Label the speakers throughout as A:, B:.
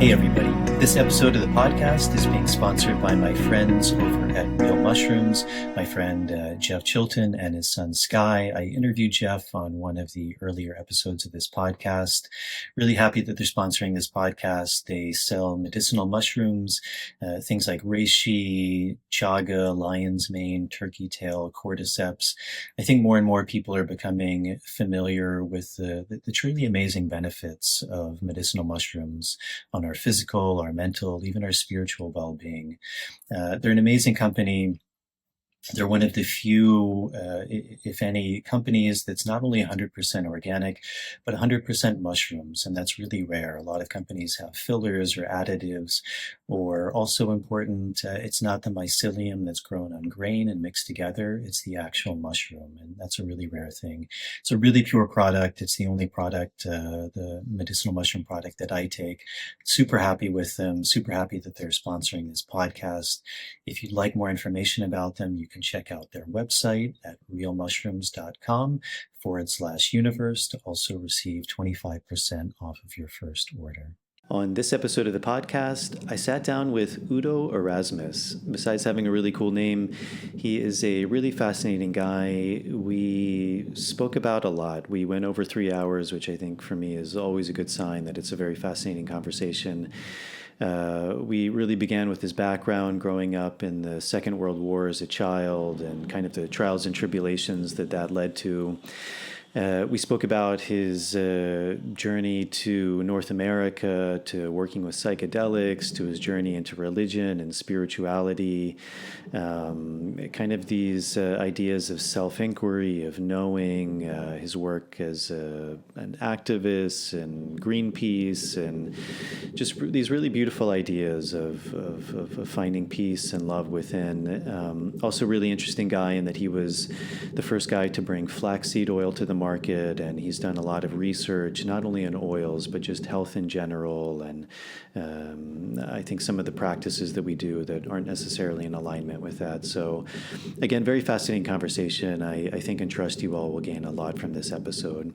A: Hey everybody, this episode of the podcast is being sponsored by my friends over at Real Mushrooms, my friend Jeff Chilton and his son Sky. I interviewed Jeff on one of the earlier episodes of this podcast. Really happy that they're sponsoring this podcast. They sell medicinal mushrooms, things like reishi, chaga, lion's mane, turkey tail, cordyceps. I think more and more people are becoming familiar with the truly amazing benefits of medicinal mushrooms on our physical, our mental, even our spiritual well-being. They're an amazing company. They're one of the few, if any, companies that's not only 100% organic, but 100% mushrooms, and that's really rare. A lot of companies have fillers or additives, or also important, it's not the mycelium that's grown on grain and mixed together, it's the actual mushroom, and that's a really rare thing. It's a really pure product. It's the only product, the medicinal mushroom product that I take. Super happy with them, super happy that they're sponsoring this podcast. If you'd like more information about them, you can check out their website at realmushrooms.com/universe to also receive 25% off of your first order. On this episode of the podcast, I sat down with Udo Erasmus. Besides having a really cool name, he is a really fascinating guy. We spoke about a lot. We went over 3 hours, which I think for me is always a good sign that it's a very fascinating conversation. We really began with his background growing up in the Second World War as a child and kind of the trials and tribulations that led to. We spoke about his journey to North America, to working with psychedelics, to his journey into religion and spirituality, kind of these ideas of self-inquiry, of knowing, his work as an activist and Greenpeace, and just these really beautiful ideas of finding peace and love within. Also really interesting guy in that he was the first guy to bring flaxseed oil to the market, and he's done a lot of research, not only on oils, but just health in general, and I think some of the practices that we do that aren't necessarily in alignment with that. So again, very fascinating conversation. I think and trust you all will gain a lot from this episode.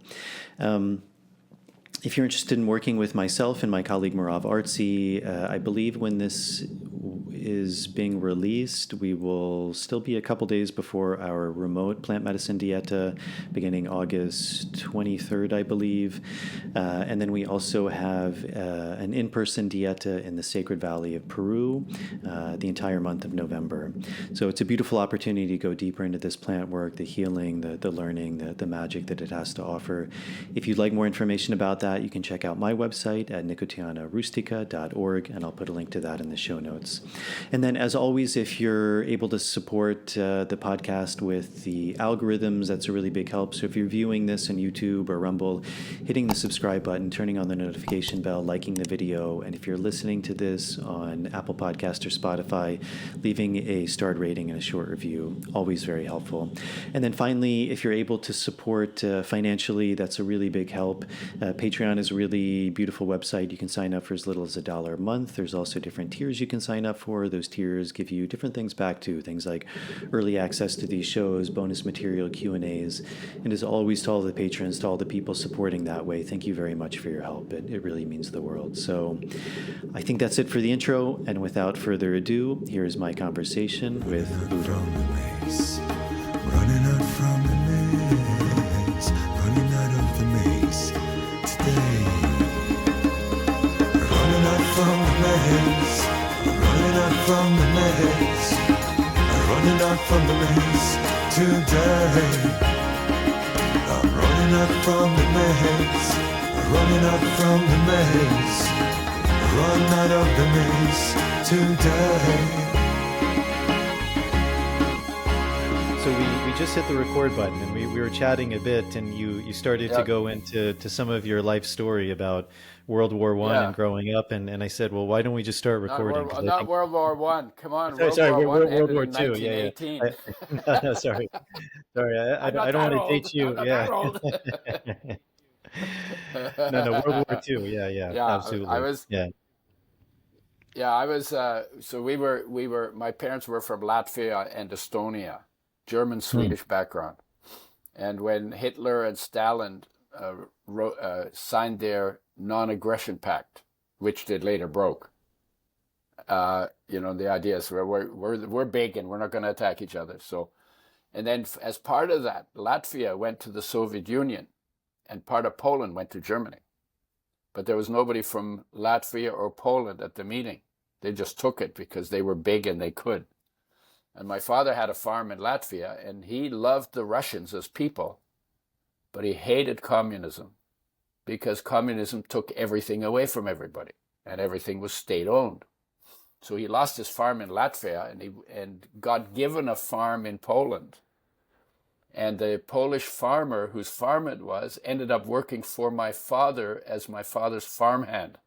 A: If you're interested in working with myself and my colleague Merav Artsy, I believe when this is being released, we will still be a couple days before our remote plant medicine dieta, beginning August 23rd, I believe. And then we also have an in-person dieta in the Sacred Valley of Peru the entire month of November. So it's a beautiful opportunity to go deeper into this plant work, the healing, the learning, the magic that it has to offer. If you'd like more information about that, you can check out my website at nicotianarustica.org, and I'll put a link to that in the show notes. And then, as always, if you're able to support the podcast with the algorithms, that's a really big help. So if you're viewing this on YouTube or Rumble, hitting the subscribe button, turning on the notification bell, liking the video, and if you're listening to this on Apple Podcast or Spotify, leaving a starred rating and a short review, always very helpful. And then finally, if you're able to support financially, that's a really big help. Patreon is a really beautiful website. You can sign up for as little as $1 a month. There's also different tiers you can sign up for. Those tiers give you different things back too, things like early access to these shows, bonus material, Q&As. And as always, to all the patrons, to all the people supporting that way, thank you very much for your help. It really means the world. So I think that's it for the intro. And without further ado, here's my conversation with Udo.
B: Running out from the maze, running out of the maze today. Running out from the maze, running out from the maze, running out from the maze today. I'm running out from the maze, running out from the maze, run out of the maze today.
C: So we just hit the record button, and we were chatting a bit, and you started to go into some of your life story about World War I and growing up, and I said, well, why don't we just start recording?
D: Not World War I. Come on,
C: sorry,
D: World War I
C: World War
D: ended in
C: II.
D: 1918.
C: No, sorry. I don't want to date you. No, World War II. Yeah, absolutely.
D: I was. So we were. My parents were from Latvia and Estonia, German-Swedish background, and when Hitler and Stalin signed their non-aggression pact, which they later broke. The idea is we're big and we're not going to attack each other. So, and then as part of that, Latvia went to the Soviet Union, and part of Poland went to Germany. But there was nobody from Latvia or Poland at the meeting. They just took it because they were big and they could. And my father had a farm in Latvia, and he loved the Russians as people, but he hated communism because communism took everything away from everybody, and everything was state-owned. So he lost his farm in Latvia, and got given a farm in Poland. And the Polish farmer whose farm it was ended up working for my father as my father's farmhand.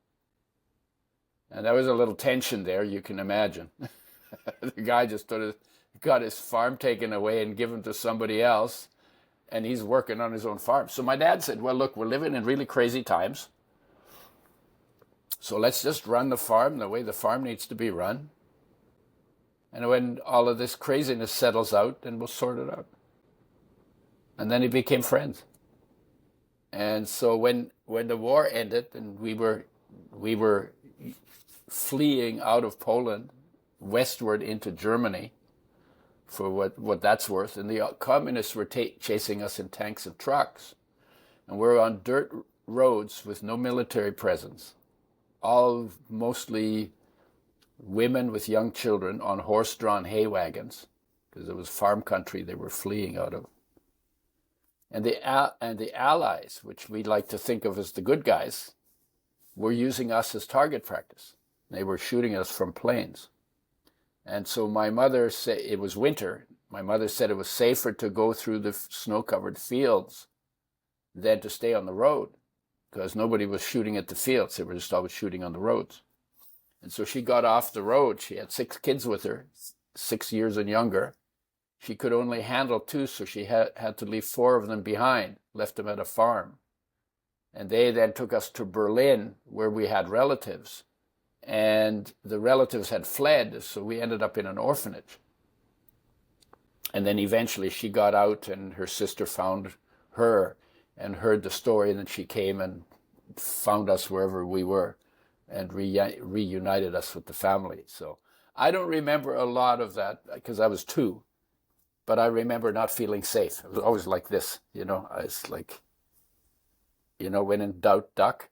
D: And there was a little tension there, you can imagine. The guy just got his farm taken away and given to somebody else, and he's working on his own farm. So my dad said, well, look, we're living in really crazy times. So let's just run the farm the way the farm needs to be run. And when all of this craziness settles out, then we'll sort it out. And then he became friends. And so when the war ended and we were fleeing out of Poland westward into Germany, for what that's worth, and the communists were chasing us in tanks and trucks, and we're on dirt roads with no military presence, all mostly women with young children on horse-drawn hay wagons, because it was farm country they were fleeing out of. And the Allies, which we like to think of as the good guys, were using us as target practice. They were shooting us from planes. And so my mother said, it was winter, my mother said it was safer to go through the snow-covered fields than to stay on the road, because nobody was shooting at the fields. They were just always shooting on the roads. And so she got off the road. She had 6 kids with her, 6 years and younger. She could only handle 2, so she had to leave 4 of them behind, left them at a farm. And they then took us to Berlin, where we had relatives. And the relatives had fled, so we ended up in an orphanage. And then eventually she got out, and her sister found her and heard the story, and then she came and found us wherever we were and reunited us with the family. So I don't remember a lot of that because I was 2, but I remember not feeling safe. It was always like this, I was like, when in doubt, duck,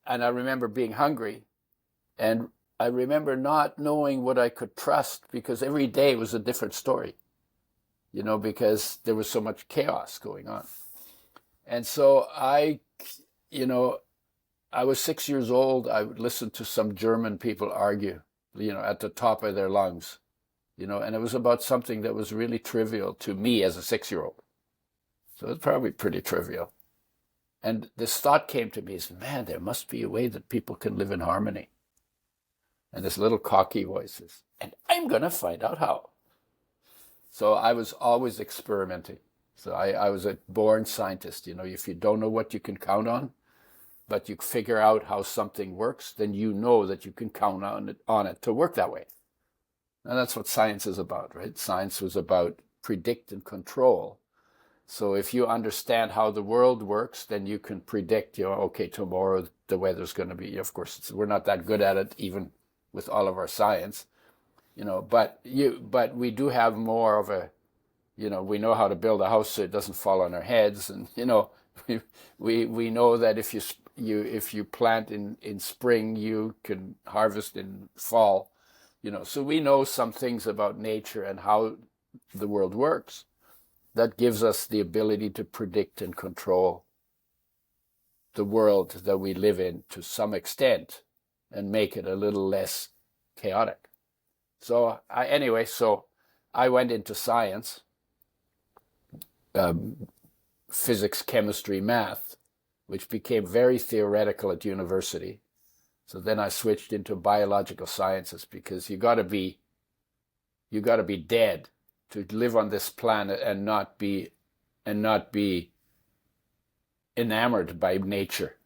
D: and I remember being hungry, and I remember not knowing what I could trust, because every day was a different story, because there was so much chaos going on. And so I was 6 years old. I would listen to some German people argue, at the top of their lungs, and it was about something that was really trivial to me as a 6-year-old. So it's probably pretty trivial. And this thought came to me, man, there must be a way that people can live in harmony. And this little cocky voice says, and I'm going to find out how. So I was always experimenting. So I was a born scientist. If you don't know what you can count on, but you figure out how something works, then you know that you can count on it to work that way. And that's what science is about, right? Science was about predict and control. So if you understand how the world works, then you can predict, okay, tomorrow the weather's going to be, of course, we're not that good at it, even with all of our science, but we do have more of a, we know how to build a house so it doesn't fall on our heads. And, we know that if you plant in spring, you can harvest in fall, so we know some things about nature and how the world works. That gives us the ability to predict and control the world that we live in to some extent and make it a little less chaotic. So I went into science, physics, chemistry, math, which became very theoretical at university. So then I switched into biological sciences, because you got to be dead to live on this planet and not be enamored by nature,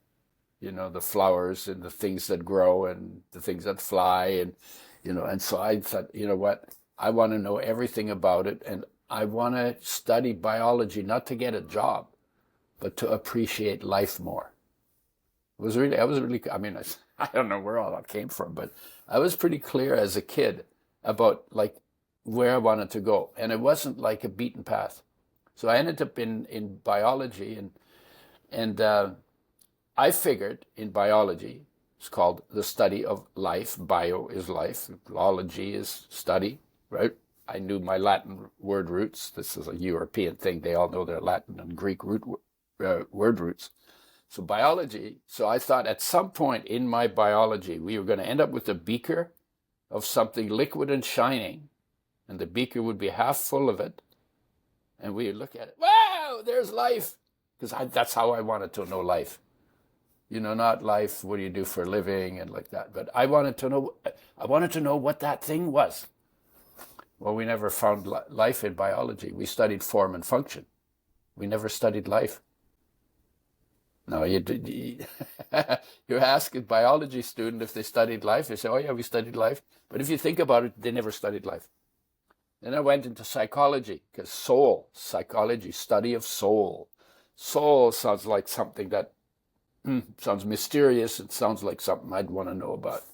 D: the flowers and the things that grow and the things that fly, and so I thought, what, I want to know everything about it, and I want to study biology not to get a job, but to appreciate life more. I was really, I mean, I don't know where all that came from, but I was pretty clear as a kid about like where I wanted to go. And it wasn't like a beaten path. So I ended up in biology, and I figured in biology, it's called the study of life. Bio is life. Ology is study, right? I knew my Latin word roots. This is a European thing. They all know their Latin and Greek word roots. So biology, so I thought at some point in my biology, we were going to end up with a beaker of something liquid and shining, and the beaker would be half full of it, and we would look at it. Wow, there's life. Because that's how I wanted to know life. You know, not life, what do you do for a living and like that. But I wanted to know what that thing was. Well, we never found life in biology. We studied form and function. We never studied life. No, you ask a biology student if they studied life, they say, oh yeah, we studied life. But if you think about it, they never studied life. Then I went into psychology, because soul, psychology, study of soul. Soul sounds like something that sounds mysterious. It sounds like something I'd want to know about.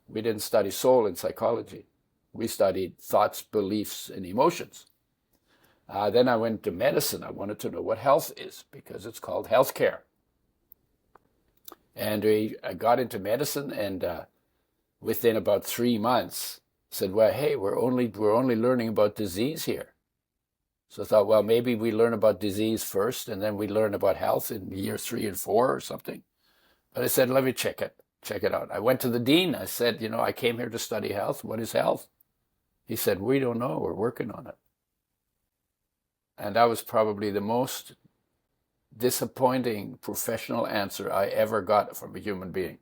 D: We didn't study soul in psychology. We studied thoughts, beliefs, and emotions. Then I went to medicine. I wanted to know what health is, because it's called healthcare. And I got into medicine, and within about 3 months, said, well, hey, we're only learning about disease here. So I thought, well, maybe we learn about disease first, and then we learn about health in year 3 and 4 or something. But I said, let me check it out. I went to the dean. I said, I came here to study health. What is health? He said, we don't know. We're working on it. And that was probably the most disappointing professional answer I ever got from a human being.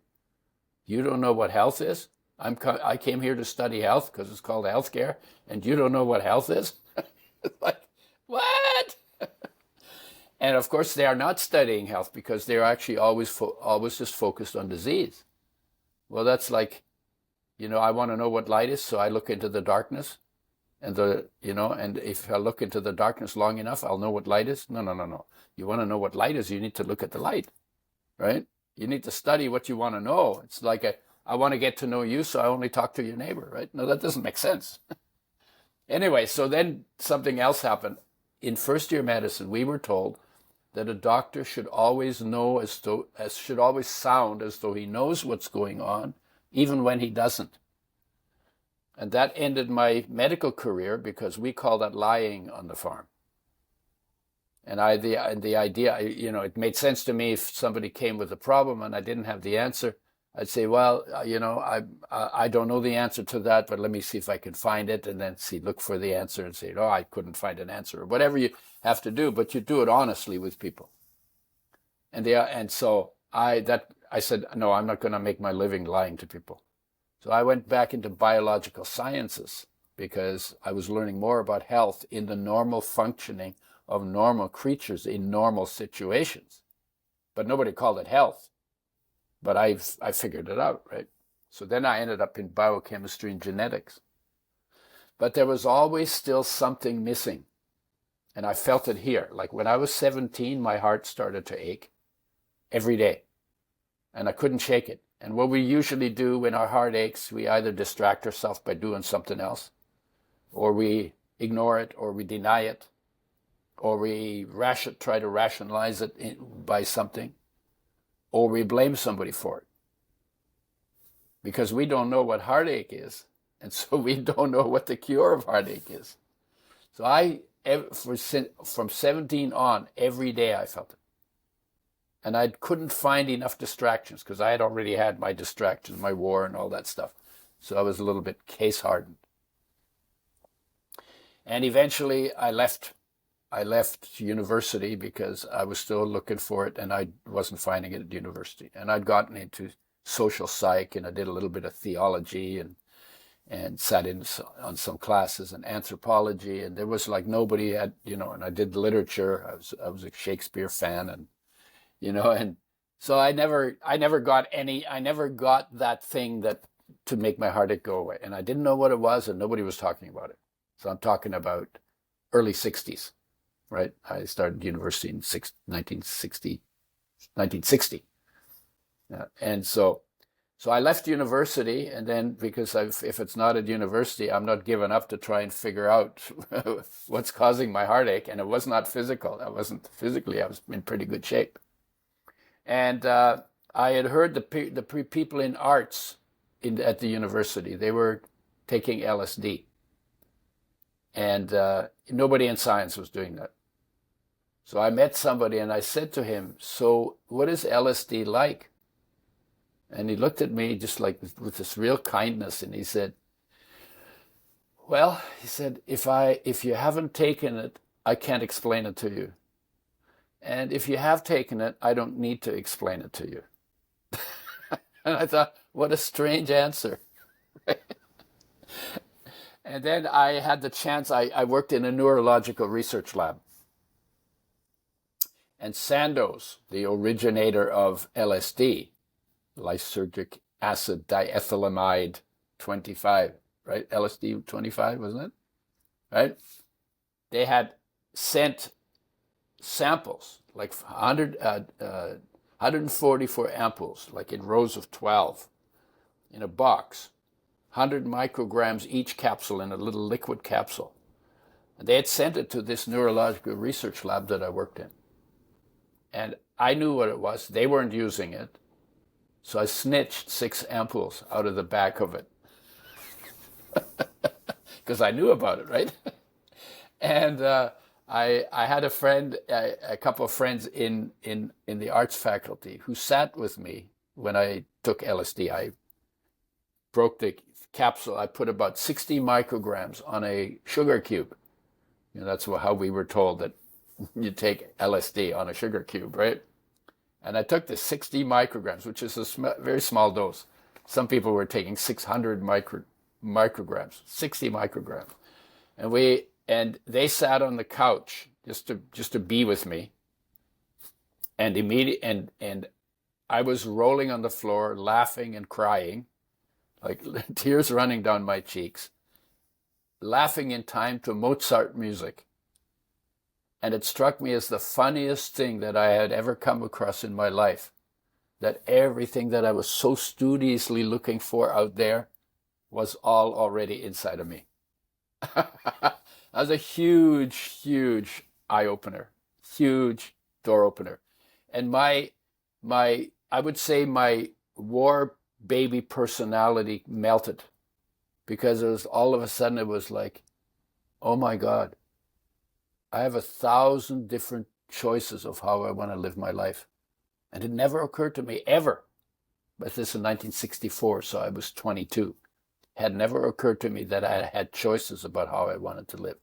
D: You don't know what health is? I came here to study health because it's called healthcare, and you don't know what health is? It's like, what? And of course, they are not studying health because they're actually always just focused on disease. Well, that's like, I want to know what light is, so I look into the darkness. And and if I look into the darkness long enough, I'll know what light is. No. You want to know what light is, you need to look at the light, right? You need to study what you want to know. It's like I want to get to know you, so I only talk to your neighbor, right? No, that doesn't make sense. Anyway, so then something else happened. In first year medicine, we were told that a doctor should always should always sound as though he knows what's going on, even when he doesn't. And that ended my medical career because we call that lying on the farm. And the idea, it made sense to me if somebody came with a problem and I didn't have the answer. I'd say, well, I don't know the answer to that, but let me see if I can find it, and then look for the answer and say, I couldn't find an answer, or whatever you have to do, but you do it honestly with people. And so I said, no, I'm not going to make my living lying to people. So I went back into biological sciences because I was learning more about health in the normal functioning of normal creatures in normal situations. But nobody called it health. But I figured it out, right? So then I ended up in biochemistry and genetics. But there was always still something missing. And I felt it here. Like when I was 17, my heart started to ache every day. And I couldn't shake it. And what we usually do when our heart aches, we either distract ourselves by doing something else, or we ignore it, or we deny it, or we try to rationalize it by something, or we blame somebody for it. Because we don't know what heartache is, and so we don't know what the cure of heartache is. So from 17 on, every day I felt it. And I couldn't find enough distractions because I had already had my distractions, my war and all that stuff. So I was a little bit case hardened. And eventually I left university because I was still looking for it and I wasn't finding it at university. And I'd gotten into social psych and I did a little bit of theology and sat in on some classes and anthropology. And there was like nobody had, and I did literature. I was a Shakespeare fan and so I never got that thing to make my heartache go away. And I didn't know what it was and nobody was talking about it. So I'm talking about early 60s, right? I started university in 1960. Yeah. And so I left university, and then because if it's not at university, I'm not giving up to try and figure out what's causing my heartache. And it was not physical. I wasn't physically. I was in pretty good shape. And I had heard the people in arts at the university. They were taking LSD, and nobody in science was doing that. So I met somebody, and I said to him, "So what is LSD like?" And he looked at me just like with this real kindness, and he said, "Well," he said, if you haven't taken it, I can't explain it to you. And if you have taken it, I don't need to explain it to you." And I thought, what a strange answer. And then I had the chance, I worked in a neurological research lab. And Sandoz, the originator of LSD, lysergic acid diethylamide 25, right? LSD 25, wasn't it? Right? They had sent samples, like 144 ampoules, like in rows of 12, in a box, 100 micrograms each capsule in a little liquid capsule. And they had sent it to this neurological research lab that I worked in. And I knew what it was. They weren't using it. So I snitched 6 ampoules out of the back of it. Because I knew about it, right? And I had a friend, a couple of friends in the arts faculty who sat with me when I took LSD. I broke the capsule. I put about 60 micrograms on a sugar cube. That's how we were told that you take LSD on a sugar cube, right? And I took the 60 micrograms, which is a very small dose. Some people were taking 600 micrograms, 60 micrograms. And they sat on the couch just to be with me. And I was rolling on the floor, laughing and crying, like tears running down my cheeks, laughing in time to Mozart music. And it struck me as the funniest thing that I had ever come across in my life, that everything that I was so studiously looking for out there was all already inside of me. That was a huge, huge eye-opener, huge door opener. And I would say my war baby personality melted, because it was all of a sudden it was like, oh my God, I have 1,000 different choices of how I want to live my life. And it never occurred to me ever, but this in 1964, so I was 22, had never occurred to me that I had choices about how I wanted to live.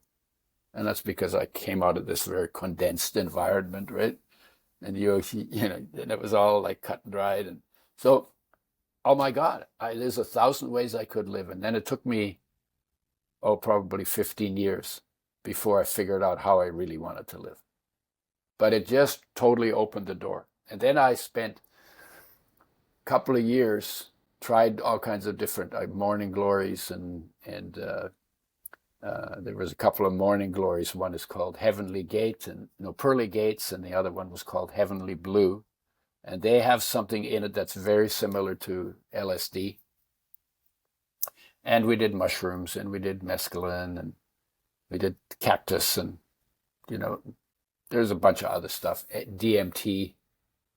D: And that's because I came out of this very condensed environment, right? And and it was all like cut and dried. And so, oh my God, there's 1,000 ways I could live. And then it took me, probably 15 years before I figured out how I really wanted to live. But it just totally opened the door. And then I spent a couple of years, tried all kinds of different morning glories, and there was a couple of morning glories. One is called Heavenly Gate, Pearly Gates, and the other one was called Heavenly Blue. And they have something in it that's very similar to LSD. And we did mushrooms, and we did mescaline, and we did cactus, and, there's a bunch of other stuff, DMT,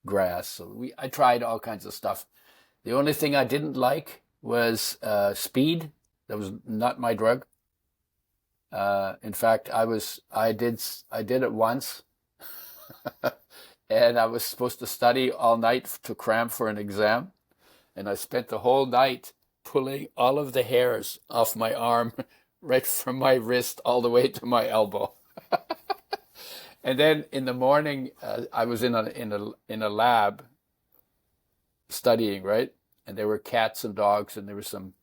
D: grass. So I tried all kinds of stuff. The only thing I didn't like was speed. That was not my drug. In fact, I did it once, and I was supposed to study all night to cram for an exam, and I spent the whole night pulling all of the hairs off my arm, right from my wrist all the way to my elbow. And then in the morning, I was in a lab studying, right? And there were cats and dogs, and there were some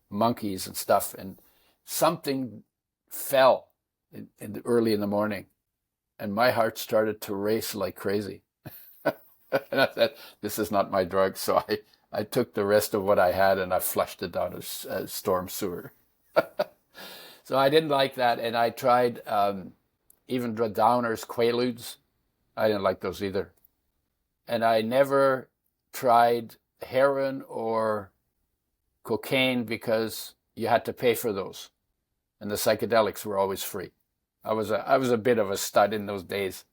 D: monkeys and stuff, and something fell early in the morning, and my heart started to race like crazy. And I said, this is not my drug. So I took the rest of what I had and I flushed it down a storm sewer. So I didn't like that. And I tried even the Downers Quaaludes. I didn't like those either. And I never tried heroin or cocaine because you had to pay for those, and the psychedelics were always free. I was a bit of a stud in those days.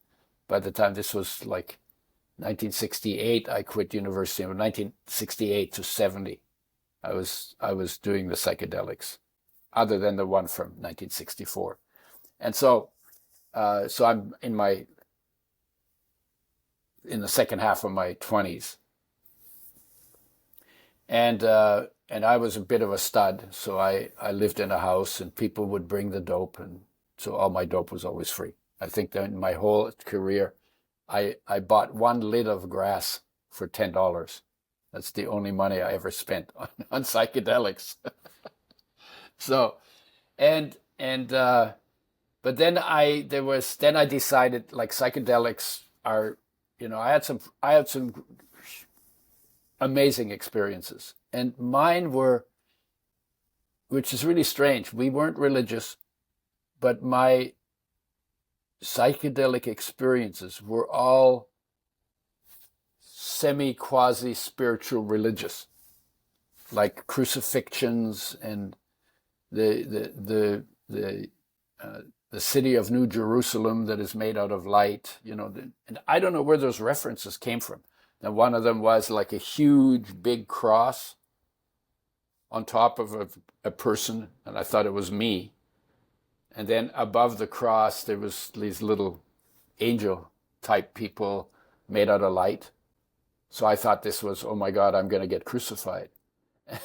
D: By the time this was like 1968, I quit university. From 1968 to 70, I was doing the psychedelics, other than the one from 1964. And so I'm in the second half of my 20s, and I was a bit of a stud. So I lived in a house, and people would bring the dope, and so all my dope was always free. I think that in my whole career, I bought one lid of grass for $10. That's the only money I ever spent on psychedelics. So, but then I decided, like, psychedelics are, I had some amazing experiences, and mine were, which is really strange. We weren't religious, but my psychedelic experiences were all semi-quasi-spiritual religious, like crucifixions and the city of New Jerusalem that is made out of light, and I don't know where those references came from. And one of them was like a huge big cross on top of a person, and I thought it was me. And then above the cross, there was these little angel-type people made out of light. So I thought this was, oh my God, I'm going to get crucified.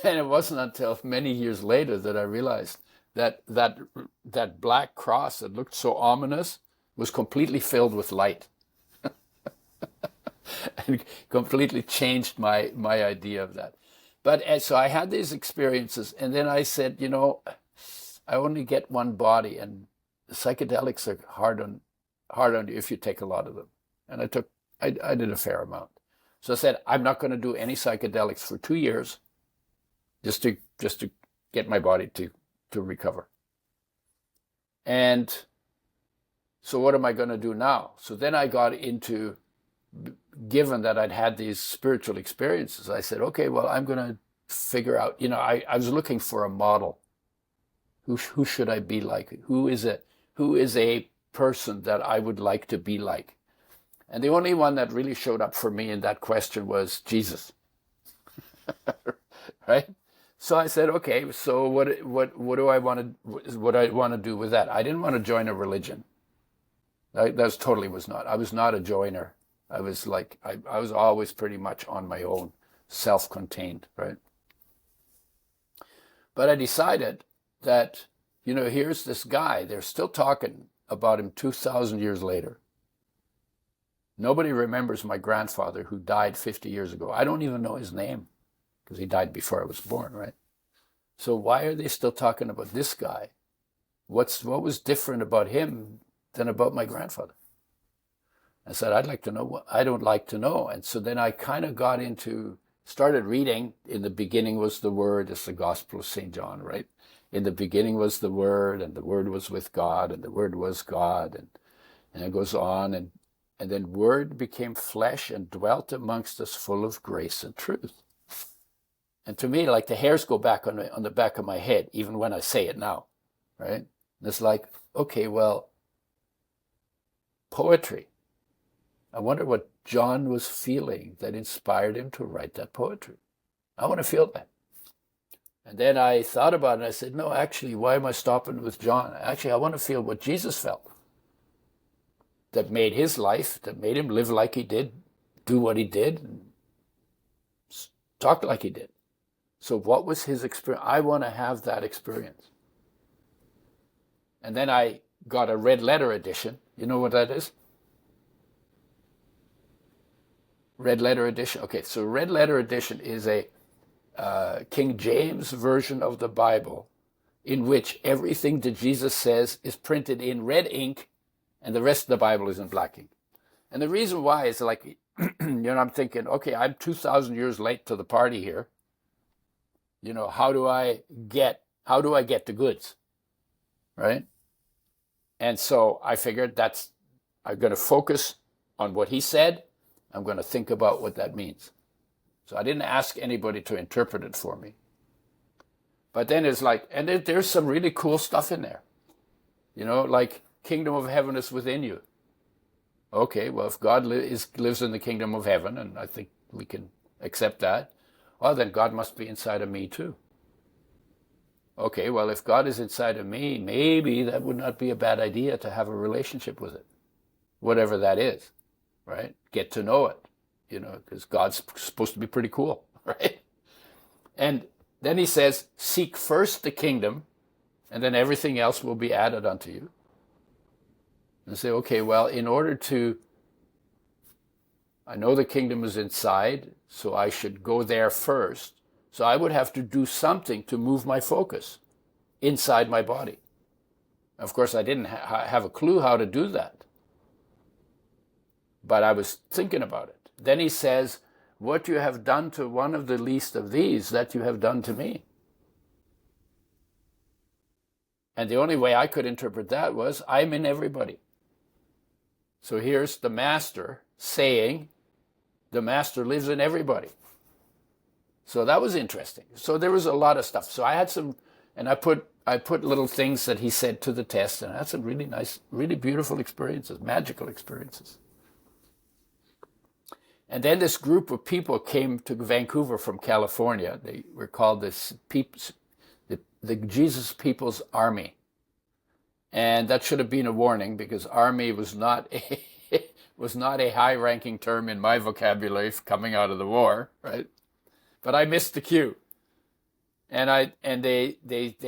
D: And it wasn't until many years later that I realized that black cross that looked so ominous was completely filled with light. And completely changed my idea of that. But so I had these experiences, and then I said, I only get one body, and the psychedelics are hard on you if you take a lot of them. And I did a fair amount. So I said, I'm not going to do any psychedelics for 2 years, just to get my body to recover. And so what am I going to do now? So then I got into, given that I'd had these spiritual experiences, I said, okay, well, I'm going to figure out, I was looking for a model. Who should I be like? Who is a person that I would like to be like? And the only one that really showed up for me in that question was Jesus. Right? So I said, okay, so what do I want to do with that? I didn't want to join a religion. That totally was not. I was not a joiner. I was always pretty much on my own, self-contained, right? But I decided that, here's this guy. They're still talking about him 2,000 years later. Nobody remembers my grandfather who died 50 years ago. I don't even know his name because he died before I was born, right? So why are they still talking about this guy? What was different about him than about my grandfather? I said, I'd like to know what I don't like to know. And so then I kind of started reading. In the beginning was the Word. It's the Gospel of St. John, right? In the beginning was the Word, and the Word was with God, and the Word was God. And it goes on. And then Word became flesh and dwelt amongst us, full of grace and truth. And to me, like, the hairs go back on the back of my head, even when I say it now, right? And it's like, okay, well, poetry. I wonder what John was feeling that inspired him to write that poetry. I want to feel that. And then I thought about it, and I said, no, actually, why am I stopping with John? Actually, I want to feel what Jesus felt. That made his life, that made him live like he did, do what he did, and talk like he did. So what was his experience? I want to have that experience. And then I got a red letter edition. You know what that is? Red letter edition. Okay, so red letter edition is a King James version of the Bible in which everything that Jesus says is printed in red ink and the rest of the Bible is in black ink. And the reason why is like, I'm thinking, okay, I'm 2,000 years late to the party here. How do I get the goods? Right? And so I figured I'm going to focus on what he said. I'm going to think about what that means. So I didn't ask anybody to interpret it for me. But then it's like, and there's some really cool stuff in there. Like kingdom of heaven is within you. Okay, well, if God lives in the kingdom of heaven, and I think we can accept that, well, then God must be inside of me too. Okay, well, if God is inside of me, maybe that would not be a bad idea to have a relationship with it, whatever that is, right? Get to know it, because God's supposed to be pretty cool, right? And then he says, seek first the kingdom, and then everything else will be added unto you. And say, okay, well, I know the kingdom is inside, so I should go there first. So I would have to do something to move my focus inside my body. Of course, I didn't have a clue how to do that. But I was thinking about it. Then he says, what you have done to one of the least of these, that you have done to me. And the only way I could interpret that was, I'm in everybody. So here's the master saying, the master lives in everybody. So that was interesting. So there was a lot of stuff. So I had some, and I put little things that he said to the test, and I had some really nice, really beautiful experiences, magical experiences. And then this group of people came to Vancouver from California. They were called the Jesus People's Army. And that should have been a warning, because army was not a high-ranking term in my vocabulary coming out of the war, right? But I missed the cue. And they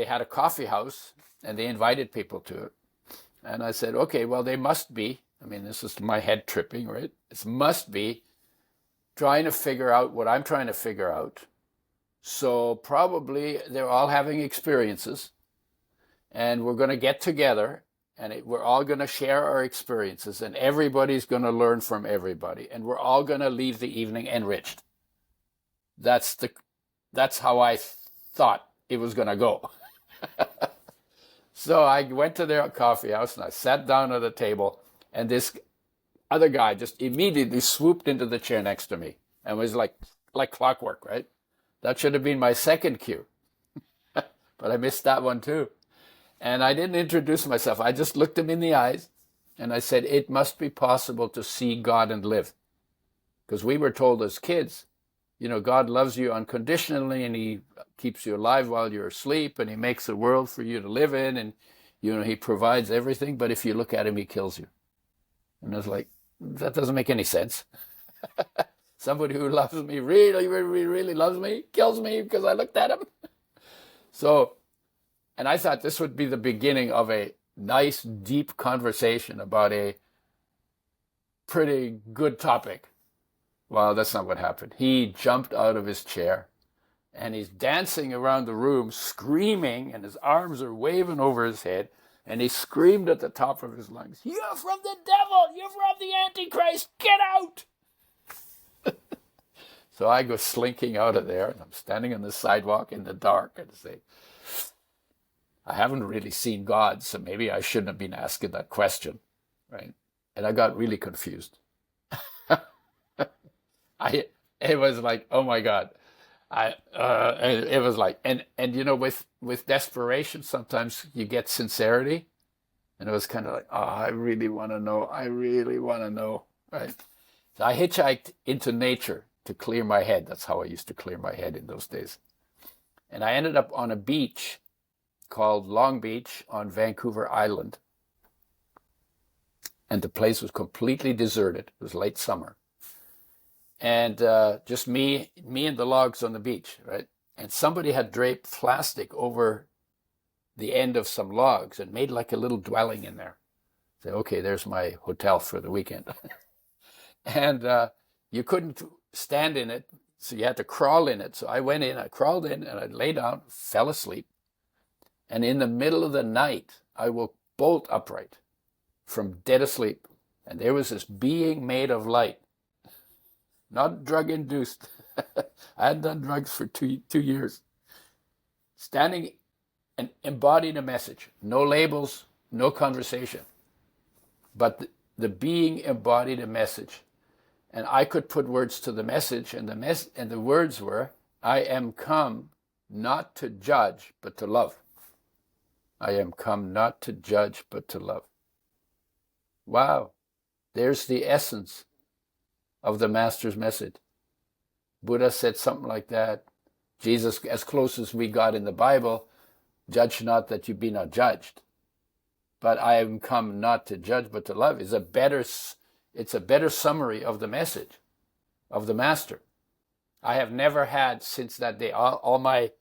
D: had a coffee house, and they invited people to it. And I said, okay, well, they must be, this is my head tripping, right? It must be trying to figure out what I'm trying to figure out. So probably they're all having experiences, and we're going to get together, and we're all going to share our experiences, and everybody's going to learn from everybody, and we're all going to leave the evening enriched. That's how I thought it was going to go. So I went to their coffee house, and I sat down at a table, and this other guy just immediately swooped into the chair next to me, and was like clockwork, right? That should have been my second cue. But I missed that one too. And I didn't introduce myself. I just looked him in the eyes, and I said, it must be possible to see God and live. Because we were told as kids, God loves you unconditionally, and he keeps you alive while you're asleep, and he makes a world for you to live in, and he provides everything, but if you look at him, he kills you. And I was like, that doesn't make any sense. Somebody who loves me, really, really, really loves me, kills me because I looked at him. So, and I thought this would be the beginning of a nice, deep conversation about a pretty good topic. Well, that's not what happened. He jumped out of his chair, and he's dancing around the room, screaming, and his arms are waving over his head, and he screamed at the top of his lungs, "You're from the devil! You're from the Antichrist! Get out!" So I go slinking out of there, and I'm standing on the sidewalk in the dark, and say, I haven't really seen God, so maybe I shouldn't have been asking that question, right? And I got really confused. It was like, oh my God. It was like, and with desperation, sometimes you get sincerity. And it was kind of like, oh, I really want to know, right? So I hitchhiked into nature to clear my head. That's how I used to clear my head in those days. And I ended up on a beach called Long Beach on Vancouver Island. And the place was completely deserted. It was late summer. And just me and the logs on the beach, right? And somebody had draped plastic over the end of some logs and made like a little dwelling in there. Say, okay, there's my hotel for the weekend. And you couldn't stand in it, so you had to crawl in it. So I went in, I crawled in, and I lay down, fell asleep. And in the middle of the night, I woke bolt upright from dead asleep. And there was this being made of light, not drug-induced. I hadn't done drugs for two years. Standing and embodying a message. No labels, no conversation. But the being embodied a message. And I could put words to the message, and the words were, I am come not to judge, but to love. I am come not to judge, but to love. Wow, there's the essence of the Master's message. Buddha said something like that. Jesus, as close as we got in the Bible, judge not that you be not judged. But I am come not to judge, but to love it's a better summary of the message of the Master. I have never had since that day, all my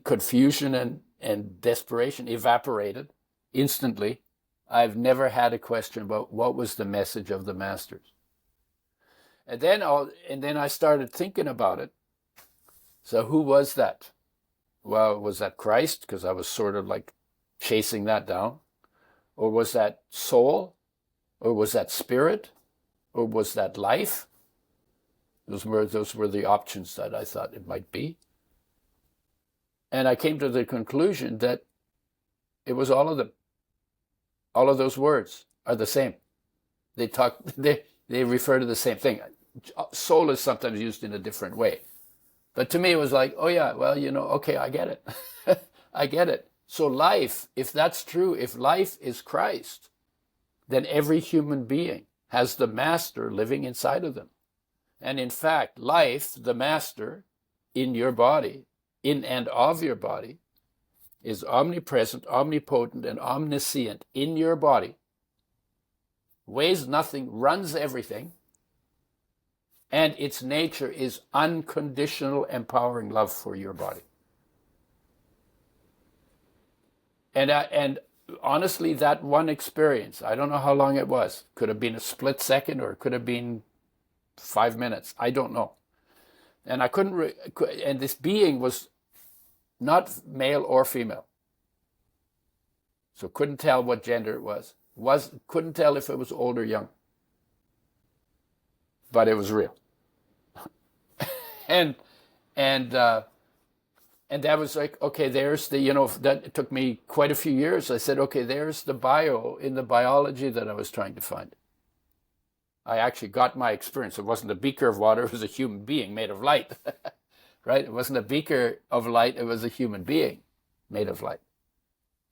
D: confusion and desperation evaporated instantly. I've never had a question about what was the message of the Masters. And then I started thinking about it. So who was that? Well, was that Christ? Because I was sort of like chasing that down. Or was that soul? Or was that spirit? Or was that life? Those were the options that I thought it might be. And I came to the conclusion that it was all of them. All of those words are the same. They refer to the same thing. Soul is sometimes used in a different way. But to me, it was like, oh yeah, well, okay, I get it. I get it. So life, if that's true, if life is Christ, then every human being has the Master living inside of them. And in fact, life, the Master, in your body, in and of your body, is omnipresent, omnipotent, and omniscient in your body, weighs nothing, runs everything, and its nature is unconditional, empowering love for your body. And honestly, that one experience, I don't know how long it was. Could have been a split second, or it could have been 5 minutes. I don't know. And I couldn't, and this being was not male or female. So couldn't tell what gender it was. Couldn't tell if it was old or young. But it was real. and that was like, okay, there's the, that it took me quite a few years. I said, okay, there's the biology that I was trying to find. I actually got my experience. It wasn't a beaker of water, it was a human being made of light. Right? It wasn't a beaker of light, it was a human being made of light.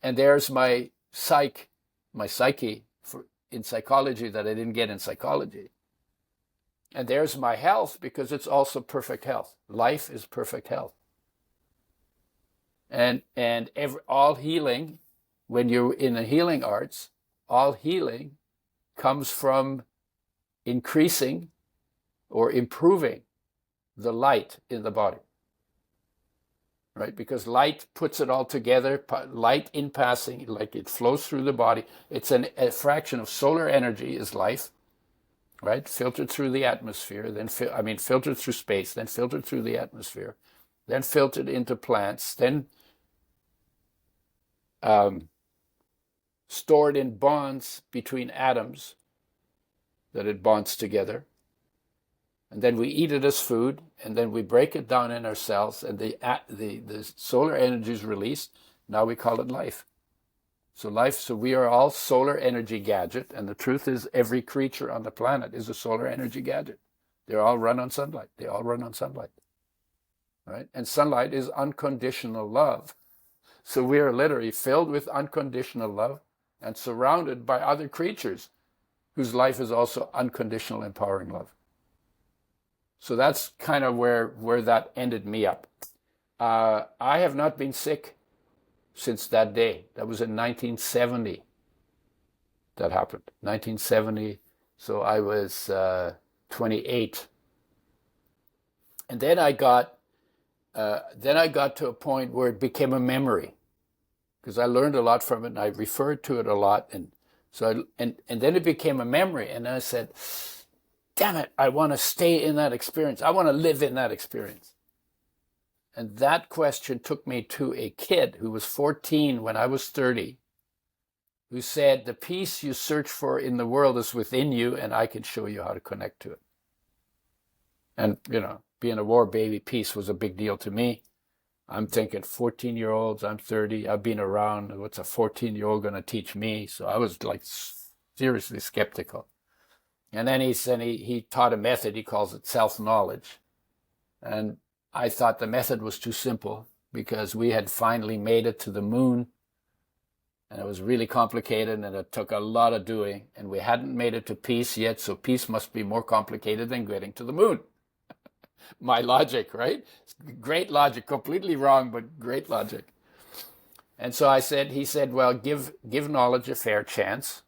D: And there's my psyche in psychology that I didn't get in psychology. And there's my health, because it's also perfect health. Life is perfect health. And all healing, when you're in the healing arts, all healing comes from increasing or improving the light in the body. Right? Because light puts it all together. Light in passing, like it flows through the body. It's a fraction of solar energy is life. Right? Filtered through the atmosphere, filtered through space, then filtered through the atmosphere, then filtered into plants, then stored in bonds between atoms that it bonds together. And then we eat it as food, and then we break it down in our cells, and the solar energy is released. Now we call it life. So we are all solar energy gadget, and the truth is every creature on the planet is a solar energy gadget. They all run on sunlight. Right? And sunlight is unconditional love. So we are literally filled with unconditional love and surrounded by other creatures whose life is also unconditional, empowering love. So that's kind of where that ended me up. I have not been sick since that day. That was in 1970. That happened. 1970. So I was 28. And then I got to a point where it became a memory, because I learned a lot from it and I referred to it a lot. And so and then it became a memory, and I said, damn it, I want to stay in that experience. I want to live in that experience. And that question took me to a kid who was 14 when I was 30, who said, the peace you search for in the world is within you, and I can show you how to connect to it. And, being a war baby, peace was a big deal to me. I'm thinking 14-year-olds, I'm 30, I've been around, what's a 14-year-old going to teach me? So I was like seriously skeptical. And then he taught a method, he calls it self-knowledge. And I thought the method was too simple because we had finally made it to the moon, and it was really complicated and it took a lot of doing, and we hadn't made it to peace yet, so peace must be more complicated than getting to the moon. My logic, right? Great logic, completely wrong, but great logic. And so he said, well, give knowledge a fair chance.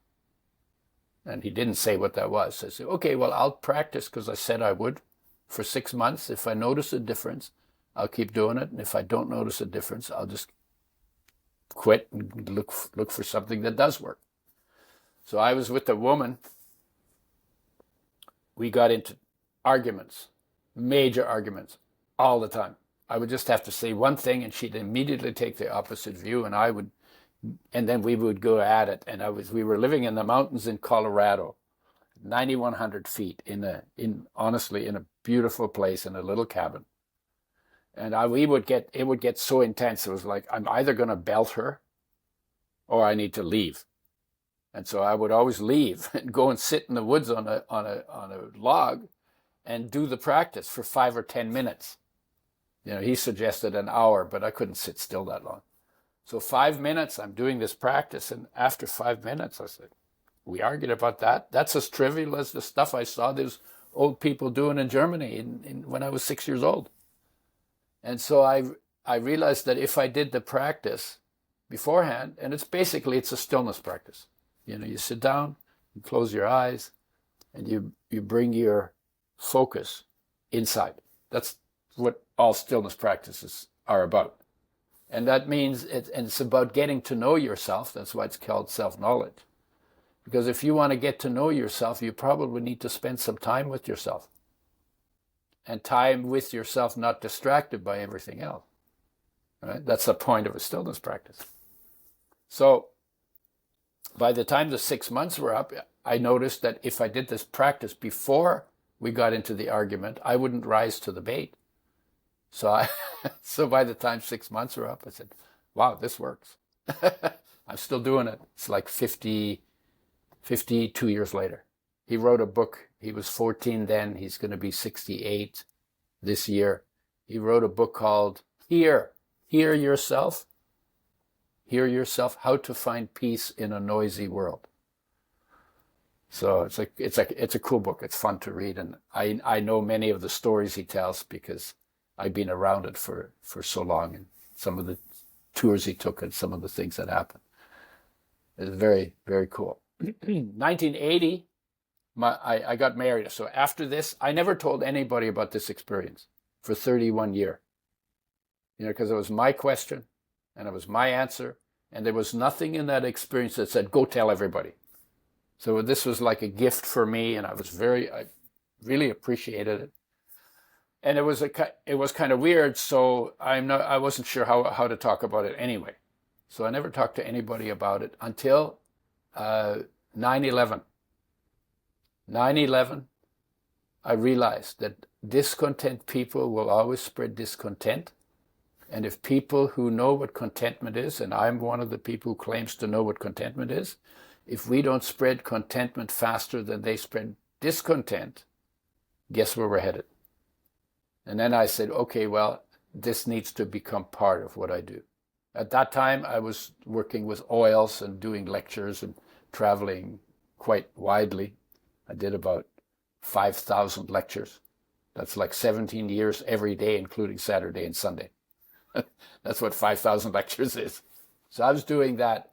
D: And he didn't say what that was. I said, okay, well, I'll practice because I said I would for 6 months. If I notice a difference, I'll keep doing it. And if I don't notice a difference, I'll just quit and look for something that does work. So I was with a woman. We got into arguments, major arguments, all the time. I would just have to say one thing and she'd immediately take the opposite view, and then we would go at it. And we were living in the mountains in Colorado, 9,100 feet honestly in a beautiful place in a little cabin. And it would get so intense. It was like, I'm either going to belt her or I need to leave. And so I would always leave and go and sit in the woods on a log and do the practice for 5 or 10 minutes. He suggested an hour, but I couldn't sit still that long. So 5 minutes, I'm doing this practice. And after 5 minutes, I said, we argued about that. That's as trivial as the stuff I saw those old people doing in Germany when I was 6 years old. And so I realized that if I did the practice beforehand, and it's a stillness practice. You sit down, you close your eyes, and you bring your focus inside. That's what all stillness practices are about. And that means it's about getting to know yourself. That's why it's called self-knowledge. Because if you want to get to know yourself, you probably need to spend some time with yourself. And time with yourself, not distracted by everything else. Right? That's the point of a stillness practice. So by the time the 6 months were up, I noticed that if I did this practice before we got into the argument, I wouldn't rise to the bait. So by the time 6 months were up, I said, wow, this works. I'm still doing it. It's like 52 years later. He wrote a book. He was 14 then. He's going to be 68 this year. He wrote a book called Hear Yourself. Hear Yourself, How to Find Peace in a Noisy World. So it's a cool book. It's fun to read. And I know many of the stories he tells because I've been around it for so long, and some of the tours he took and some of the things that happened. It's very, very cool. 1980, I got married. So after this, I never told anybody about this experience for 31 years. Because it was my question and it was my answer, and there was nothing in that experience that said, go tell everybody. So this was like a gift for me, and I really appreciated it. And it was kind of weird, so I wasn't sure how to talk about it anyway. So I never talked to anybody about it until 9/11. 9/11, I realized that discontent people will always spread discontent. And if people who know what contentment is, and I'm one of the people who claims to know what contentment is, if we don't spread contentment faster than they spread discontent, guess where we're headed? And then I said, okay, well, this needs to become part of what I do. At that time, I was working with oils and doing lectures and traveling quite widely. I did about 5,000 lectures. That's like 17 years every day, including Saturday and Sunday. That's what 5,000 lectures is. So I was doing that.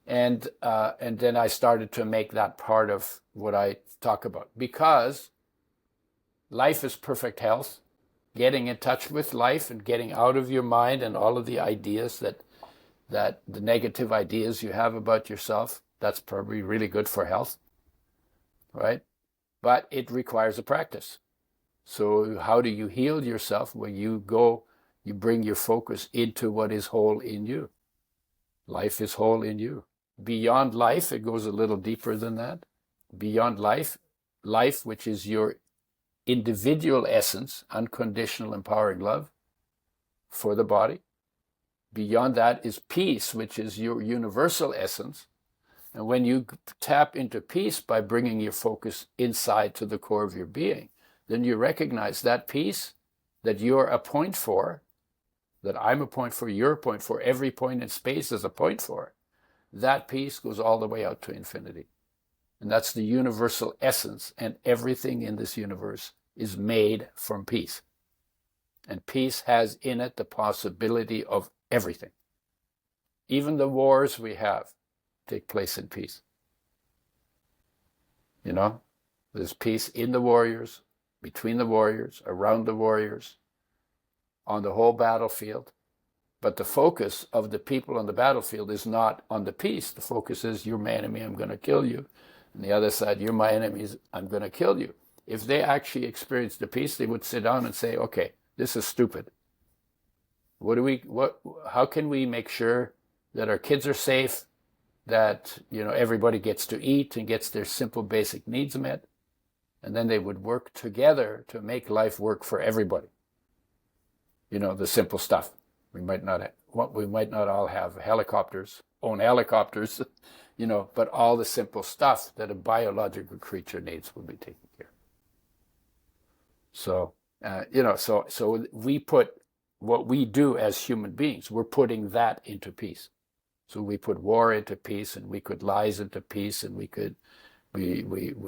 D: And then I started to make that part of what I talk about. Because life is perfect health. Getting in touch with life and getting out of your mind and all of the ideas that the negative ideas you have about yourself, that's probably really good for health, right? But it requires a practice. So how do you heal yourself? When you bring your focus into what is whole in you. Life is whole in you. Beyond life, it goes a little deeper than that. Beyond life, which is your individual essence, unconditional empowering love for the body. Beyond that is peace, which is your universal essence, And when you tap into peace by bringing your focus inside to the core of your being, then you recognize that peace that you're a point for, that I'm a point for, you're a point for, every point in space is a point for. That peace goes all the way out to infinity. And that's the universal essence, and everything in this universe is made from peace. And peace has in it the possibility of everything. Even the wars we have take place in peace. You know, there's peace in the warriors, between the warriors, around the warriors, on the whole battlefield. But the focus of the people on the battlefield is not on the peace. The focus is, you're my enemy, I'm going to kill you. And the other side, you're my enemies, I'm going to kill you. If they actually experienced the peace, they would sit down and say, okay, this is stupid. How can we make sure that our kids are safe, that, you know, everybody gets to eat and gets their simple basic needs met? And then they would work together to make life work for everybody. You know, the simple stuff. We might not all have helicopters, own helicopters, you know, but all the simple stuff that a biological creature needs will be taken care of. So, you know, so we put what we do as human beings, we're putting that into peace. So we put war into peace, and we put lies into peace, and we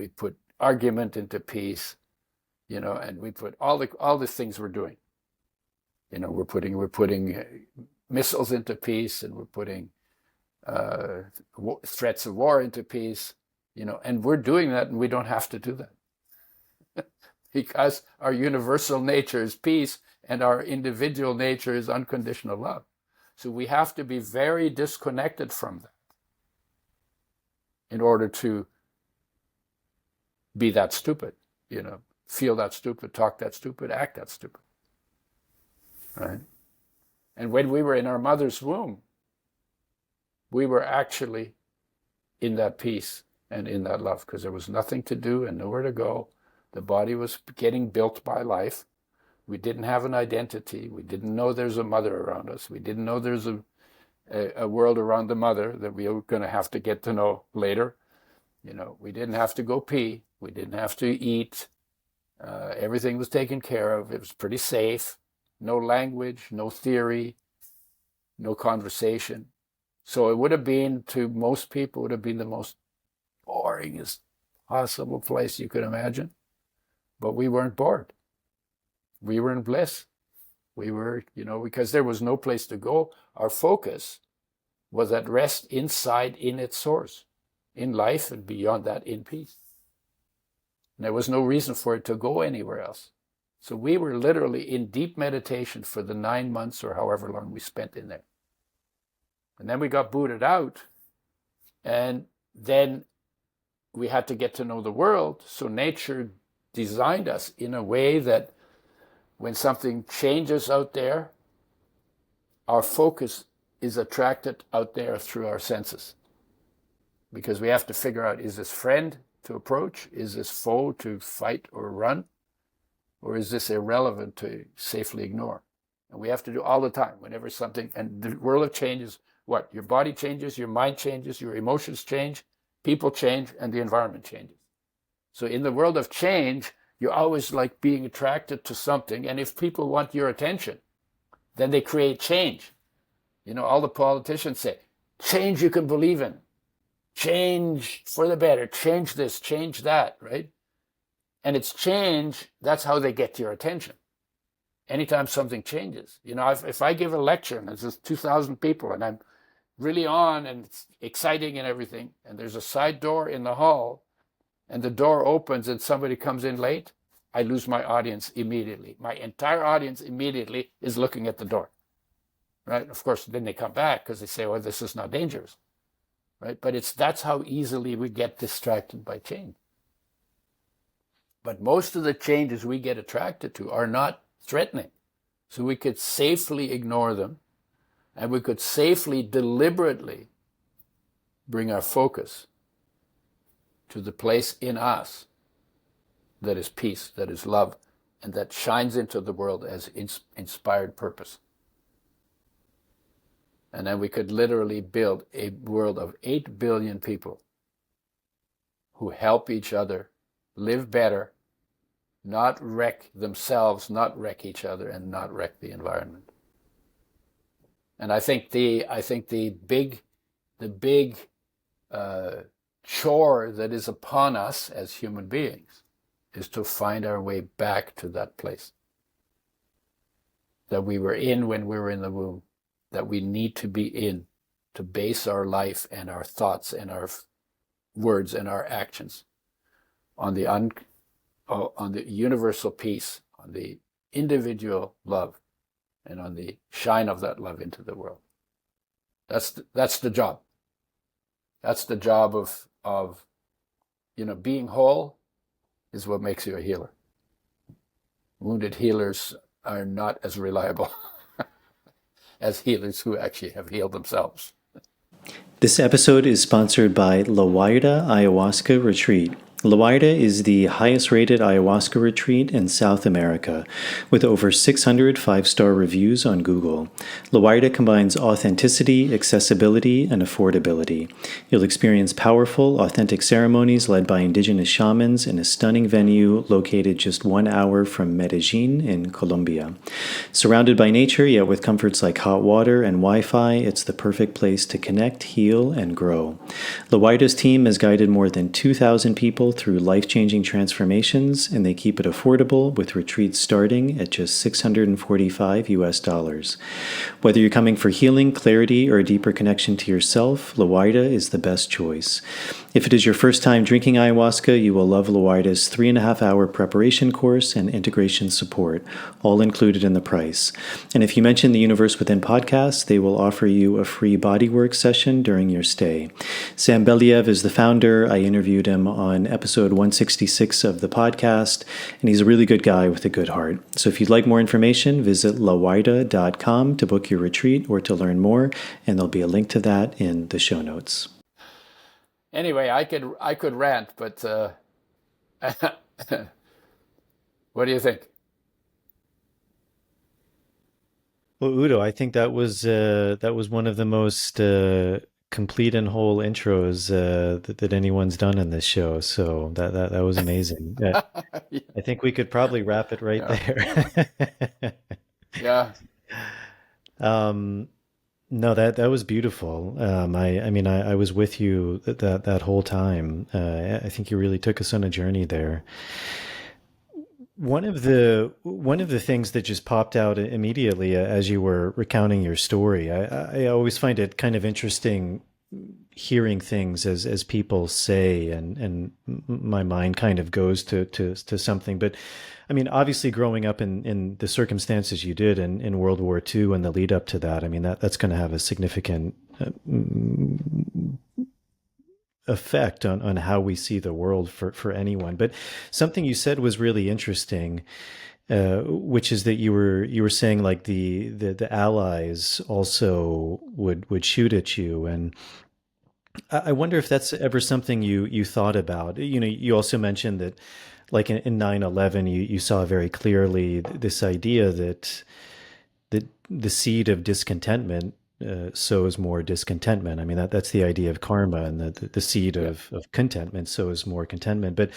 D: put argument into peace, you know, and we put all the things we're doing. You know, we're putting missiles into peace, and we're putting threats of war into peace, you know, and we're doing that, and we don't have to do that. Because our universal nature is peace, and our individual nature is unconditional love. So we have to be very disconnected from that in order to be that stupid, you know, feel that stupid, talk that stupid, act that stupid. Right? And when we were in our mother's womb, we were actually in that peace and in that love, because there was nothing to do and nowhere to go. The body was getting built by life. We didn't have an identity. We didn't know there's a mother around us. We didn't know there's a world around the mother that we were going to have to get to know later. You know, we didn't have to go pee. We didn't have to eat. Everything was taken care of. It was pretty safe. No language, no theory, no conversation. So it would have been, to most people, would have been the most boringest possible place you could imagine. But we weren't bored. We were in bliss. We were, you know, because there was no place to go. Our focus was at rest inside, in its source, in life, and beyond that, in peace. And there was no reason for it to go anywhere else. So we were literally in deep meditation for the 9 months or however long we spent in there. And then we got booted out, and then we had to get to know the world. So nature designed us in a way that when something changes out there, our focus is attracted out there through our senses. Because we have to figure out, is this friend to approach? Is this foe to fight or run? Or is this irrelevant to safely ignore? And we have to do all the time, whenever something, and the world of change is what? Your body changes, your mind changes, your emotions change, people change, and the environment changes. So in the world of change, you're always like being attracted to something. And if people want your attention, then they create change. You know, all the politicians say, change you can believe in. Change for the better. Change this, change that, right? And it's change, that's how they get your attention. Anytime something changes. You know, if I give a lecture and there's 2,000 people and I'm really on and it's exciting and everything, and there's a side door in the hall, and the door opens and somebody comes in late, I lose my audience immediately. My entire audience immediately is looking at the door, right? Of course, then they come back because they say, well, this is not dangerous, right? But that's how easily we get distracted by change. But most of the changes we get attracted to are not threatening. So we could safely ignore them, and we could safely, deliberately bring our focus to the place in us that is peace, that is love, and that shines into the world as inspired purpose. And then we could literally build a world of 8 billion people who help each other live better, not wreck themselves, not wreck each other, and not wreck the environment. And I think the big chore that is upon us as human beings is to find our way back to that place that we were in when we were in the womb, that we need to be in to base our life and our thoughts and our words and our actions on the universal peace, on the individual love, and on the shine of that love into the world. That's the job. That's the job of being whole is what makes you a healer. Wounded healers are not as reliable as healers who actually have healed themselves.
A: This episode is sponsored by WWII Ayahuasca Retreat. WWII is the highest rated ayahuasca retreat in South America, with over 600 five-star reviews on Google. WWII combines authenticity, accessibility, and affordability. You'll experience powerful, authentic ceremonies led by indigenous shamans in a stunning venue located just 1 hour from Medellin in Colombia. Surrounded by nature, yet with comforts like hot water and Wi-Fi, it's the perfect place to connect, heal, and grow. WWII's team has guided more than 2,000 people through life-changing transformations, and they keep it affordable with retreats starting at just $645. Whether you're coming for healing, clarity, or a deeper connection to yourself, WWII is the best choice. If it is your first time drinking ayahuasca, you will love WWII's 3.5-hour preparation course and integration support, all included in the price. And if you mention the Universe Within podcast, they will offer you a free bodywork session during your stay. Sam Believ is the founder. I interviewed him on episode 166 of the podcast, and he's a really good guy with a good heart. So if you'd like more information, visit lawida.com to book your retreat or to learn more, and there'll be a link to that in the show notes.
D: Anyway, I could rant, but what do you think?
C: Well, Udo, I think that was one of the most complete and whole intros that anyone's done in this show. So that was amazing. I think we could probably wrap it right there.
D: Yeah.
C: No, that was beautiful. I mean, I was with you that whole time. I think you really took us on a journey there. One of the things that just popped out immediately as you were recounting your story, I always find it kind of interesting hearing things as people say, and my mind kind of goes to something. But I mean, obviously, growing up in the circumstances you did in World War II and the lead up to that, I mean, that's going to have a significant effect on how we see the world for anyone. But something you said was really interesting, which is that you were saying like the Allies also would shoot at you, and I wonder if that's ever something you thought about. You also mentioned that like in 9/11, you saw very clearly this idea that the seed of discontentment sows more discontentment. I mean, that's the idea of karma, and the seed of contentment sows more contentment. But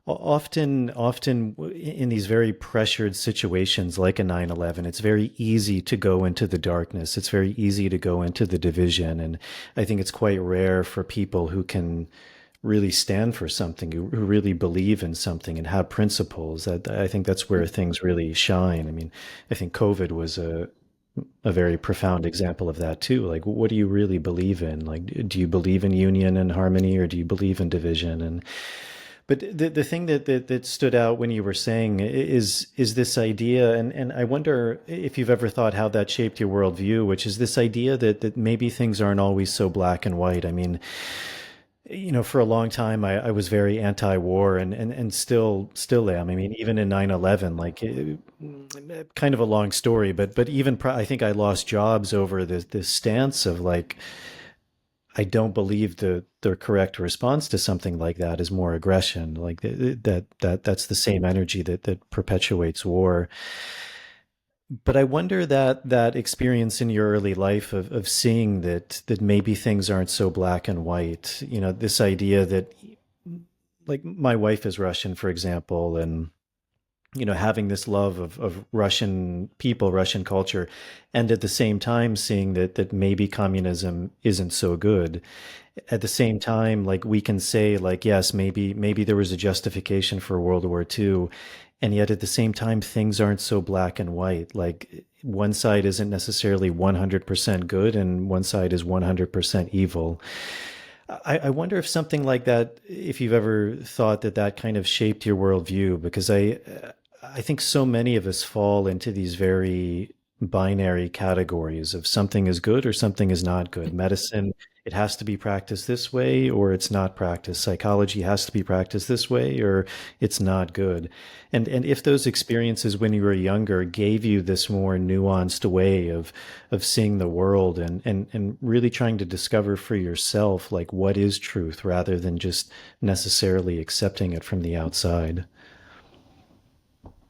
C: often in these very pressured situations like a 9/11, it's very easy to go into the darkness. It's very easy to go into the division. And I think it's quite rare for people who can really stand for something, who really believe in something and have principles. I think that's where things really shine. I mean, I think COVID was a very profound example of that too. Like, what do you really believe in? Like, do you believe in union and harmony, or do you believe in division? But the thing that stood out when you were saying is this idea, and I wonder if you've ever thought how that shaped your worldview, which is this idea that maybe things aren't always so black and white. I mean, for a long time, I was very anti-war and still am. I mean, even in 9/11, like kind of a long story, but even I think I lost jobs over this stance of like, I don't believe the correct response to something like that is more aggression. Like that's the same energy that perpetuates war. But I wonder that experience in your early life of seeing that maybe things aren't so black and white. You know, this idea that, like, my wife is Russian, for example, and having this love of Russian people, Russian culture, and at the same time seeing that maybe communism isn't so good. At the same time, like, we can say, like, yes, maybe there was a justification for World War II, and yet at the same time things aren't so black and white. Like, one side isn't necessarily 100% good and one side is 100% evil. I wonder if something like that, if you've ever thought that kind of shaped your worldview, because I think so many of us fall into these very binary categories of something is good or something is not good. Medicine, it has to be practiced this way or it's not practiced. Psychology has to be practiced this way or it's not good. And if those experiences when you were younger gave you this more nuanced way of seeing the world and really trying to discover for yourself, like, what is truth rather than just necessarily accepting it from the outside.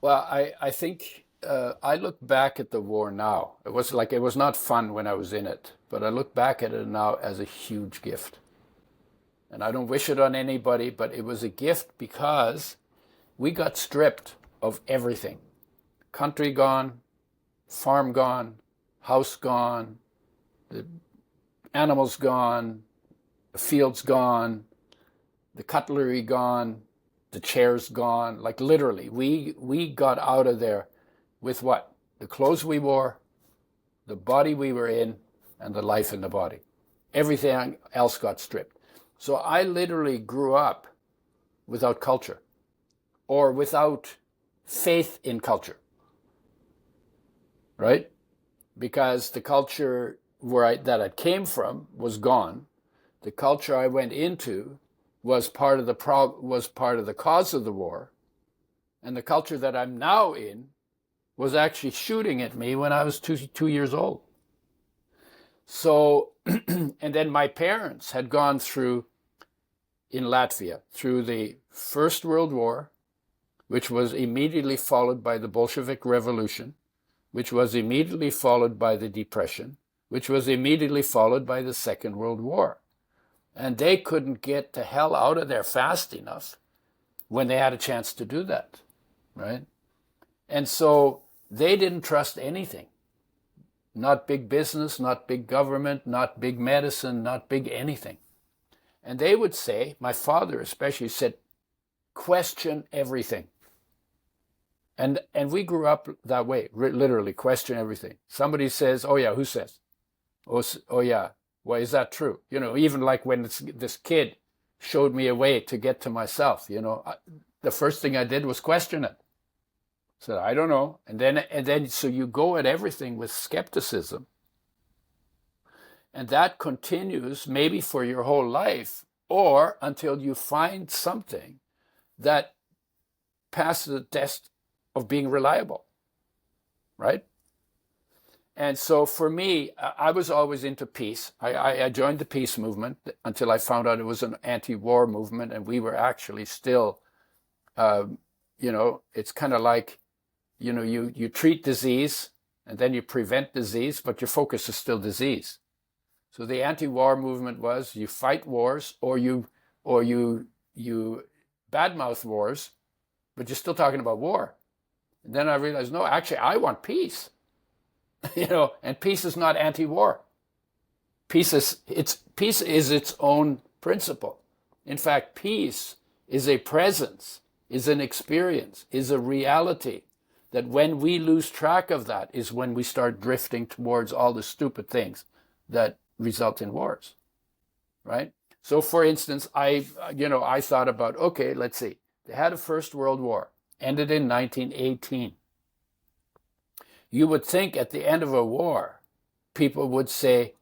D: Well, I think I look back at the war now. It was not fun when I was in it, but I look back at it now as a huge gift. And I don't wish it on anybody, but it was a gift because we got stripped of everything. Country gone, farm gone, house gone, the animals gone, the fields gone, the cutlery gone, the chairs gone. Like, literally, we got out of there with what? The clothes we wore, the body we were in, and the life in the body. Everything else got stripped. So I literally grew up without culture or without faith in culture, right? Because the culture that I came from was gone. The culture I went into was part of the cause of the war, and the culture that I'm now in was actually shooting at me when I was 2 years old. So, and then my parents had gone through, in Latvia, through the First World War, which was immediately followed by the Bolshevik Revolution, which was immediately followed by the Depression, which was immediately followed by the Second World War. And they couldn't get the hell out of there fast enough when they had a chance to do that, right? And so they didn't trust anything. Not big business, not big government, not big medicine, not big anything. And they would say, my father especially said, question everything. And we grew up that way, literally question everything. Somebody says, oh yeah, who says? Oh yeah, well, is that true? Even like when this kid showed me a way to get to myself, the first thing I did was question it. Said, I don't know. And then so you go at everything with skepticism. And that continues maybe for your whole life or until you find something that passes the test of being reliable, right? And so for me, I was always into peace. I joined the peace movement until I found out it was an anti-war movement, and we were actually still, it's kind of like, you treat disease and then you prevent disease, but your focus is still disease. So the anti-war movement was you fight wars or you badmouth wars, but you're still talking about war. And then I realized, no, actually, I want peace. And peace is not anti-war. Peace is its own principle. In fact, peace is a presence, is an experience, is a reality that when we lose track of that is when we start drifting towards all the stupid things that result in wars, right? So for instance, I thought about, okay, let's see. They had a First World War, ended in 1918. You would think at the end of a war, people would say,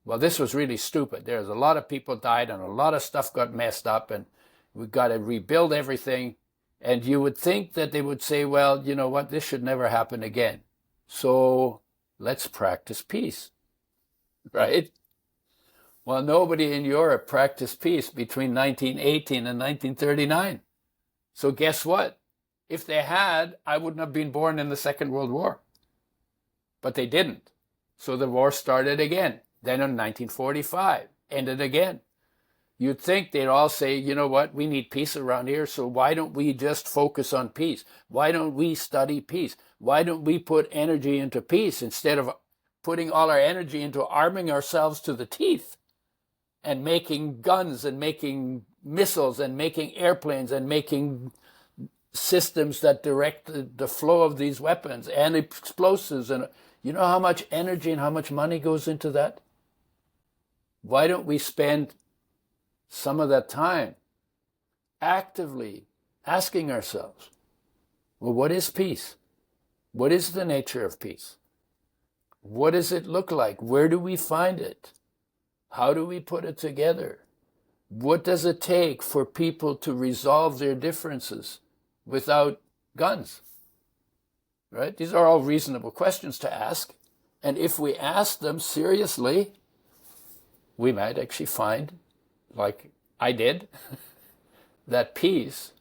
D: well, this was really stupid. There's a lot of people died and a lot of stuff got messed up and we've got to rebuild everything. And you would think that they would say, well, you know what, this should never happen again. So let's practice peace, right? Well, nobody in Europe practiced peace between 1918 and 1939. So guess what? If they had, I wouldn't have been born in the Second World War. But they didn't. So the war started again. Then in 1945, ended again. You'd think they'd all say, you know what, we need peace around here, so why don't we just focus on peace? Why don't we study peace? Why don't we put energy into peace instead of putting all our energy into arming ourselves to the teeth and making guns and making missiles and making airplanes and making systems that direct the flow of these weapons and explosives? And you know how much energy and how much money goes into that? Why don't we spend some of that time actively asking ourselves, well, what is peace? What is the nature of peace? What does it look like? Where do we find it? How do we put it together? What does it take for people to resolve their differences without guns? Right? These are all reasonable questions to ask. And if we ask them seriously, we might actually find, like I did, that peace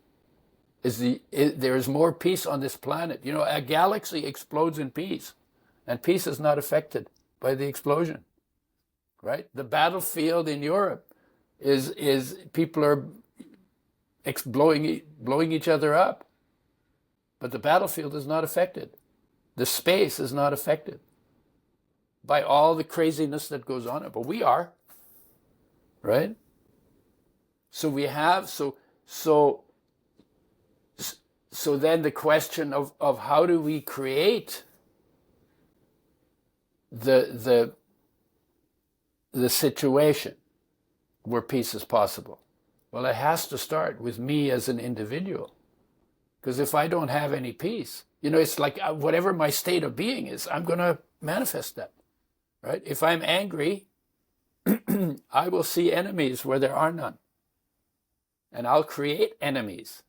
D: there is more peace on this planet. You know, a galaxy explodes in peace, and peace is not affected by the explosion, right? The battlefield in Europe is people are blowing each other up, but the battlefield is not affected. The space is not affected by all the craziness that goes on. But we are, right? So we have so then the question of how do we create the situation where peace is possible? Well, it has to start with me as an individual, because if I don't have any peace, you know, it's like whatever my state of being is, I'm going to manifest that, right? If I'm angry, I will see enemies where there are none. And I'll create enemies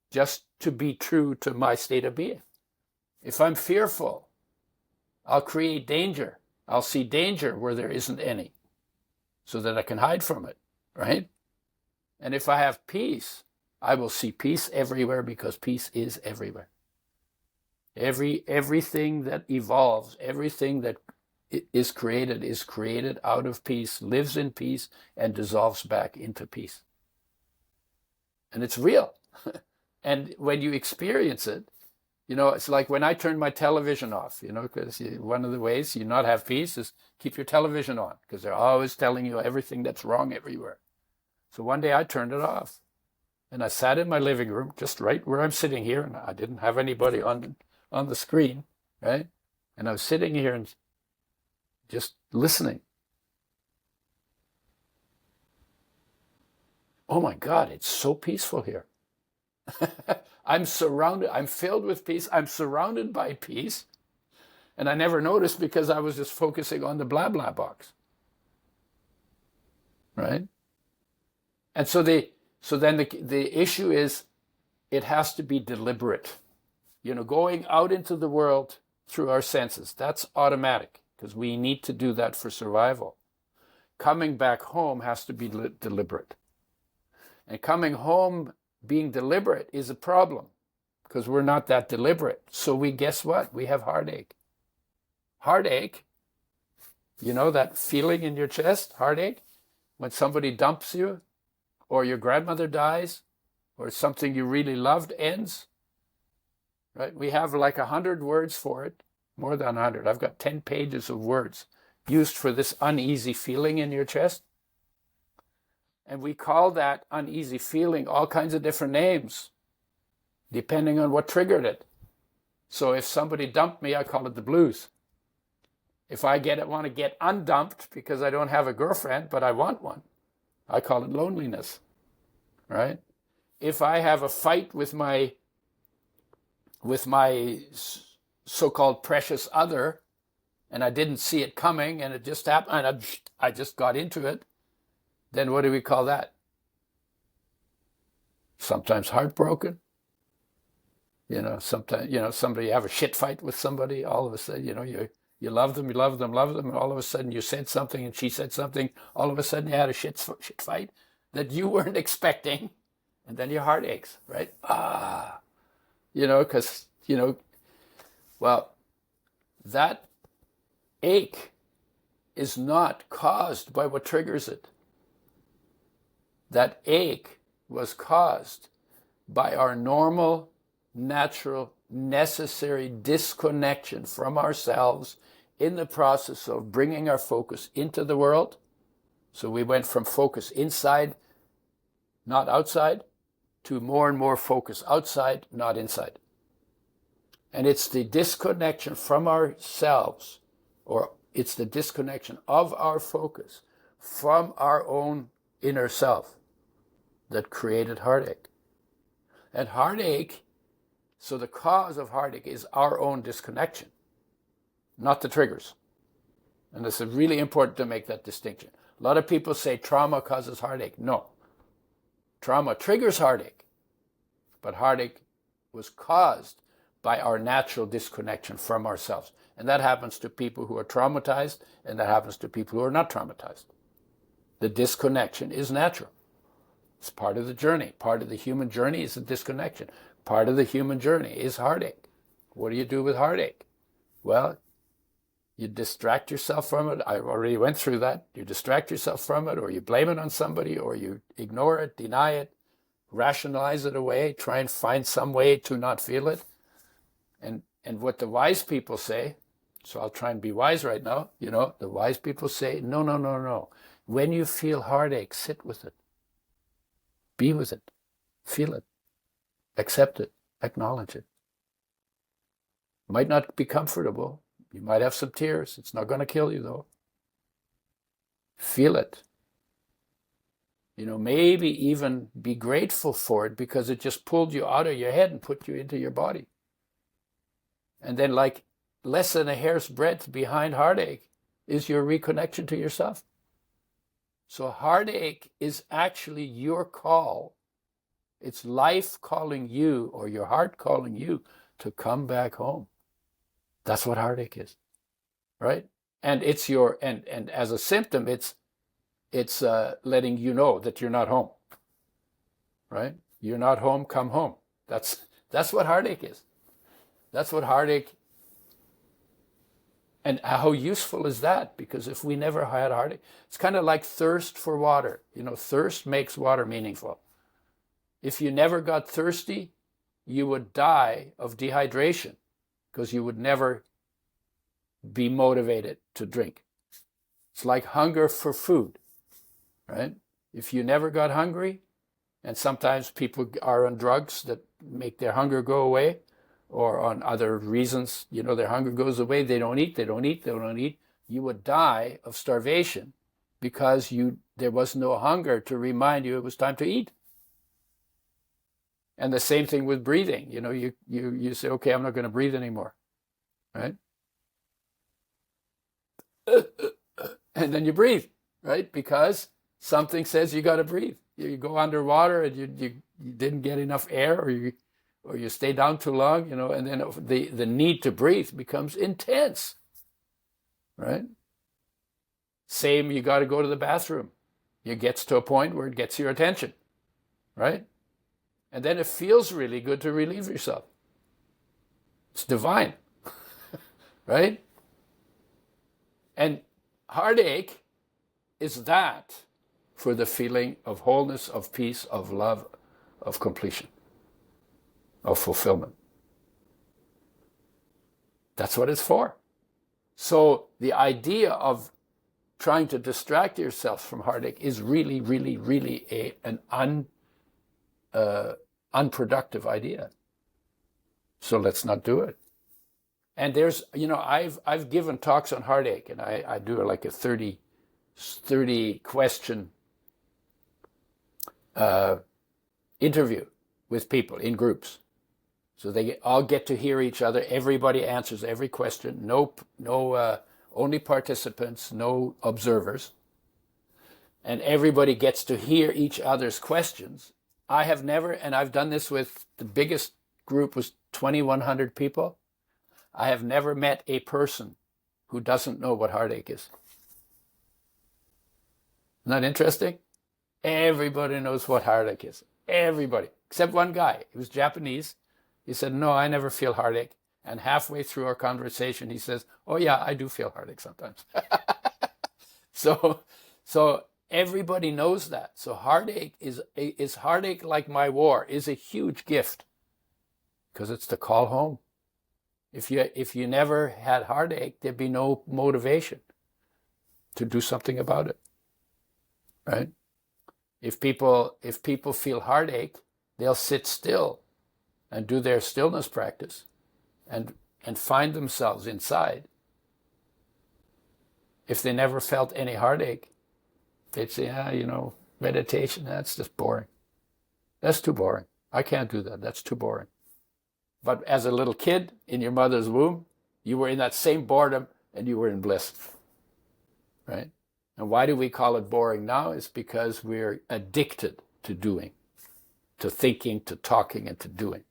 D: just to be true to my state of being. If I'm fearful, I'll create danger. I'll see danger where there isn't any, so that I can hide from it, right? And if I have peace, I will see peace everywhere, because peace is everywhere. Everything that evolves, everything that is created out of peace, lives in peace, and dissolves back into peace. And it's real. And when you experience it, you know, it's like when I turn my television off, you know, because one of the ways you not have peace is keep your television on, because they're always telling you everything that's wrong everywhere. So one day I turned it off, and I sat in my living room, just right where I'm sitting here, and I didn't have anybody on the screen, right? And I was sitting here and just listening. Oh my God, it's so peaceful here. I'm filled with peace. I'm surrounded by peace. And I never noticed, because I was just focusing on the blah, blah box. Right? And so then the issue is, it has to be deliberate. You know, going out into the world through our senses, that's automatic, because we need to do that for survival. Coming back home has to be deliberate. And coming home being deliberate is a problem, because we're not that deliberate. So guess what? We have heartache. Heartache, you know that feeling in your chest, heartache, when somebody dumps you, or your grandmother dies, or something you really loved ends, right? We have like 100 words for it, more than 100. I've got 10 pages of words used for this uneasy feeling in your chest. And we call that uneasy feeling all kinds of different names, depending on what triggered it. So if somebody dumped me, I call it the blues. If I want to get undumped because I don't have a girlfriend, but I want one, I call it loneliness, right? If I have a fight with my so-called precious other, and I didn't see it coming, and it just happened, and I just got into it, then what do we call that? Sometimes heartbroken. You know, sometimes, you know, somebody, you have a shit fight with somebody, all of a sudden, you know, you love them, and all of a sudden you said something and she said something, all of a sudden you had a shit fight that you weren't expecting, and then your heart aches, right? You know, because, you know, well, that ache is not caused by what triggers it. That ache was caused by our normal, natural, necessary disconnection from ourselves in the process of bringing our focus into the world. So we went from focus inside, not outside, to more and more focus outside, not inside. And it's the disconnection from ourselves, or it's the disconnection of our focus from our own inner self that created heartache. And heartache, so the cause of heartache is our own disconnection, not the triggers. And it's really important to make that distinction. A lot of people say trauma causes heartache. No. Trauma triggers heartache, but heartache was caused by our natural disconnection from ourselves. And that happens to people who are traumatized, and that happens to people who are not traumatized. The disconnection is natural. It's part of the journey. Part of the human journey is the disconnection. Part of the human journey is heartache. What do you do with heartache? Well, you distract yourself from it. I already went through that. You distract yourself from it, or you blame it on somebody, or you ignore it, deny it, rationalize it away, try and find some way to not feel it. And what the wise people say, so I'll try and be wise right now, the wise people say, no, no, no, no. When you feel heartache, sit with it. Be with it. Feel it. Accept it. Acknowledge it. Might not be comfortable. You might have some tears. It's not going to kill you, though. Feel it. Maybe even be grateful for it because it just pulled you out of your head and put you into your body. And then, like less than a hair's breadth behind heartache is your reconnection to yourself. So heartache is actually your call. It's life calling you, or your heart calling you to come back home. That's what heartache is, right? And it's and as a symptom, it's letting you know that you're not home, right? You're not home, come home. That's what heartache is. That's what heartache. And how useful is that? Because if we never had heartache, it's kind of like thirst for water. Thirst makes water meaningful. If you never got thirsty, you would die of dehydration because you would never be motivated to drink. It's like hunger for food, right? If you never got hungry, and sometimes people are on drugs that make their hunger go away, or on other reasons, their hunger goes away, they don't eat, you would die of starvation because there was no hunger to remind you it was time to eat. And the same thing with breathing. You say, okay, I'm not going to breathe anymore, right? And then you breathe, right? Because something says you got to breathe. You go underwater and you didn't get enough air, or you stay down too long, and then the need to breathe becomes intense, right? Same, you got to go to the bathroom. It gets to a point where it gets your attention, right? And then it feels really good to relieve yourself. It's divine, right? And heartache is that for the feeling of wholeness, of peace, of love, of completion, of fulfillment. That's what it's for. So the idea of trying to distract yourself from heartache is really, really, really an unproductive idea. So let's not do it. And there's, I've given talks on heartache, and I do like a 30 question interview with people in groups. So they all get to hear each other. Everybody answers every question. No, only participants, no observers. And everybody gets to hear each other's questions. I have never, and I've done this with the biggest group was 2,100 people. I have never met a person who doesn't know what heartache is. Isn't that interesting? Everybody knows what heartache is. Everybody, except one guy. He was Japanese. He said, no, I never feel heartache. And halfway through our conversation, he says, "Oh yeah, I do feel heartache sometimes." So, so everybody knows that. So heartache is heartache like my war is a huge gift because it's the call home. If you never had heartache, there'd be no motivation to do something about it, right? If people feel heartache, they'll sit still and do their stillness practice and find themselves inside. If they never felt any heartache, they'd say, meditation, that's just boring. That's too boring. I can't do that. That's too boring. But as a little kid in your mother's womb, you were in that same boredom and you were in bliss, right? And why do we call it boring now? It's because we're addicted to doing, to thinking, to talking, and to doing,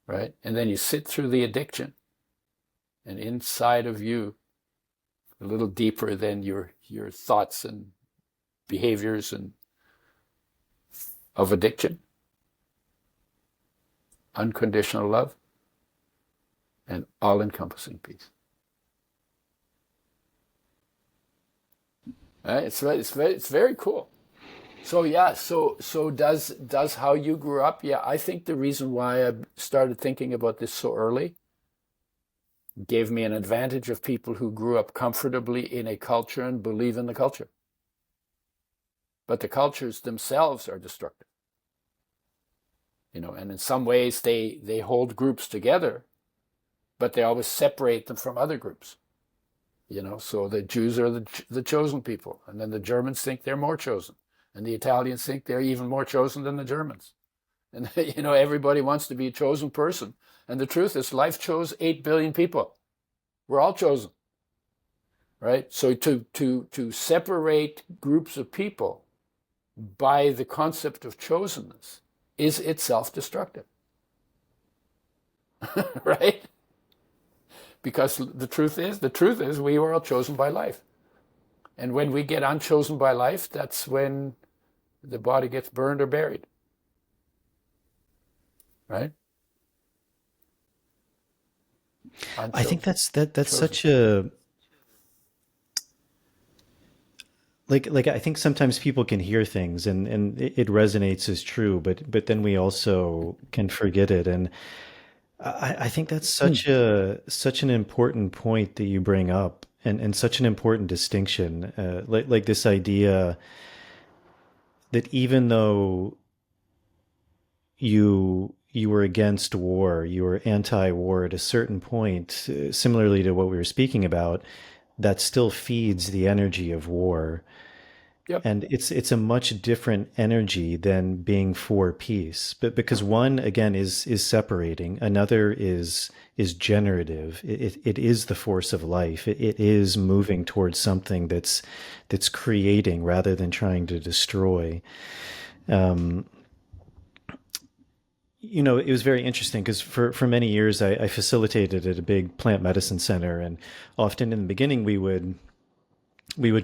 D: right? And then you sit through the addiction, and inside of you, a little deeper than your thoughts and behaviors and of addiction, unconditional love, and all-encompassing peace. Right? It's very cool. So yeah, so does how you grew up? Yeah, I think the reason why I started thinking about this so early gave me an advantage of people who grew up comfortably in a culture and believe in the culture. But the cultures themselves are destructive. And in some ways they hold groups together, but they always separate them from other groups. So the Jews are the chosen people, and then the Germans think they're more chosen, and the Italians think they're even more chosen than the Germans. And everybody wants to be a chosen person. And the truth is, life chose 8 billion people. We're all chosen, right? So to separate groups of people by the concept of chosenness is itself destructive, right? Because the truth is we were all chosen by life. And when we get unchosen by life, that's when the body gets burned or buried, right?
A: I think that's such a like I think sometimes people can hear things and it resonates as true, but then we also can forget it. And I think that's such an important point that you bring up, and such an important distinction. Like this idea that even though you were against war, you were anti-war at a certain point, similarly to what we were speaking about, that still feeds the energy of war.
D: Yep.
A: And it's a much different energy than being for peace. But because one, again, is separating, another is generative. It is the force of life. It is moving towards something that's creating rather than trying to destroy. It was very interesting because for many years I facilitated at a big plant medicine center, and often in the beginning we would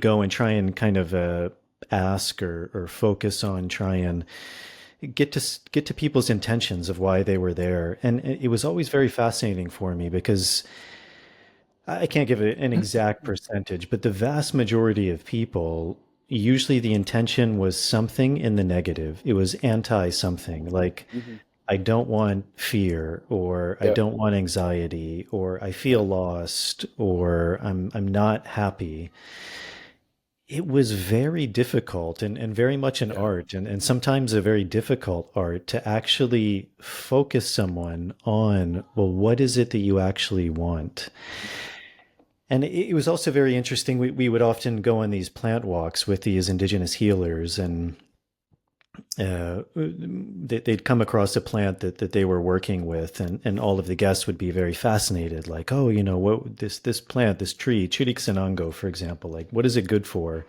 A: go and try and kind of ask or focus on try and get to people's intentions of why they were there, and it was always very fascinating for me because I can't give an exact percentage, but the vast majority of people, usually the intention was something in the negative. It was anti something like. I don't want fear, or I don't want anxiety, or I feel lost, or I'm not happy. It was very difficult and very much an art, and sometimes a very difficult art to actually focus someone on, well, what is it that you actually want? And it was also very interesting. We would often go on these plant walks with these indigenous healers, and they'd come across a plant that they were working with, and all of the guests would be very fascinated, like, oh, what this plant, this tree, Chiricsanango, for example, like, what is it good for?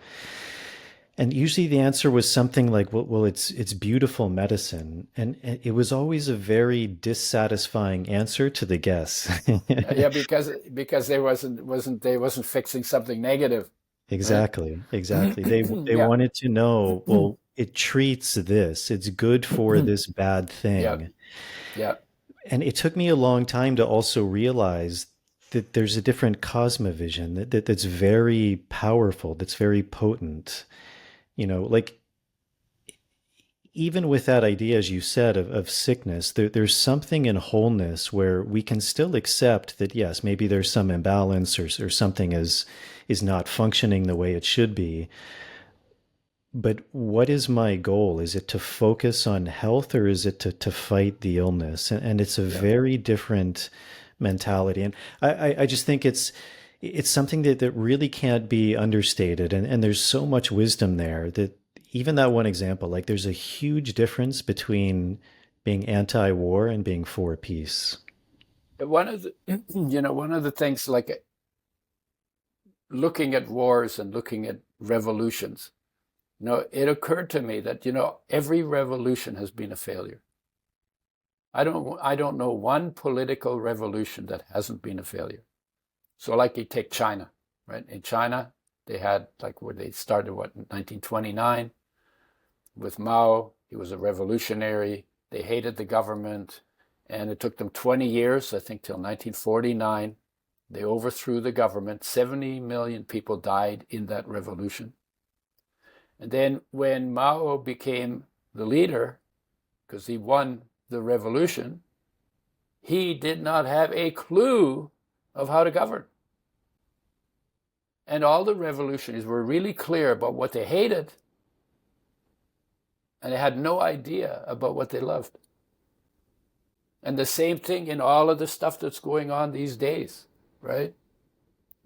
A: And usually the answer was something like, well, it's beautiful medicine, and it was always a very dissatisfying answer to the guests.
D: Yeah, because they wasn't fixing something negative.
A: Exactly. They wanted to know, well, it treats this, it's good for this bad thing.
D: Yeah.
C: And it took me a long time to also realize that there's a different cosmovision that's very powerful, that's very potent. Like even with that idea, as you said, of sickness, there's something in wholeness where we can still accept that, yes, maybe there's some imbalance or something is not functioning the way it should be. But what is my goal? Is it to focus on health or is it to fight the illness? And it's a very different mentality. And I just think it's something that really can't be understated. And there's so much wisdom there that even that one example, like there's a huge difference between being anti-war and being for peace.
D: One of the, one of the things, like looking at wars and looking at revolutions, it occurred to me that, every revolution has been a failure. I don't know one political revolution that hasn't been a failure. So like you take China, right? In China, they had where they started, in 1929 with Mao. He was a revolutionary. They hated the government. And it took them 20 years, I think, till 1949. They overthrew the government. 70 million people died in that revolution. And then when Mao became the leader, because he won the revolution, he did not have a clue of how to govern. And all the revolutionaries were really clear about what they hated, and they had no idea about what they loved. And the same thing in all of the stuff that's going on these days, right?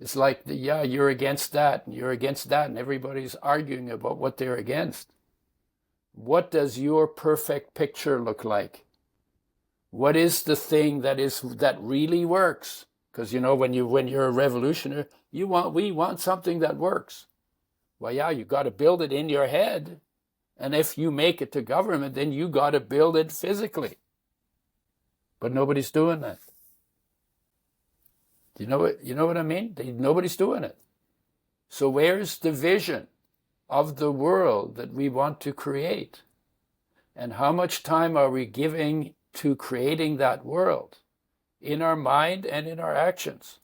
D: It's like, you're against that, and you're against that, and everybody's arguing about what they're against. What does your perfect picture look like? What is the thing that really works? Because when you're a revolutionary, we want something that works. Well, you got to build it in your head, and if you make it to government, then you got to build it physically. But nobody's doing that. You know what I mean? Nobody's doing it. So where's the vision of the world that we want to create? And how much time are we giving to creating that world in our mind and in our actions?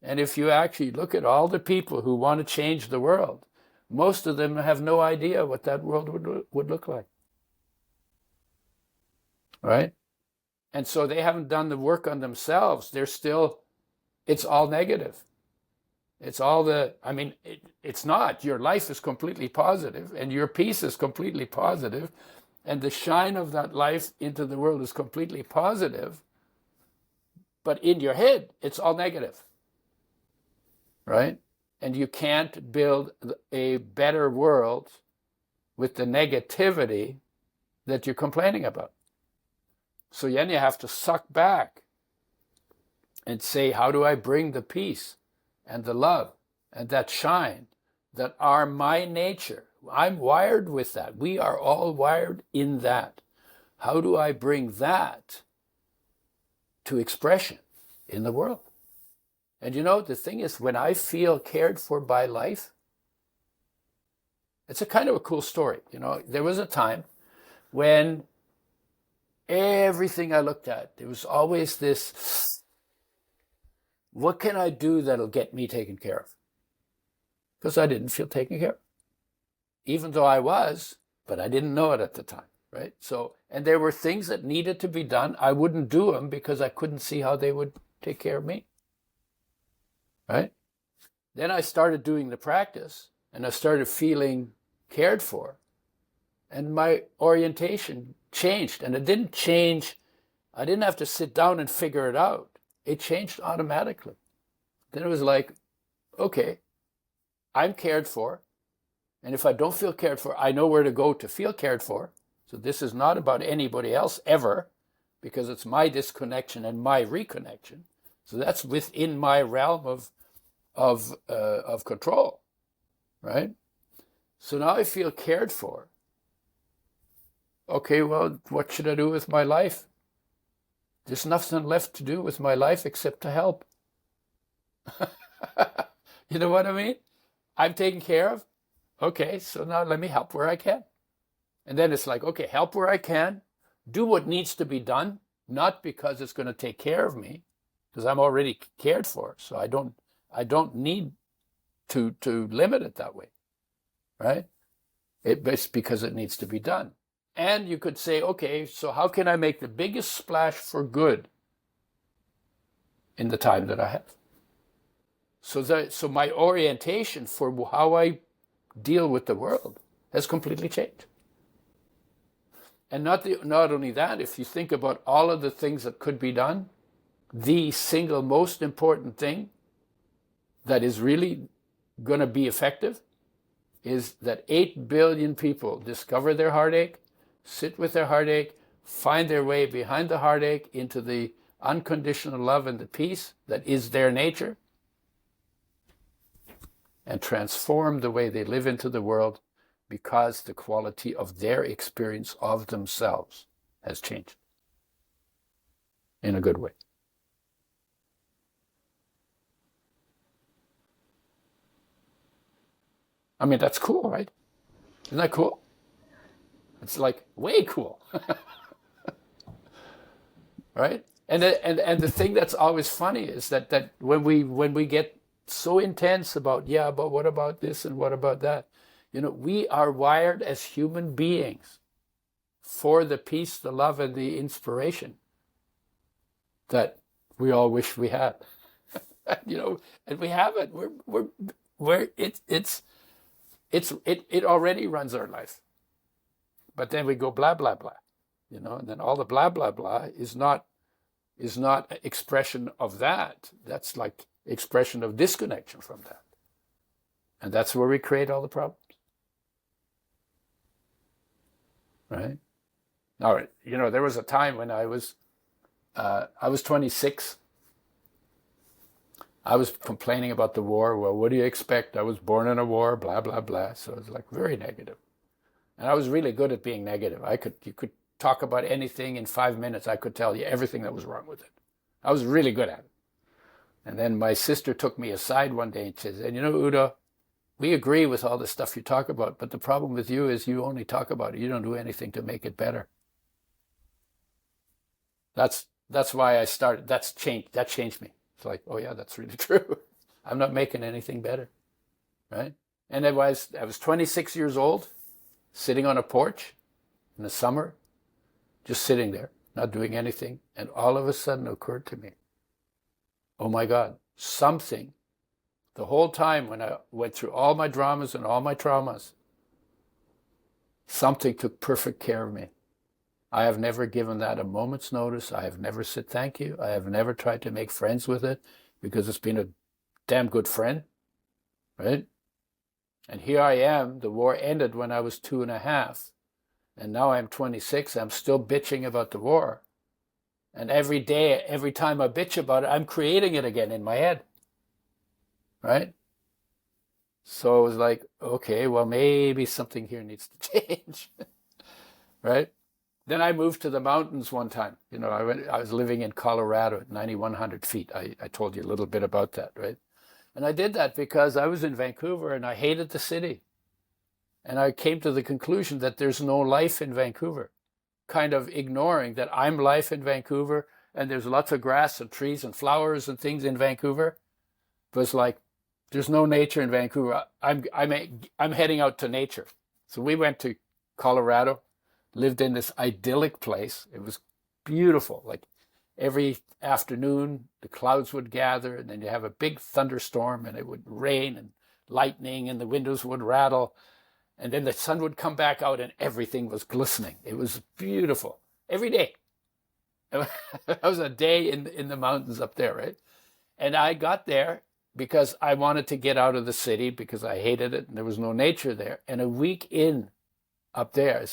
D: And if you actually look at all the people who want to change the world, most of them have no idea what that world would look like. Right? And so they haven't done the work on themselves. It's all negative. It's all it's not. Your life is completely positive, and your peace is completely positive, and the shine of that life into the world is completely positive. But in your head, it's all negative. Right? And you can't build a better world with the negativity that you're complaining about. So then you have to suck back and say, how do I bring the peace and the love and that shine that are my nature? I'm wired with that. We are all wired in that. How do I bring that to expression in the world? And the thing is, when I feel cared for by life, it's a kind of a cool story. There was a time when everything I looked at, there was always this, what can I do that'll get me taken care of? Because I didn't feel taken care of. Even though I was, but I didn't know it at the time, right? So, and there were things that needed to be done. I wouldn't do them because I couldn't see how they would take care of me, right? Then I started doing the practice, and I started feeling cared for, and my orientation changed. And it didn't change. I didn't have to sit down and figure it out. It changed automatically. Then it was like, okay, I'm cared for. And if I don't feel cared for, I know where to go to feel cared for. So this is not about anybody else ever, because it's my disconnection and my reconnection. So that's within my realm of control, right? So now I feel cared for. Okay, well, what should I do with my life? There's nothing left to do with my life except to help. You know what I mean? I'm taken care of. Okay, so now let me help where I can. And then it's like, okay, help where I can, do what needs to be done, not because it's going to take care of me, because I'm already cared for. So I don't need to limit it that way, right? It's because it needs to be done. And you could say, okay, so how can I make the biggest splash for good in the time that I have? So my orientation for how I deal with the world has completely changed. And not only that, if you think about all of the things that could be done, the single most important thing that is really going to be effective is that 8 billion people discover their heartache, sit with their heartache, find their way behind the heartache into the unconditional love and the peace that is their nature, and transform the way they live into the world, because the quality of their experience of themselves has changed in a good way. I mean, that's cool, right? Isn't that cool? It's like way cool, right? And the thing that's always funny is that when we get so intense about, yeah, but what about this and what about that? You know, we are wired as human beings for the peace, the love, and the inspiration that we all wish we had. You know, and we have it. It already runs our life. But then we go blah blah blah, you know, and then all the blah blah blah is not expression of that. That's like expression of disconnection from that. And that's where we create all the problems. Right? All right. You know, there was a time when I was 26. I was complaining about the war. Well, what do you expect? I was born in a war, blah, blah, blah. So it was like very negative. And I was really good at being negative. You could talk about anything in 5 minutes. I could tell you everything that was wrong with it. I was really good at it. And then my sister took me aside one day and she said, you know, Udo, we agree with all the stuff you talk about, but the problem with you is you only talk about it. You don't do anything to make it better. That's why I started. That changed me. It's like, oh yeah, that's really true. I'm not making anything better, right? And I was 26 years old, sitting on a porch in the summer, just sitting there, not doing anything. And all of a sudden it occurred to me, oh my God, something, the whole time when I went through all my dramas and all my traumas, something took perfect care of me. I have never given that a moment's notice. I have never said thank you. I have never tried to make friends with it because it's been a damn good friend, right? And here I am, the war ended when I was 2.5, and now I'm 26, I'm still bitching about the war. And every day, every time I bitch about it, I'm creating it again in my head, right? So it was like, okay, well, maybe something here needs to change, right? Then I moved to the mountains one time. You know, I was living in Colorado at 9,100 feet. I told you a little bit about that, right? And I did that because I was in Vancouver and I hated the city. And I came to the conclusion that there's no life in Vancouver, kind of ignoring that I'm life in Vancouver and there's lots of grass and trees and flowers and things in Vancouver. But it's like, there's no nature in Vancouver. I'm heading out to nature. So we went to Colorado, lived in this idyllic place. It was beautiful. Like every afternoon, the clouds would gather and then you have a big thunderstorm and it would rain and lightning and the windows would rattle. And then the sun would come back out and everything was glistening. It was beautiful every day. That was a day in the mountains up there, right? And I got there because I wanted to get out of the city because I hated it and there was no nature there. And a week in up there,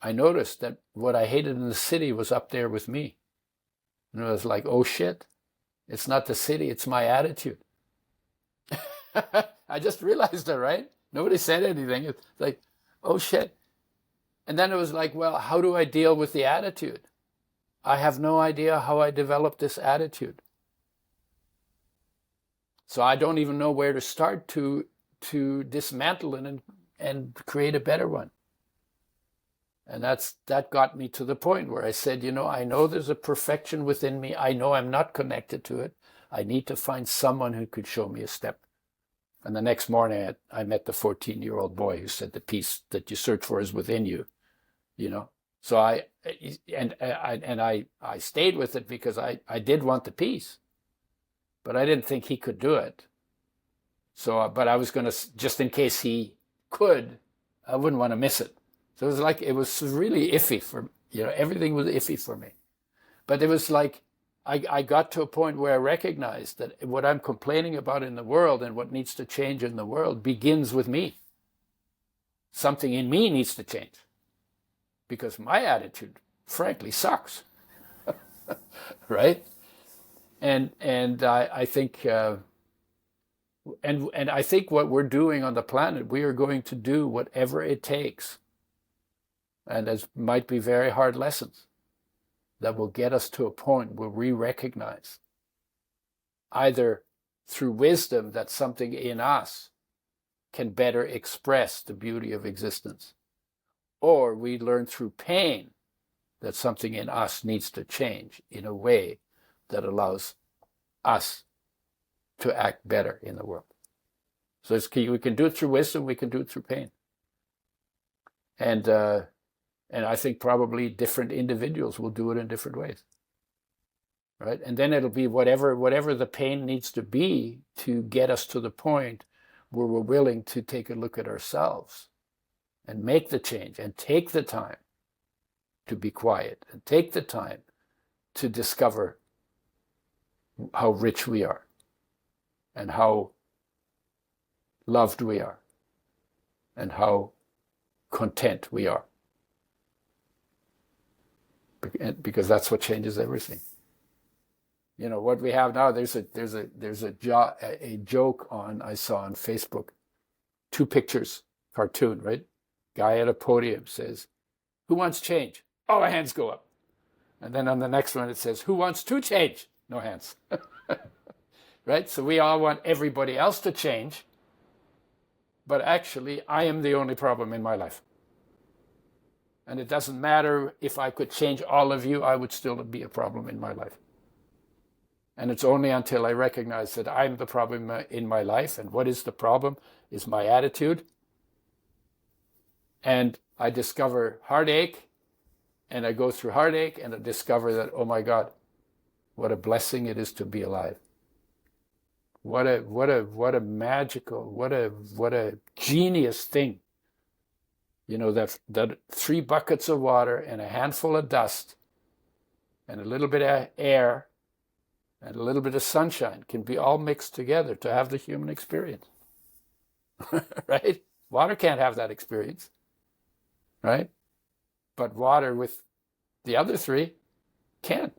D: I noticed that what I hated in the city was up there with me. And I was like, oh shit, it's not the city, it's my attitude. I just realized it, right? Nobody said anything. It's like, oh shit. And then it was like, well, how do I deal with the attitude? I have no idea how I developed this attitude. So I don't even know where to start to dismantle it and create a better one. And that got me to the point where I said, I know there's a perfection within me. I know I'm not connected to it. I need to find someone who could show me a step. And the next morning, I met the 14-year-old boy who said, the peace that you search for is within you, So I stayed with it because I did want the peace, but I didn't think he could do it. So, but I was going to, just in case he could, I wouldn't want to miss it. So it was really iffy for, everything was iffy for me. But it was like, I got to a point where I recognized that what I'm complaining about in the world and what needs to change in the world begins with me. Something in me needs to change because my attitude, frankly, sucks. Right? And I think, and I think what we're doing on the planet, we are going to do whatever it takes. And it might be very hard lessons that will get us to a point where we recognize either through wisdom that something in us can better express the beauty of existence, or we learn through pain that something in us needs to change in a way that allows us to act better in the world. So we can do it through wisdom, we can do it through pain. And I think probably different individuals will do it in different ways, right? And then it'll be whatever the pain needs to be to get us to the point where we're willing to take a look at ourselves and make the change and take the time to be quiet and take the time to discover how rich we are and how loved we are and how content we are. Because that's what changes everything. What we have now. There's a joke I saw on Facebook. 2 pictures, cartoon, right? Guy at a podium says, "Who wants change?" All the hands go up. And then on the next one it says, "Who wants to change?" No hands. Right? So we all want everybody else to change, but actually I am the only problem in my life. And it doesn't matter if I could change all of you, I would still be a problem in my life. And it's only until I recognize that I'm the problem in my life, and what is the problem is my attitude. And I discover heartache, and I go through heartache, and I discover that, oh my God, what a blessing it is to be alive. What a magical, what a genius thing. That 3 buckets of water and a handful of dust and a little bit of air and a little bit of sunshine can be all mixed together to have the human experience. Right? Water can't have that experience. Right? But water with the other 3 can.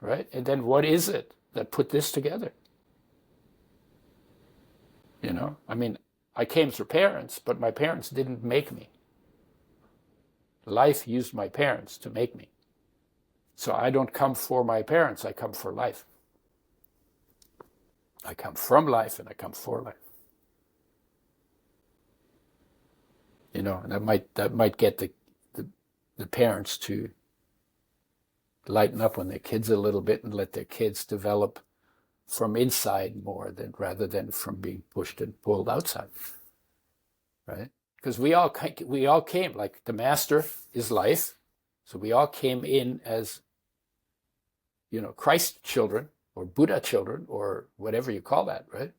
D: Right? And then what is it that put this together? I came through parents, but my parents didn't make me. Life used my parents to make me. So I don't come for my parents, I come for life. I come from life and I come for life. And that might get the parents to lighten up on their kids a little bit and let their kids develop from inside more rather than from being pushed and pulled outside, right? Because we all came, like the master is life, so we all came in as, Christ children or Buddha children or whatever you call that, right?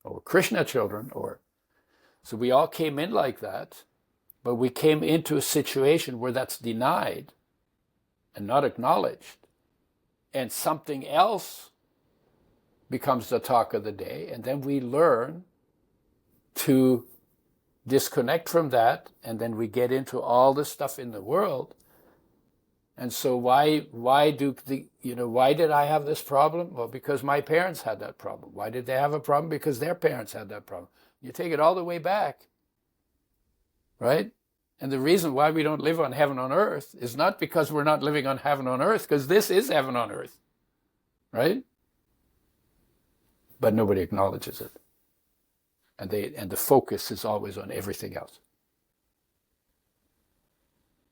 D: Or Krishna children, so we all came in like that, but we came into a situation where that's denied and not acknowledged, and something else becomes the talk of the day, and then we learn to disconnect from that, and then we get into all the stuff in the world. And so why did I have this problem? Well, because my parents had that problem. Why did they have a problem? Because their parents had that problem. You take it all the way back, right? And the reason why we don't live on heaven on earth is not because we're not living on heaven on earth, because this is heaven on earth, right? But nobody acknowledges it. And the focus is always on everything else.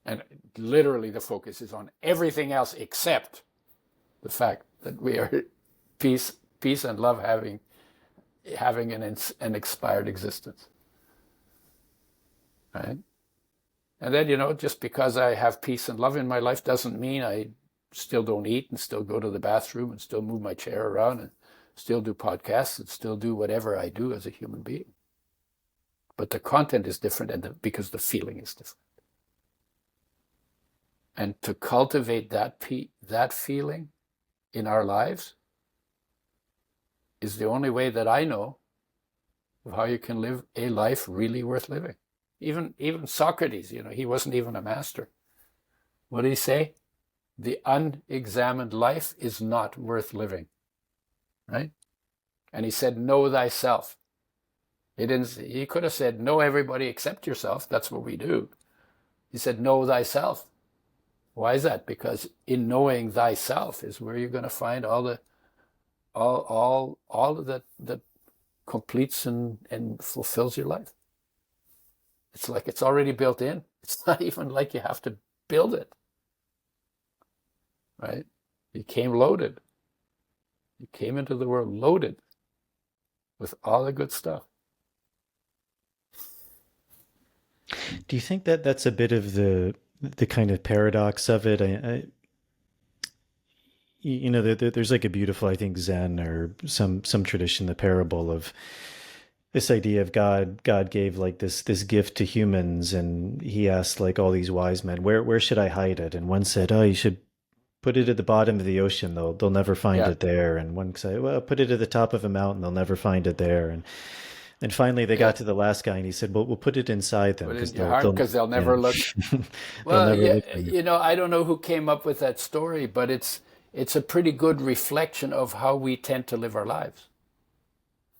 D: And literally the focus is on everything else except the fact that we are peace and love having an expired existence. Right? And then, just because I have peace and love in my life doesn't mean I still don't eat and still go to the bathroom and still move my chair around and still do podcasts and still do whatever I do as a human being. But the content is different because the feeling is different. And to cultivate that feeling in our lives is the only way that I know of how you can live a life really worth living. Even Socrates, he wasn't even a master. What did he say? The unexamined life is not worth living, right? And he said, know thyself. He could have said, know everybody except yourself. That's what we do. He said, know thyself. Why is that? Because in knowing thyself is where you're going to find all of that completes and fulfills your life. It's like it's already built in. It's not even like you have to build it. Right? You came loaded. You came into the world loaded with all the good stuff.
C: Do you think that that's a bit of the kind of paradox of it? There's like a beautiful, I think, Zen or some tradition, the parable of this idea of God gave like this gift to humans, and he asked like all these wise men, where should I hide it? And one said, oh, you should put it at the bottom of the ocean. They'll never find it there. And one said, well, put it at the top of a mountain. They'll never find it there. And finally they got to the last guy, and he said, well, we'll put it inside them
D: because they'll never look. Well, I don't know who came up with that story, but it's a pretty good reflection of how we tend to live our lives.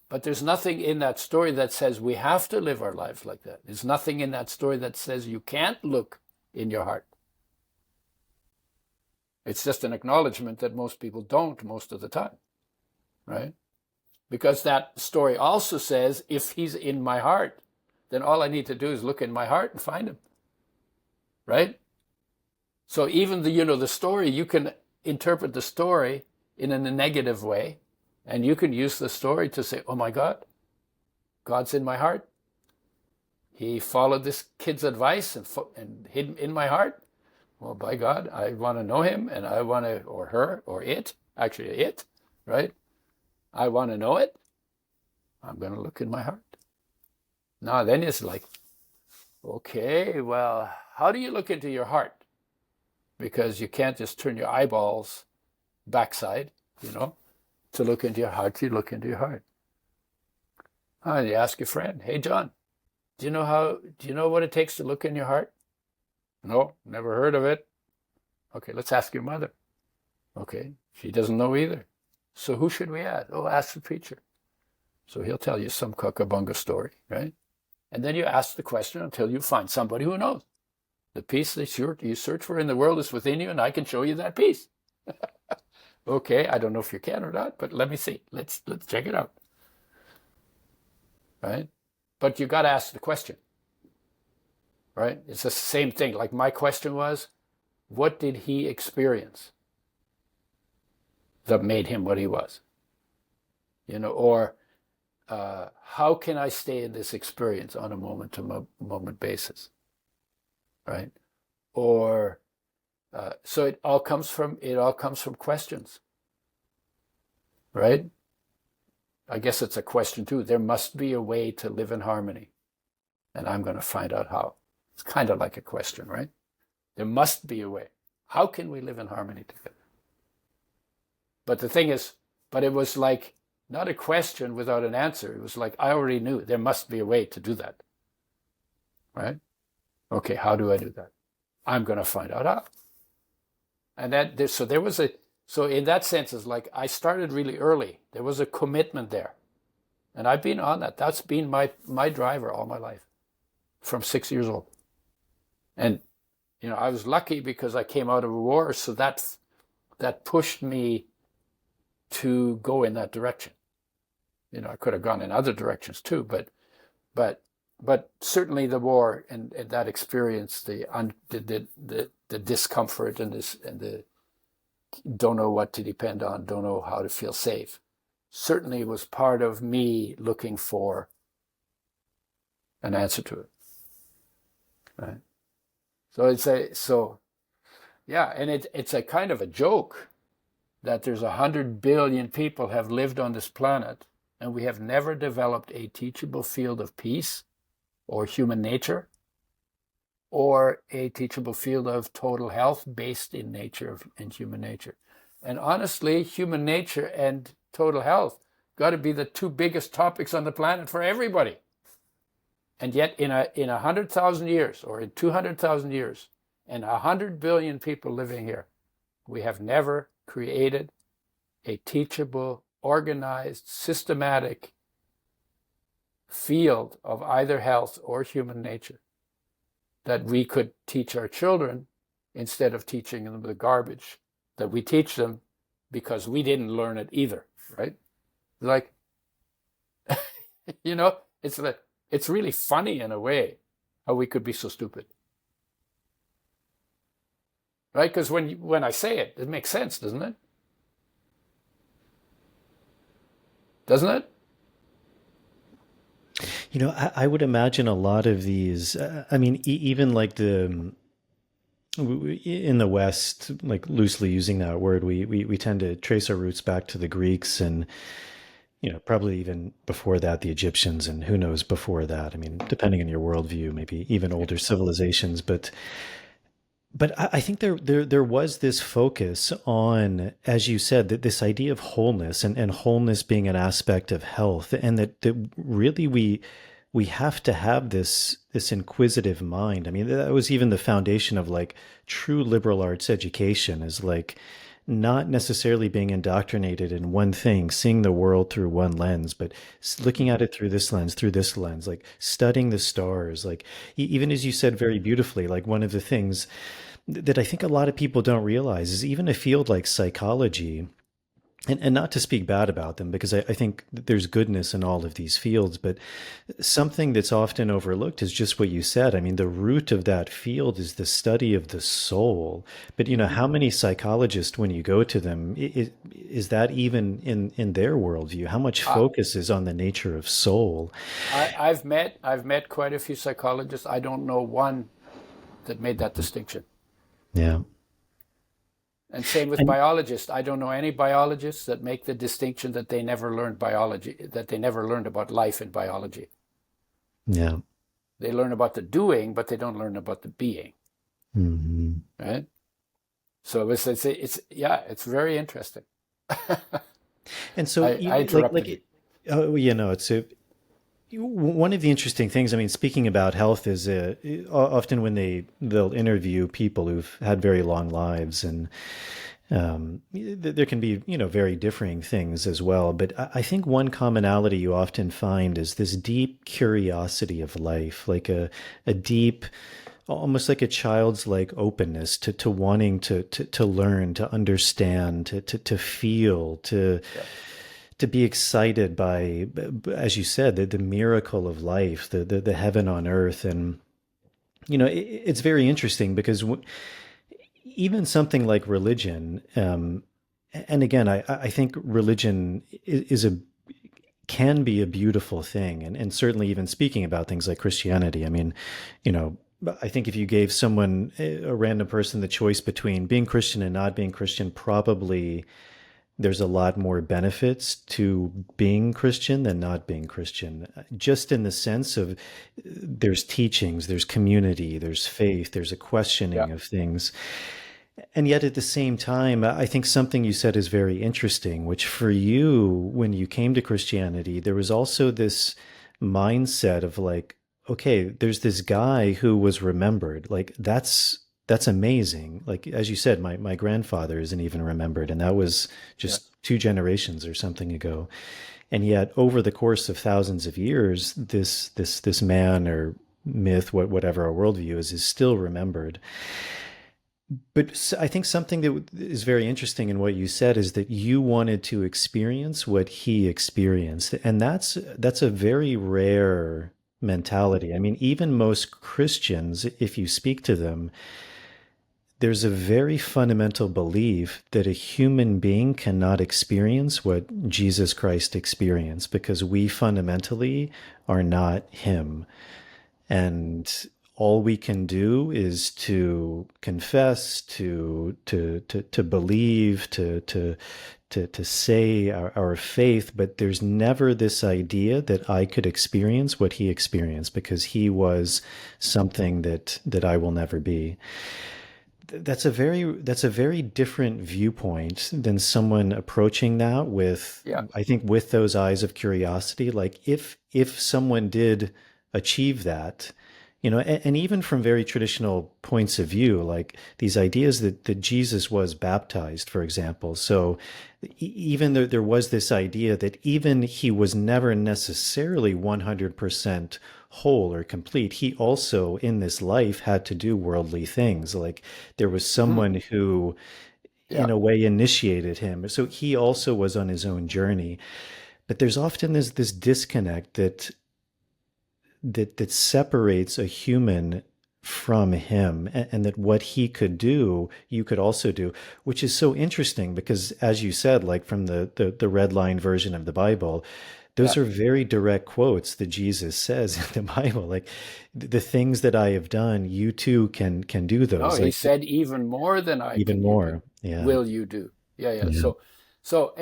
D: But there's nothing in that story that says we have to live our lives like that. There's nothing in that story that says you can't look in your heart. It's just an acknowledgement that most people don't most of the time, right? Because that story also says, if he's in my heart, then all I need to do is look in my heart and find him, right? So even the story, you can interpret the story in a negative way, and you can use the story to say, oh my God, God's in my heart. He followed this kid's advice and hid him in my heart. Well, by God, I want to know him, and I want to, or her, or it, right? I want to know it. I'm going to look in my heart. Now then it's like, okay, well, how do you look into your heart? Because you can't just turn your eyeballs backside, to look into your heart. You look into your heart. And you ask your friend, hey, John, do you know what it takes to look in your heart? No, never heard of it. Okay, let's ask your mother. Okay, she doesn't know either. So who should we ask? Oh, ask the preacher. So he'll tell you some cuckabunga story, right? And then you ask the question until you find somebody who knows. The peace that you search for in the world is within you, and I can show you that peace. Okay, I don't know if you can or not, but let me see. Let's check it out. Right? But you got to ask the question. Right? It's the same thing. Like my question was, what did he experience that made him what he was? Or how can I stay in this experience on a moment-to-moment basis? Right? Or so it all comes from questions. Right? I guess it's a question too. There must be a way to live in harmony, and I'm going to find out how. It's kind of like a question, right? There must be a way. How can we live in harmony together? But the thing is, it was like not a question without an answer. It was like, I already knew there must be a way to do that. Right? Okay, how do I do that? I'm going to find out how. And so in that sense, it's like I started really early. There was a commitment there. And I've been on that. That's been my driver all my life, from 6 years old. And, I was lucky because I came out of a war, so that pushed me to go in that direction. I could have gone in other directions too, but but certainly the war and that experience, the discomfort and the don't know what to depend on, don't know how to feel safe, certainly was part of me looking for an answer to it. Right. Yeah, and it's a kind of a joke that there's 100 billion people have lived on this planet, and we have never developed a teachable field of peace or human nature, or a teachable field of total health based in nature and human nature. And honestly, human nature and total health got to be the two biggest topics on the planet for everybody. And yet in 100,000 years or in 200,000 years and 100 billion people living here, we have never created a teachable, organized, systematic field of either health or human nature that we could teach our children instead of teaching them the garbage that we teach them because we didn't learn it either, right? Like, it's really funny in a way how we could be so stupid, right? Because when I say it, it makes sense, doesn't it? Doesn't it?
C: I would imagine a lot of these, even like in the West, like loosely using that word, we tend to trace our roots back to the Greeks and, probably even before that, the Egyptians, and who knows before that. I mean, depending on your worldview, maybe even older civilizations. But I think there was this focus on, as you said, that this idea of wholeness and wholeness being an aspect of health, and that really we have to have this inquisitive mind. I mean, that was even the foundation of like true liberal arts education, is like not necessarily being indoctrinated in one thing, seeing the world through one lens, but looking at it through this lens, like studying the stars, like even as you said very beautifully, like one of the things that I think a lot of people don't realize is even a field like psychology, and not to speak bad about them, because I think that there's goodness in all of these fields, but something that's often overlooked is just what you said. I mean, the root of that field is the study of the soul. But how many psychologists, when you go to them, is that even in their worldview? How much focus is on the nature of soul?
D: I've met quite a few psychologists. I don't know one that made that distinction.
C: Yeah.
D: And same with biologists. I don't know any biologists that make the distinction that they never learned biology, that they never learned about life in biology.
C: Yeah.
D: They learn about the doing, but they don't learn about the being.
C: Mm-hmm.
D: Right? So it's very interesting.
C: And so
D: I interrupted you.
C: It's one of the interesting things. I mean, speaking about health is often when they'll interview people who've had very long lives, and there can be very differing things as well. But I think one commonality you often find is this deep curiosity of life, like a deep, almost like a child's like openness to wanting to learn, to understand, to feel, to be excited by, as you said, the miracle of life, the heaven on earth. And, it's very interesting because even something like religion, and again, I think religion can be a beautiful thing. And certainly even speaking about things like Christianity, I mean, I think if you gave someone, a random person, the choice between being Christian and not being Christian, probably there's a lot more benefits to being Christian than not being Christian, just in the sense of there's teachings, there's community, there's faith, there's a questioning of things. And yet at the same time, I think something you said is very interesting, which for you, when you came to Christianity, there was also this mindset of like, okay, there's this guy who was remembered. Like that's amazing. Like, as you said, my grandfather isn't even remembered, and that was just 2 generations or something ago. And yet over the course of thousands of years, this man or myth, whatever our worldview is still remembered. But I think something that is very interesting in what you said is that you wanted to experience what he experienced. And that's a very rare mentality. I mean, even most Christians, if you speak to them, there's a very fundamental belief that a human being cannot experience what Jesus Christ experienced because we fundamentally are not him. And all we can do is to confess, to believe, to say our faith, but there's never this idea that I could experience what he experienced because he was something that I will never be. That's a very different viewpoint than someone approaching that with,
D: Yeah.
C: I think, with those eyes of curiosity. Like if someone did achieve that, and even from very traditional points of view, like these ideas that Jesus was baptized, for example. So even though there was this idea that even he was never necessarily 100% whole or complete, he also in this life had to do worldly things. Like there was someone who,
D: Yeah.
C: in a way, initiated him. So he also was on his own journey. But there's often this disconnect that separates a human from him, and that what he could do you could also do, which is so interesting because, as you said, like from the red line version of the Bible, those
D: Yeah.
C: are very direct quotes that Jesus says in the Bible, like the things that I have done, you too can do
D: No,
C: those,
D: he
C: like
D: said, even more than I
C: even
D: can you do,
C: more. Yeah.
D: will you do. Yeah, yeah.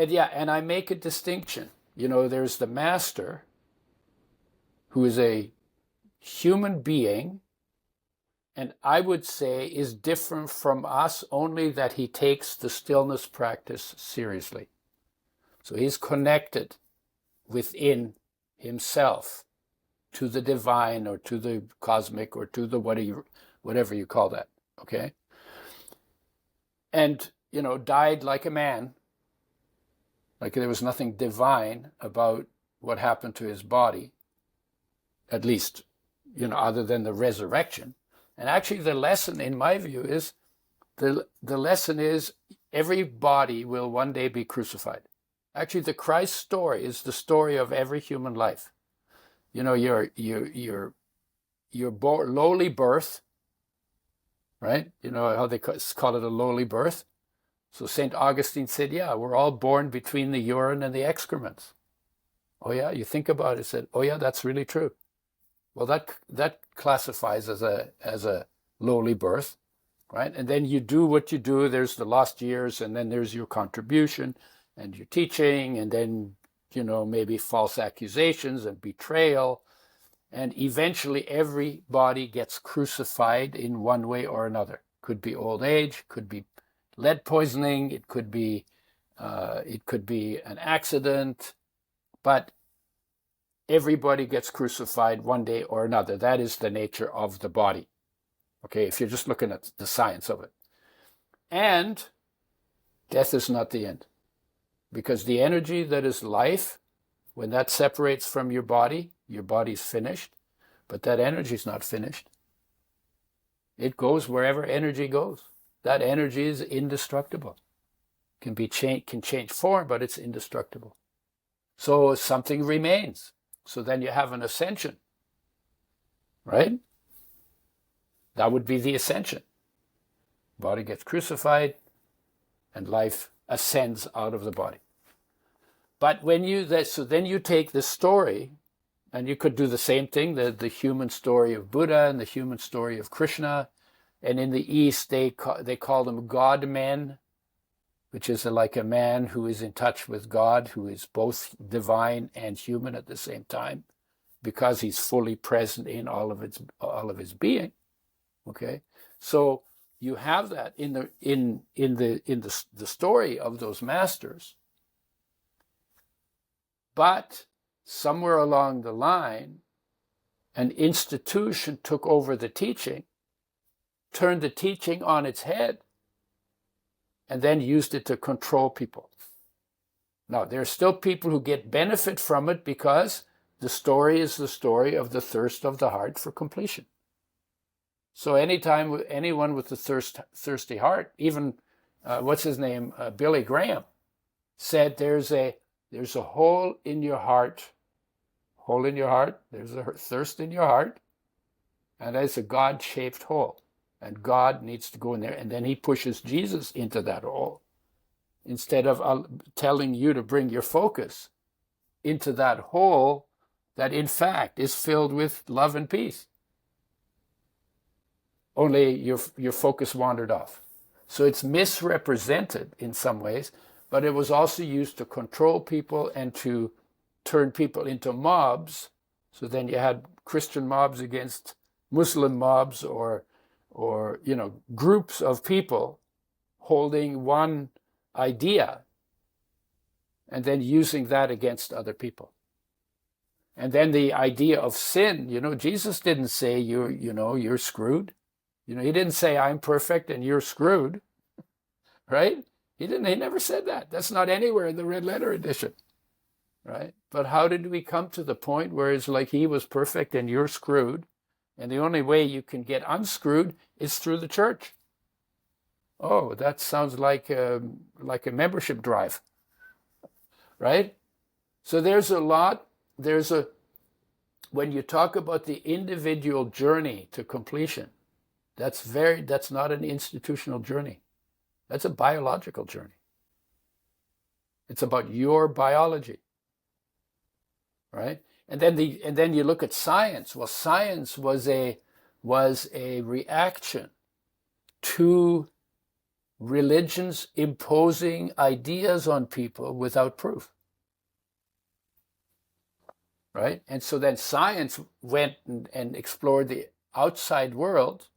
C: Yeah.
D: And I make a distinction. There's the master who is a human being, and I would say is different from us only that he takes the stillness practice seriously. So he's connected within himself to the divine or to the cosmic or to the whatever you call that, okay? And, died like a man, like there was nothing divine about what happened to his body, at least, other than the resurrection. And actually the lesson, in my view, is the lesson is every body will one day be crucified. Actually, the Christ story is the story of every human life. Your lowly birth, right? You know how they call it a lowly birth? So St. Augustine said, yeah, we're all born between the urine and the excrements. Oh yeah, you think about it, said, oh yeah, that's really true. Well, that classifies as a lowly birth, right? And then you do what you do. There's the lost years, and then there's your contribution and your teaching, and then, maybe false accusations and betrayal. And eventually everybody gets crucified in one way or another. Could be old age, could be lead poisoning, it could be an accident, but everybody gets crucified one day or another. That is the nature of the body. Okay, if you're just looking at the science of it. And death is not the end. Because the energy that is life, when that separates from your body's finished, but that energy is not finished. It goes wherever energy goes. That energy is indestructible. Can change form, but it's indestructible. So something remains. So then you have an ascension, right? That would be the ascension. Body gets crucified and life ascends out of the body. But then you take this story, and you could do the same thing, the human story of Buddha and the human story of Krishna. And in the East, they call them God men, which is like a man who is in touch with God, who is both divine and human at the same time, because he's fully present in all of his being. Okay, so you have that in the story of those masters. But somewhere along the line, an institution took over the teaching, turned the teaching on its head, and then used it to control people. Now, there are still people who get benefit from it because the story is the story of the thirst of the heart for completion. So anytime anyone with a thirsty heart, even, Billy Graham, said there's a hole in your heart hole in your heart. There's a thirst in your heart. And that's a God-shaped hole. And God needs to go in there. And then he pushes Jesus into that hole. Instead of telling you to bring your focus into that hole that in fact is filled with love and peace. Only your focus wandered off. So it's misrepresented in some ways, but it was also used to control people and to turn people into mobs. So then you had Christian mobs against Muslim mobs, or groups of people holding one idea and then using that against other people. And then the idea of sin, Jesus didn't say you're screwed. He didn't say I'm perfect and you're screwed, right? He never said that. That's not anywhere in the red letter edition, right? But how did we come to the point where it's like he was perfect and you're screwed, and the only way you can get unscrewed is through the church? Oh, that sounds like a membership drive, right? So when you talk about the individual journey to completion, that's not an institutional journey. That's a biological journey. It's about your biology, right? And then you look at science. Well, science was a reaction to religions imposing ideas on people without proof, right? And so then science went and explored the outside world,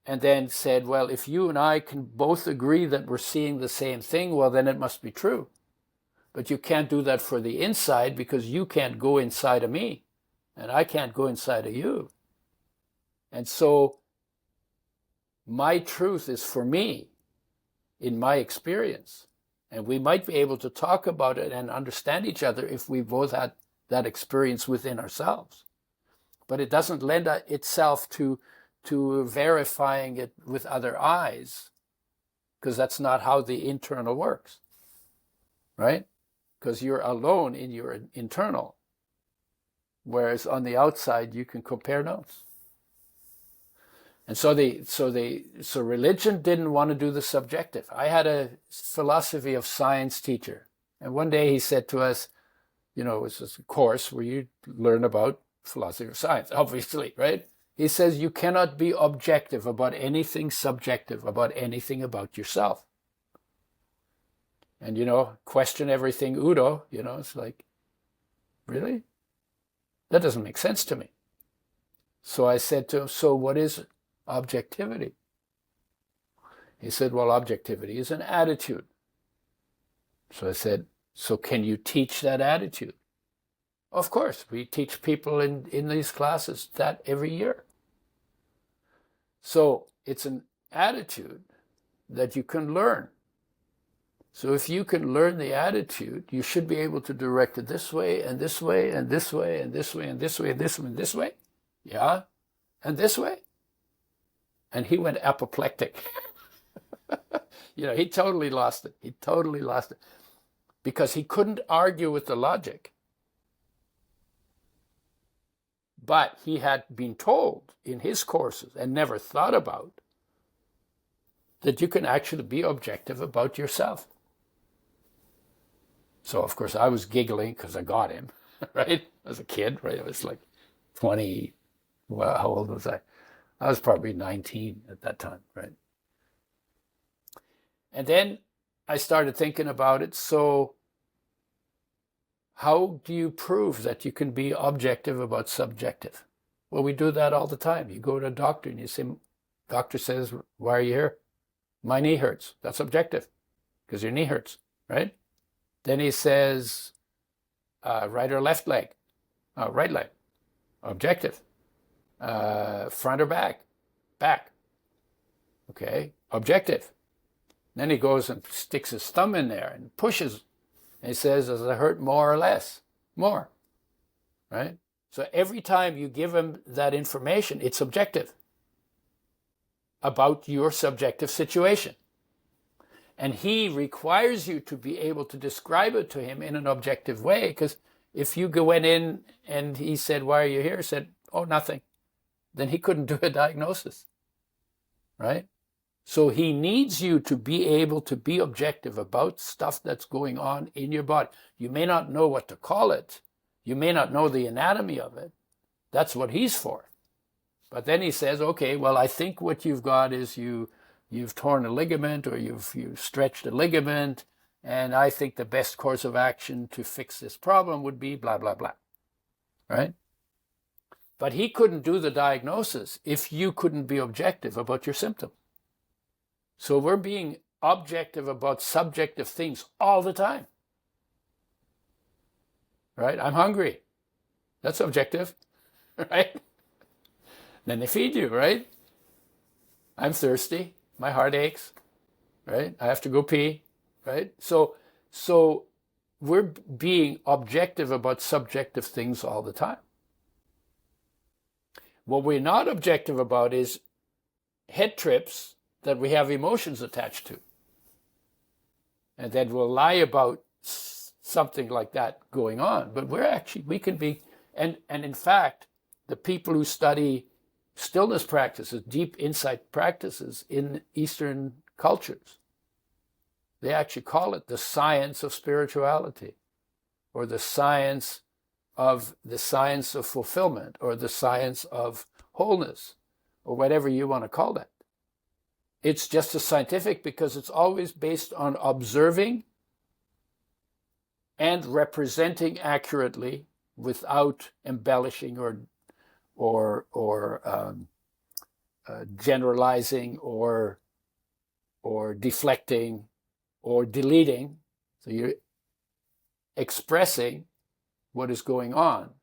D: and then said, well, if you and I can both agree that we're seeing the same thing, well, then it must be true. But you can't do that for the inside, because you can't go inside of me, and I can't go inside of you. And so my truth is for me, in my experience. And we might be able to talk about it and understand each other if we both had that experience within ourselves. But it doesn't lend itself to verifying it with other eyes, because that's not how the internal works, right? Because you're alone in your internal, whereas on the outside you can compare notes. And so religion didn't want to do the subjective. I had a philosophy of science teacher, and one day he said to us, it was a course where you learn about philosophy of science, obviously, right? He says you cannot be objective about anything subjective, about anything about yourself. And, question everything Udo, it's like, really? That doesn't make sense to me. So I said to him, so what is objectivity? He said, well, objectivity is an attitude. So I said, so can you teach that attitude? Of course, we teach people in these classes that every year. So it's an attitude that you can learn. So if you can learn the attitude, you should be able to direct it this way and this way and this way and this way and this way and this way and this way. Yeah, and this way. And he went apoplectic. He totally lost it. He totally lost it. Because he couldn't argue with the logic. But he had been told in his courses and never thought about that you can actually be objective about yourself. So, of course, I was giggling because I got him, right? As a kid, right? I was like 20. Well, how old was I? I was probably 19 at that time, right? And then I started thinking about it. So how do you prove that you can be objective about subjective? Well, we do that all the time. You go to a doctor and you say, doctor says, why are you here? My knee hurts. That's objective, because your knee hurts, right? Then he says, right or left leg? Right leg. Objective. Front or back? Back. Okay, objective. Then he goes and sticks his thumb in there and pushes. And he says, does it hurt more or less? More. Right? So every time you give him that information, it's objective about your subjective situation. And he requires you to be able to describe it to him in an objective way, because if you went in and he said, "Why are you here?" said, "Oh, nothing," then he couldn't do a diagnosis, right? So he needs you to be able to be objective about stuff that's going on in your body. You may not know what to call it. You may not know the anatomy of it. That's what he's for. But then he says, okay, well, I think what you've got is you've torn a ligament, or you've stretched a ligament, and I think the best course of action to fix this problem would be blah, blah, blah, right? But he couldn't do the diagnosis if you couldn't be objective about your symptom. So we're being objective about subjective things all the time, right? I'm hungry. That's objective, right? Then they feed you, right? I'm thirsty. My heart aches, right? I have to go pee, right? So we're being objective about subjective things all the time. What we're not objective about is head trips that we have emotions attached to. And then we'll lie about something like that going on. But we can be, and in fact, the people who study stillness practices, deep insight practices in Eastern cultures, they actually call it the science of spirituality, or the science of fulfillment, or the science of wholeness, or whatever you want to call that. It's just as scientific because it's always based on observing and representing accurately without embellishing or generalizing or deflecting or deleting. So you're expressing what is going on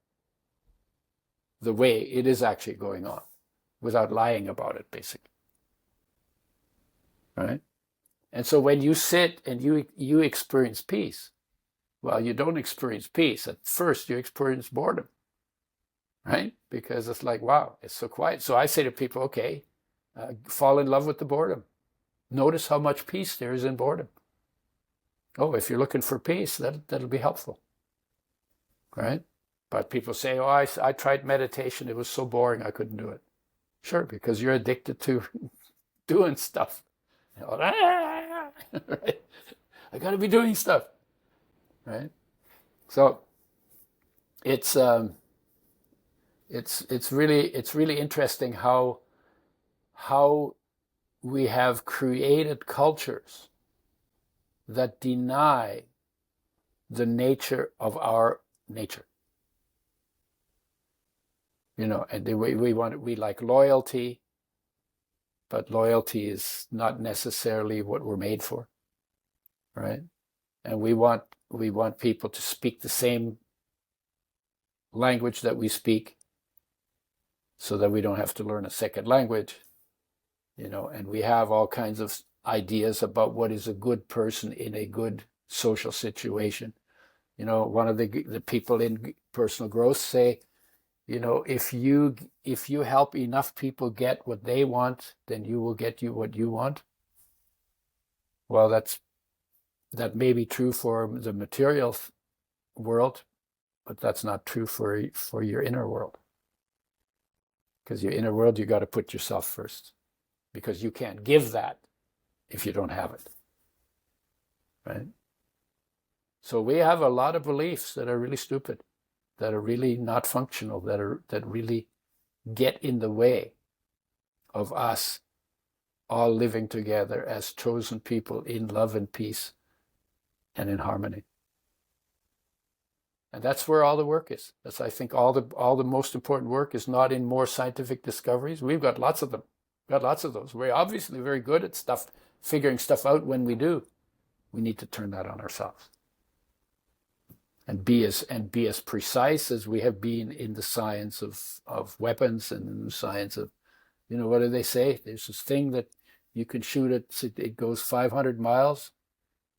D: the way it is actually going on without lying about it, basically. Right? And so when you sit and you experience peace, well, you don't experience peace. At first, you experience boredom, right? Because it's like, wow, it's so quiet. So I say to people, okay, fall in love with the boredom. Notice how much peace there is in boredom. Oh, if you're looking for peace, that'll be helpful, right? But people say, oh, I tried meditation. It was so boring, I couldn't do it. Sure, because you're addicted to doing stuff. Right? I got to be doing stuff, right? So it's really interesting how we have created cultures that deny the nature of our nature. And we like loyalty. But loyalty is not necessarily what we're made for, right? And we want people to speak the same language that we speak, so that we don't have to learn a second language, and we have all kinds of ideas about what is a good person in a good social situation. One of the people in personal growth say, if you help enough people get what they want, then you will get what you want. Well, that may be true for the material world, but that's not true for your inner world. Because your inner world, you got to put yourself first, because you can't give that if you don't have it, right? So we have a lot of beliefs that are really stupid, that are really not functional, that really get in the way of us all living together as chosen people in love and peace and in harmony. And that's where all the work is. That's, I think, all the most important work is not in more scientific discoveries. We've got lots of them. We've got lots of those. We're obviously very good at figuring stuff out when we do. We need to turn that on ourselves. And be as precise as we have been in the science of weapons and in the science of, what do they say? There's this thing that you can shoot it goes 500 miles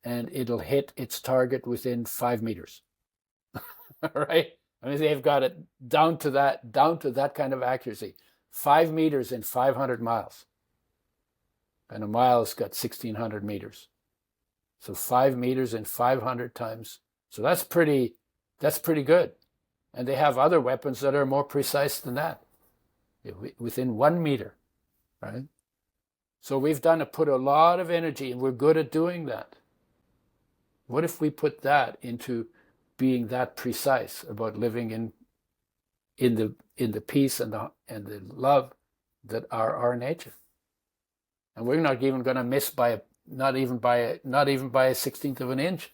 D: and it'll hit its target within 5 meters. Right? I mean, they've got it down to that kind of accuracy. 5 meters in 500 miles. And a mile's got 1,600 meters. So 5 meters in 500 times. So that's pretty That's pretty good. And they have other weapons that are more precise than that, within 1 meter, right? So we've put a lot of energy, and we're good at doing that. What if we put that into being that precise about living in the peace and the love that are our nature? And we're not even going to miss by not even by a 16th of an inch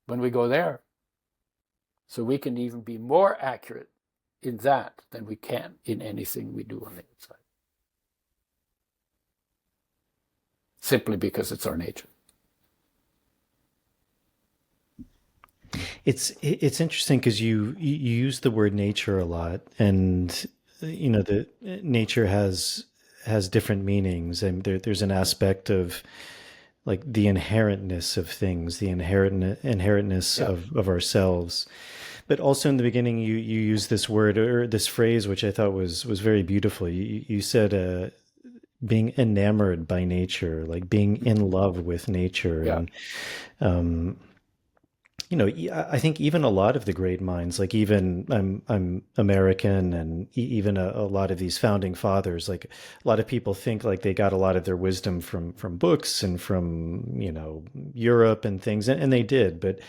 D: when we go there. So we can even be more accurate in that than we can in anything we do on the outside. Simply because it's our nature.
C: It's interesting because you use the word nature a lot, and the nature has different meanings, and there's an aspect of like the inherentness of things, the inherentness of ourselves. But also in the beginning, you use this word or this phrase, which I thought was very beautiful. You said being enamored by nature, like being in love with nature. And I think even a lot of the great minds, like even I'm American, and even a lot of these founding fathers, like a lot of people think like they got a lot of their wisdom from books and from Europe and things, and they did, but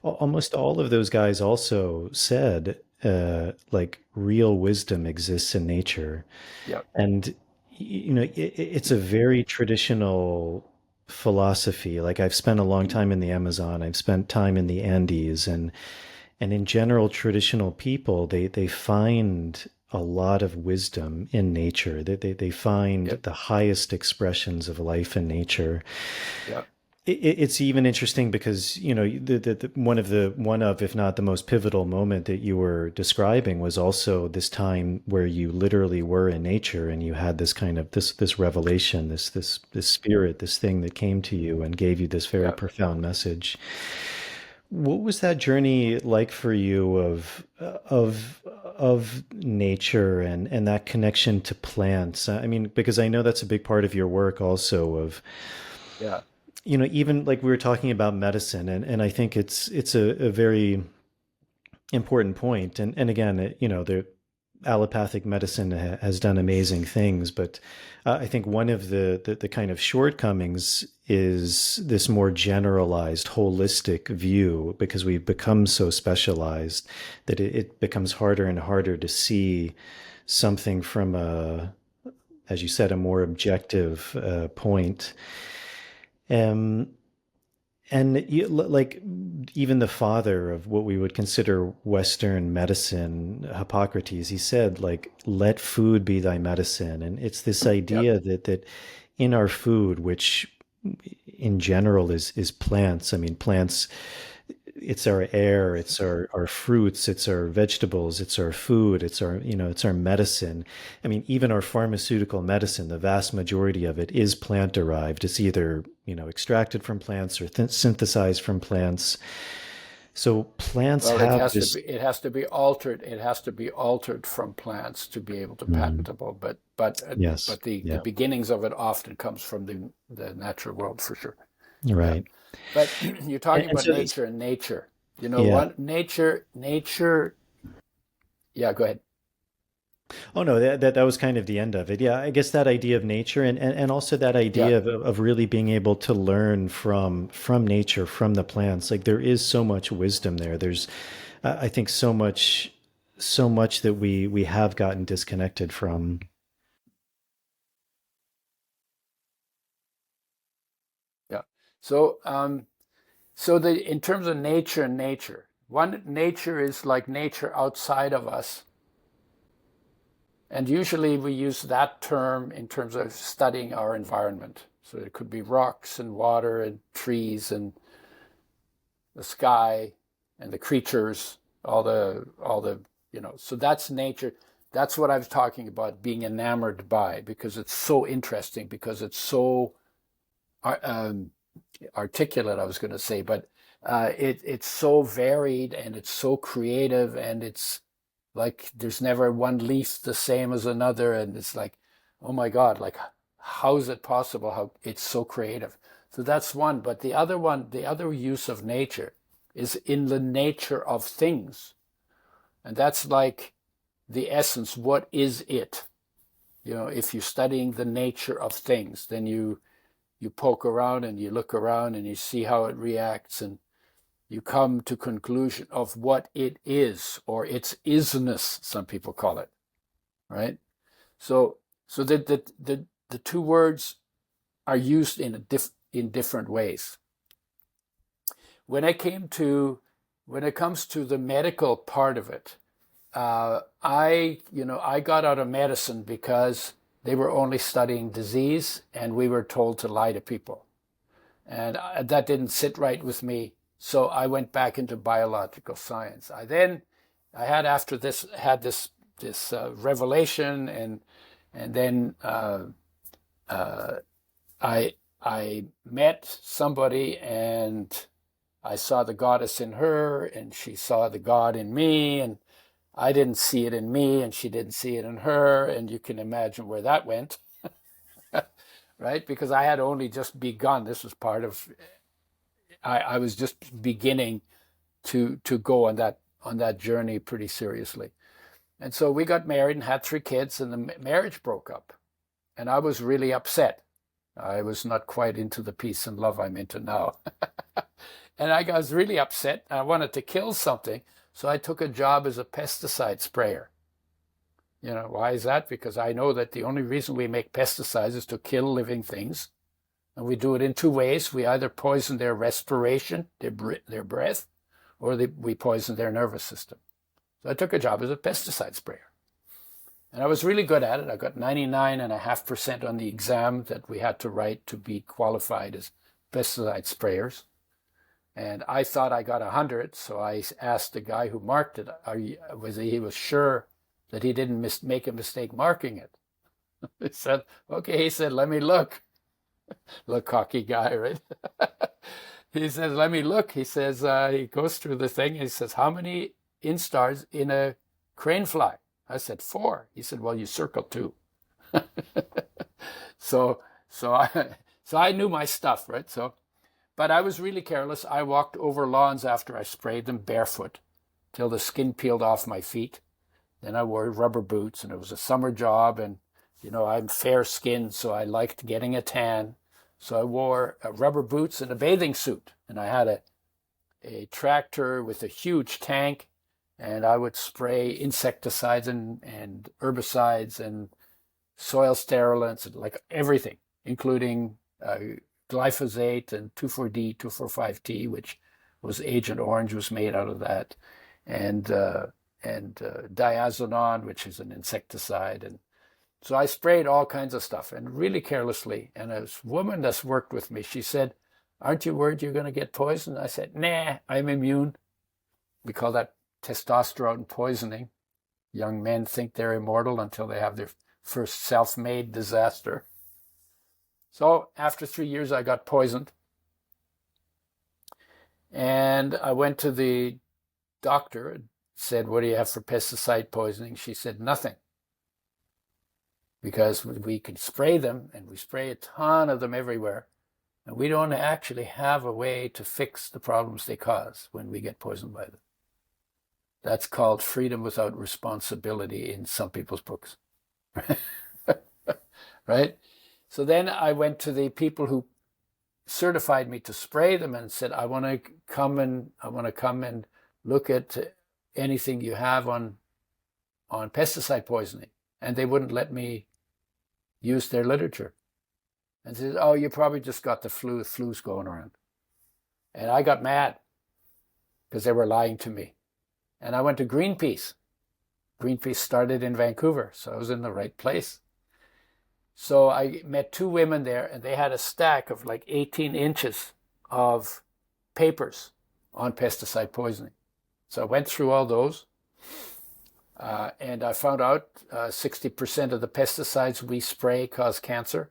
C: almost all of those guys also said like real wisdom exists in nature.
D: Yeah.
C: And it's a very traditional philosophy. Like I've spent a long time in the Amazon, I've spent time in the Andes, and in general, traditional people, they find a lot of wisdom in nature. They find the highest expressions of life in nature.
D: Yeah.
C: It's even interesting because one of if not the most pivotal moment that you were describing was also this time where you literally were in nature, and you had this kind of this revelation, this spirit, this thing that came to you and gave you this very profound message. What was that journey like for you of nature and that connection to plants? I mean, because I know that's a big part of your work also of even like we were talking about medicine, and I think it's a very important point. And again, the allopathic medicine has done amazing things, but I think one of the kind of shortcomings is this more generalized, holistic view, because we've become so specialized that it becomes harder and harder to see something from as you said, a more objective point. Like even the father of what we would consider Western medicine, Hippocrates, he said, like, let food be thy medicine. And it's this idea that in our food, which in general is plants. I mean, plants, it's our air, it's our fruits, it's our vegetables, it's our food, it's our medicine. I mean, even our pharmaceutical medicine, the vast majority of it is plant derived. It's either, extracted from plants or synthesized from plants. So plants have this.
D: It has to be altered. It has to be altered from plants to be able to patentable. But the beginnings of it often comes from the natural world, for sure.
C: Right.
D: Yeah. But you're talking about nature and nature. What nature. Yeah, go ahead.
C: Oh no, that was kind of the end of it. Yeah, I guess that idea of nature and also that idea of really being able to learn from nature, from the plants. Like there is so much wisdom there. There's, I think, so much that we have gotten disconnected from.
D: Yeah. So in terms of nature and nature, one nature is like nature outside of us. And usually we use that term in terms of studying our environment. So it could be rocks and water and trees and the sky and the creatures, all the so that's nature. That's what I was talking about, being enamored by, because it's so interesting, because it's so articulate, I was going to say, but it's so varied and it's so creative, and it's like there's never one leaf the same as another, and it's like, oh my God, like how is it possible? How it's so creative. So that's one. But the other use of nature is in the nature of things. And that's like the essence. What is it? If you're studying the nature of things, then you poke around and you look around and you see how it reacts, and you come to conclusion of what it is, or its isness, some people call it, right? So the two words are used in different ways. When it comes to the medical part of it, I got out of medicine because they were only studying disease, and we were told to lie to people, and that didn't sit right with me. So I went back into biological science. I had this revelation, and then I met somebody, and I saw the goddess in her, and she saw the God in me, and I didn't see it in me, and she didn't see it in her, and you can imagine where that went, right? Because I had only just begun. This was part of. I was just beginning to go on that journey pretty seriously, and so we got married and had 3 kids, and the marriage broke up, and I was really upset. I was not quite into the peace and love I'm into now. And I was really upset. I wanted to kill something. So I took a job as a pesticide sprayer. Why is that? Because I know that the only reason we make pesticides is to kill living things. And we do it in 2 ways. We either poison their respiration, their breath, or we poison their nervous system. So I took a job as a pesticide sprayer. And I was really good at it. I got 99.5% on the exam that we had to write to be qualified as pesticide sprayers. And I thought I got 100, so I asked the guy who marked it, he was sure that he didn't make a mistake marking it. He said, okay, he said, let me look. Little cocky guy, right? He says, let me look. He says, he goes through the thing, and he says, how many instars in a crane fly? I said, 4. He said, well, you circled 2. So I knew my stuff, right? But I was really careless. I walked over lawns after I sprayed them barefoot till the skin peeled off my feet. Then I wore rubber boots, and it was a summer job, and I'm fair-skinned, so I liked getting a tan. So I wore rubber boots and a bathing suit, and I had a tractor with a huge tank, and I would spray insecticides and herbicides and soil sterilants, and like everything, including glyphosate and 2,4-D, 2,4,5-T, which was Agent Orange, was made out of that, and diazonon, which is an insecticide. And so I sprayed all kinds of stuff, and really carelessly. And a woman that's worked with me, she said, aren't you worried you're going to get poisoned? I said, nah, I'm immune. We call that testosterone poisoning. Young men think they're immortal until they have their first self-made disaster. So after 3 years, I got poisoned. And I went to the doctor and said, what do you have for pesticide poisoning? She said, nothing. Because we can spray them, and we spray a ton of them everywhere. And we don't actually have a way to fix the problems they cause when we get poisoned by them. That's called freedom without responsibility in some people's books. Right? So then I went to the people who certified me to spray them and said, I want to come and look at anything you have on pesticide poisoning. And they wouldn't let me use their literature. And said, oh, you probably just got the flu. The flu's going around. And I got mad because they were lying to me. And I went to Greenpeace. Greenpeace started in Vancouver, so I was in the right place. So I met 2 women there, and they had a stack of like 18 inches of papers on pesticide poisoning. So I went through all those, and I found out 60% of the pesticides we spray cause cancer.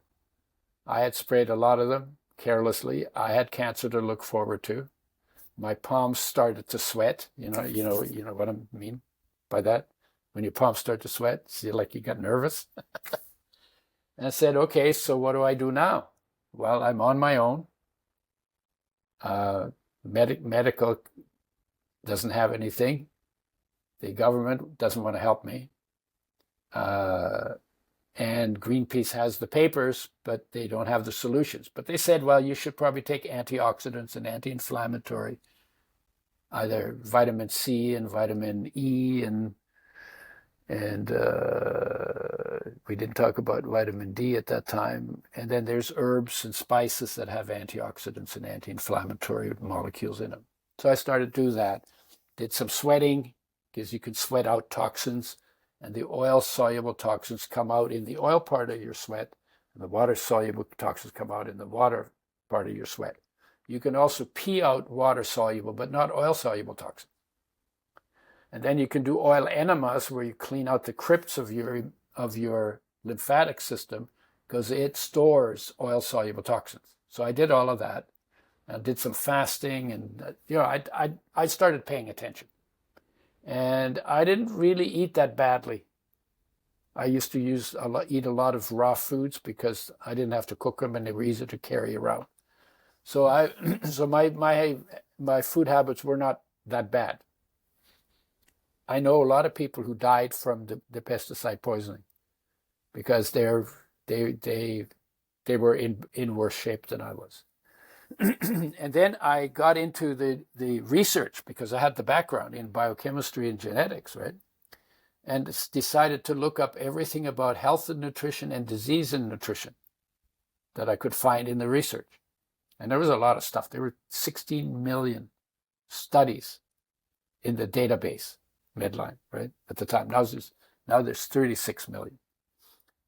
D: I had sprayed a lot of them carelessly. I had cancer to look forward to. My palms started to sweat. You know what I mean by that? When your palms start to sweat, see, like you got nervous. And I said, okay, so what do I do now? Well, I'm on my own. Medical doesn't have anything. the government doesn't want to help me. And Greenpeace has the papers, but they don't have the solutions. But they said, well, you should probably take antioxidants and anti-inflammatory, either vitamin C and vitamin E, and we didn't talk about vitamin D at that time. And then there's herbs and spices that have antioxidants and anti-inflammatory molecules in them. So I started to do that. Did some sweating, because you can sweat out toxins, and the oil-soluble toxins come out in the oil part of your sweat, and the water-soluble toxins come out in the water part of your sweat. You can also pee out water-soluble, but not oil-soluble toxins. And then you can do oil enemas, where you clean out the crypts of your lymphatic system, because it stores oil-soluble toxins. So I did all of that. I did some fasting, and I started paying attention. And I didn't really eat that badly. I used to eat a lot of raw foods because I didn't have to cook them and they were easy to carry around. So my food habits were not that bad. I know a lot of people who died from the pesticide poisoning because they were in worse shape than I was. And then I got into the research because I had the background in biochemistry and genetics, right? And decided to look up everything about health and nutrition and disease and nutrition that I could find in the research. And there was a lot of stuff. There were 16 million studies in the database, Medline, right, at the time. Now there's 36 million.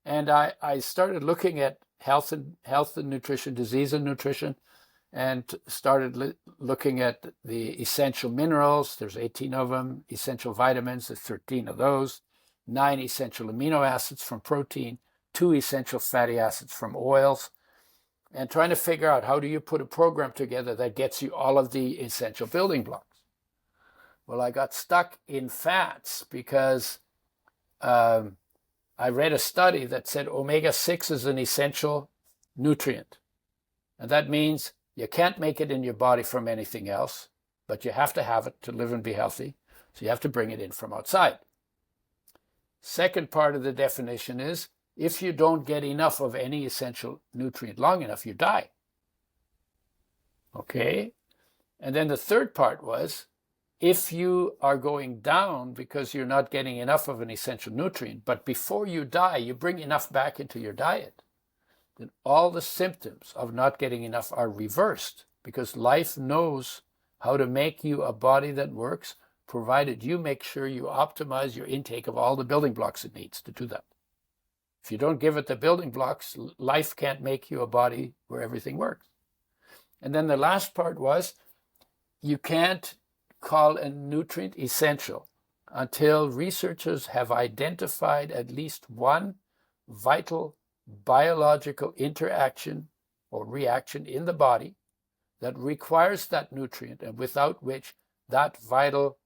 D: And I started looking at health and nutrition, disease and nutrition, and started looking at the essential minerals. There's 18 of them. Essential vitamins, there's 13 of those. 9 essential amino acids from protein, 2 essential fatty acids from oils, and trying to figure out how do you put a program together that gets you all of the essential building blocks. Well, I got stuck in fats because I read a study that said omega-6 is an essential nutrient. And that means you can't make it in your body from anything else, but you have to have it to live and be healthy. So you have to bring it in from outside. Second part of the definition is, if you don't get enough of any essential nutrient long enough, you die. Okay? And then the third part was, if you are going down because you're not getting enough of an essential nutrient, but before you die, you bring enough back into your diet, then all the symptoms of not getting enough are reversed, because life knows how to make you a body that works, provided you make sure you optimize your intake of all the building blocks it needs to do that. If you don't give it the building blocks, life can't make you a body where everything works. And then the last part was, you can't call a nutrient essential until researchers have identified at least one vital biological interaction or reaction in the body that requires that nutrient, and without which that vital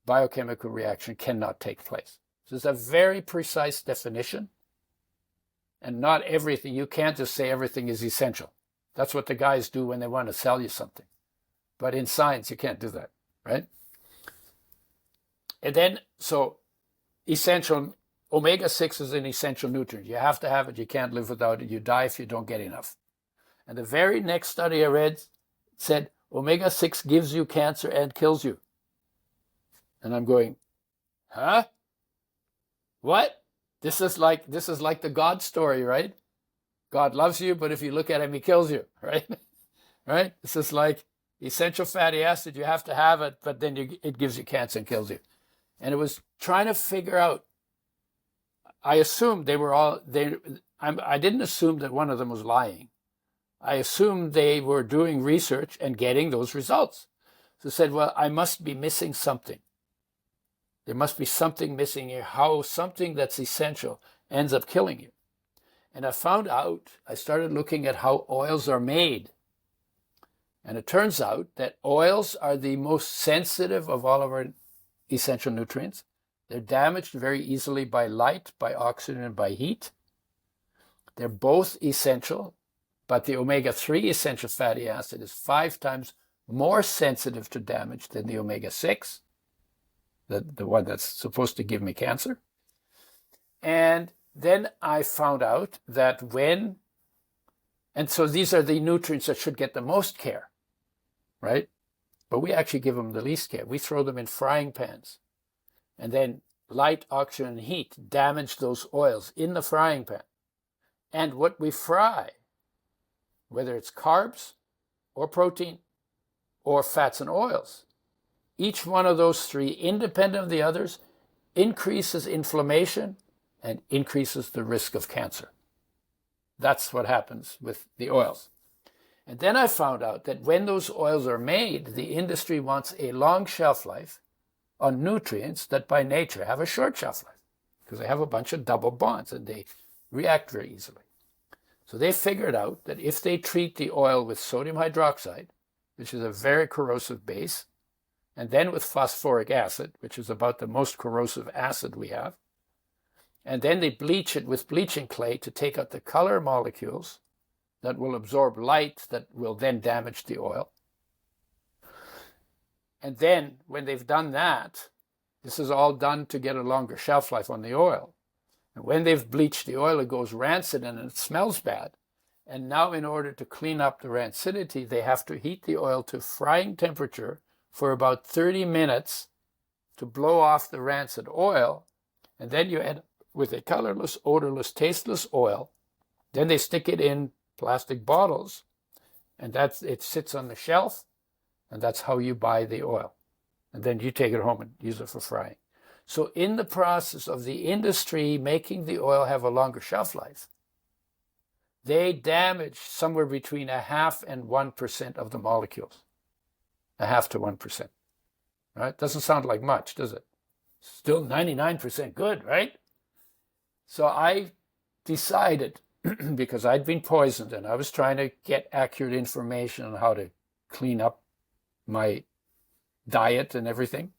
D: biochemical reaction cannot take place. So it's a very precise definition, and not everything, you can't just say everything is essential. That's what the guys do when they want to sell you something. But in science, you can't do that, right? And then, so essential, omega-6 is an essential nutrient. You have to have it. You can't live without it. You die if you don't get enough. And the very next study I read said omega-6 gives you cancer and kills you. And I'm going, huh? What? This is like the God story, right? God loves you, but if you look at him, he kills you, right? Right? This is like essential fatty acid. You have to have it, but then it gives you cancer and kills you. And it was trying to figure out. I assumed they were all. I didn't assume that one of them was lying. I assumed they were doing research and getting those results. So I said, well, I must be missing something. There must be something missing here. How something that's essential ends up killing you. And I found out, I started looking at how oils are made. And it turns out that oils are the most sensitive of all of our essential nutrients. They're damaged very easily by light, by oxygen, and by heat. They're both essential, but the omega-3 essential fatty acid is 5 times more sensitive to damage than the omega-6. the one that's supposed to give me cancer. And then I found out that and so these are the nutrients that should get the most care, right? But we actually give them the least care. We throw them in frying pans, and then light, oxygen, and heat damage those oils in the frying pan. And what we fry, whether it's carbs or protein or fats and oils, each one of those three, independent of the others, increases inflammation and increases the risk of cancer. That's what happens with the oils. And then I found out that when those oils are made, the industry wants a long shelf life on nutrients that by nature have a short shelf life, because they have a bunch of double bonds and they react very easily. So they figured out that if they treat the oil with sodium hydroxide, which is a very corrosive base, and then with phosphoric acid, which is about the most corrosive acid we have, and then they bleach it with bleaching clay to take out the color molecules that will absorb light that will then damage the oil. And then when they've done that, this is all done to get a longer shelf life on the oil. And when they've bleached the oil, it goes rancid and it smells bad. And now in order to clean up the rancidity, they have to heat the oil to frying temperature for about 30 minutes to blow off the rancid oil. And then you end up with a colorless, odorless, tasteless oil. Then they stick it in plastic bottles, and it sits on the shelf, and that's how you buy the oil. And then you take it home and use it for frying. So in the process of the industry making the oil have a longer shelf life, they damage somewhere between 0.5% and 1% of the molecules. 0.5% to 1%. Right? Doesn't sound like much, does it? Still 99% good, right? So I decided, because I'd been poisoned and I was trying to get accurate information on how to clean up my diet and everything,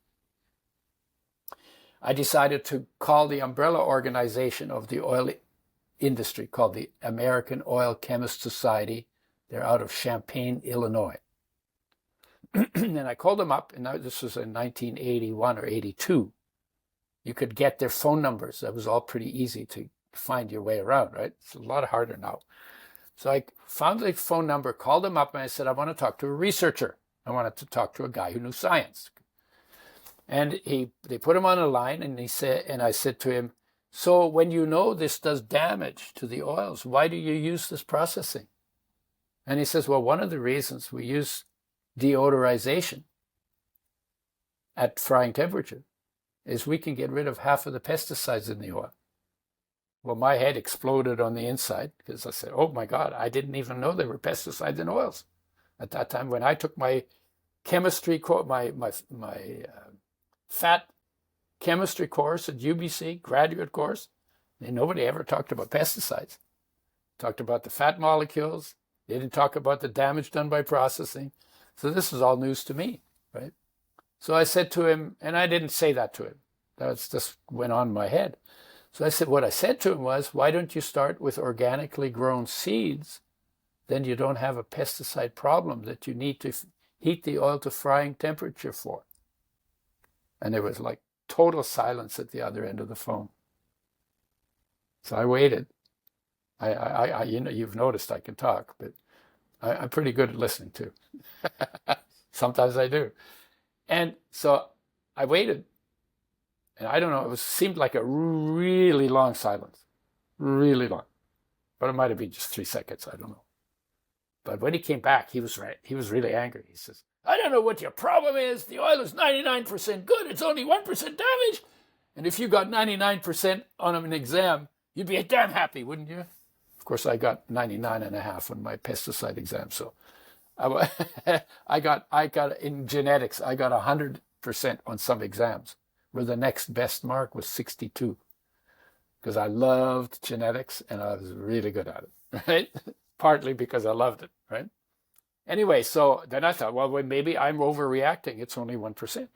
D: I decided to call the umbrella organization of the oil industry, called the American Oil Chemists Society. They're out of Champaign, Illinois. And I called them up, and this was in 1981 or 82. You could get their phone numbers. That was all pretty easy to find your way around, right? It's a lot harder now. So I found the phone number, called them up, and I said, I want to talk to a researcher. I wanted to talk to a guy who knew science. And they put him on a line, and I said to him, so when you know this does damage to the oils, why do you use this processing? And he says, well, one of the reasons we use deodorization at frying temperature is we can get rid of half of the pesticides in the oil. Well, my head exploded on the inside because I said, oh my God, I didn't even know there were pesticides in oils. At that time, when I took my chemistry course, my fat chemistry course at UBC, graduate course, and nobody ever talked about pesticides. Talked about the fat molecules. They didn't talk about the damage done by processing. So this is all news to me, right? So I said to him, and I didn't say that to him. That just went on in my head. So what I said to him was, why don't you start with organically grown seeds? Then you don't have a pesticide problem that you need to heat the oil to frying temperature for. And there was like total silence at the other end of the phone. So I waited. I you've noticed I can talk, but I'm pretty good at listening too. Sometimes I do. And so I waited. And I don't know, seemed like a really long silence. Really long. But it might have been just 3 seconds, I don't know. But when he came back, he was right. He was really angry. He says, I don't know what your problem is. The oil is 99% good. It's only 1% damage. And if you got 99% on an exam, you'd be damn happy, wouldn't you? Of course, I got 99.5 on my pesticide exam. So I got in genetics, I got 100% on some exams, where the next best mark was 62. Because I loved genetics and I was really good at it, right? Partly because I loved it, right? Anyway, so then I thought, well, maybe I'm overreacting. It's only 1%.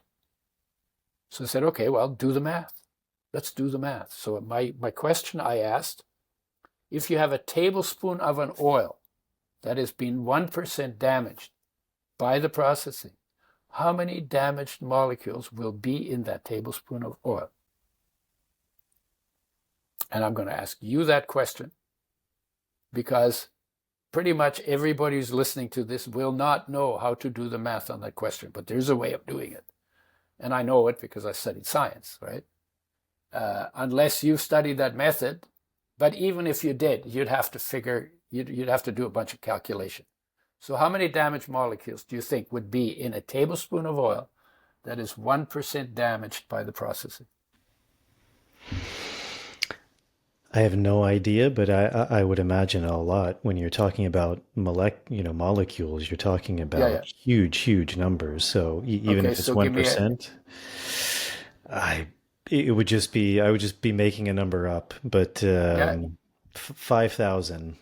D: So I said, okay, well, do the math. Let's do the math. So my question I asked, if you have a tablespoon of an oil that has been 1% damaged by the processing, how many damaged molecules will be in that tablespoon of oil? And I'm going to ask you that question because pretty much everybody who's listening to this will not know how to do the math on that question, but there's a way of doing it. And I know it because I studied science, right? Unless you've studied that method, but even if you did, you'd have to do a bunch of calculation. So how many damaged molecules do you think would be in a tablespoon of oil that is 1% damaged by the processing?
C: I have no idea, but I would imagine a lot. When you're talking about molecules, you're talking about huge numbers. So even if it's 1%, I would just be making a number up. But 5,000.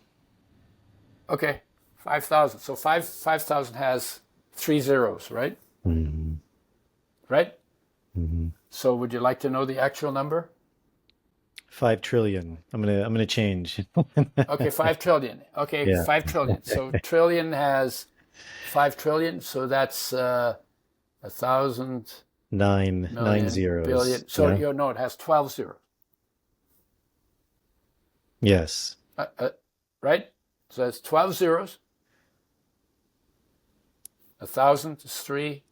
D: Okay, 5,000. So 5,000 has 3 zeros, right?
C: Mm-hmm.
D: Right?
C: Mm-hmm.
D: So would you like to know the actual number?
C: 5 trillion. I'm gonna change.
D: Okay, 5 trillion. Okay, yeah. 5 trillion. So trillion has 5 trillion. So that's 1,000.
C: Nine zeros.
D: Billion. So it has 12 zeros.
C: Yes.
D: Right? So that's 12 zeros. 1,000 is 3.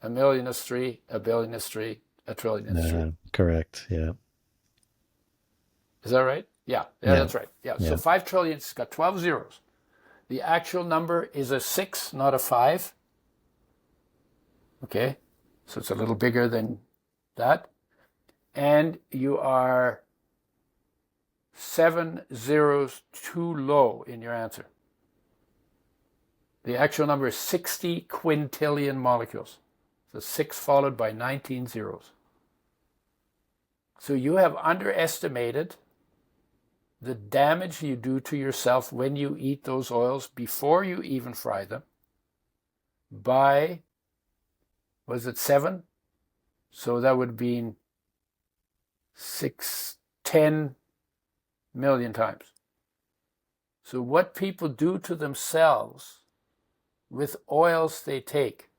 D: 1,000,000 is 3. 1,000,000,000 is 3. 1,000,000,000,000 is 3.
C: Correct. Yeah.
D: Is that right? Yeah, that's right. Yeah. So 5 trillion's got 12 zeros. The actual number is a 6, not a 5. Okay. So it's a little bigger than that. And you are 7 zeros too low in your answer. The actual number is 60 quintillion molecules. So 6 followed by 19 zeros. So you have underestimated the damage you do to yourself when you eat those oils before you even fry them by, was it 7? So that would be 10 million times. So what people do to themselves with oils they take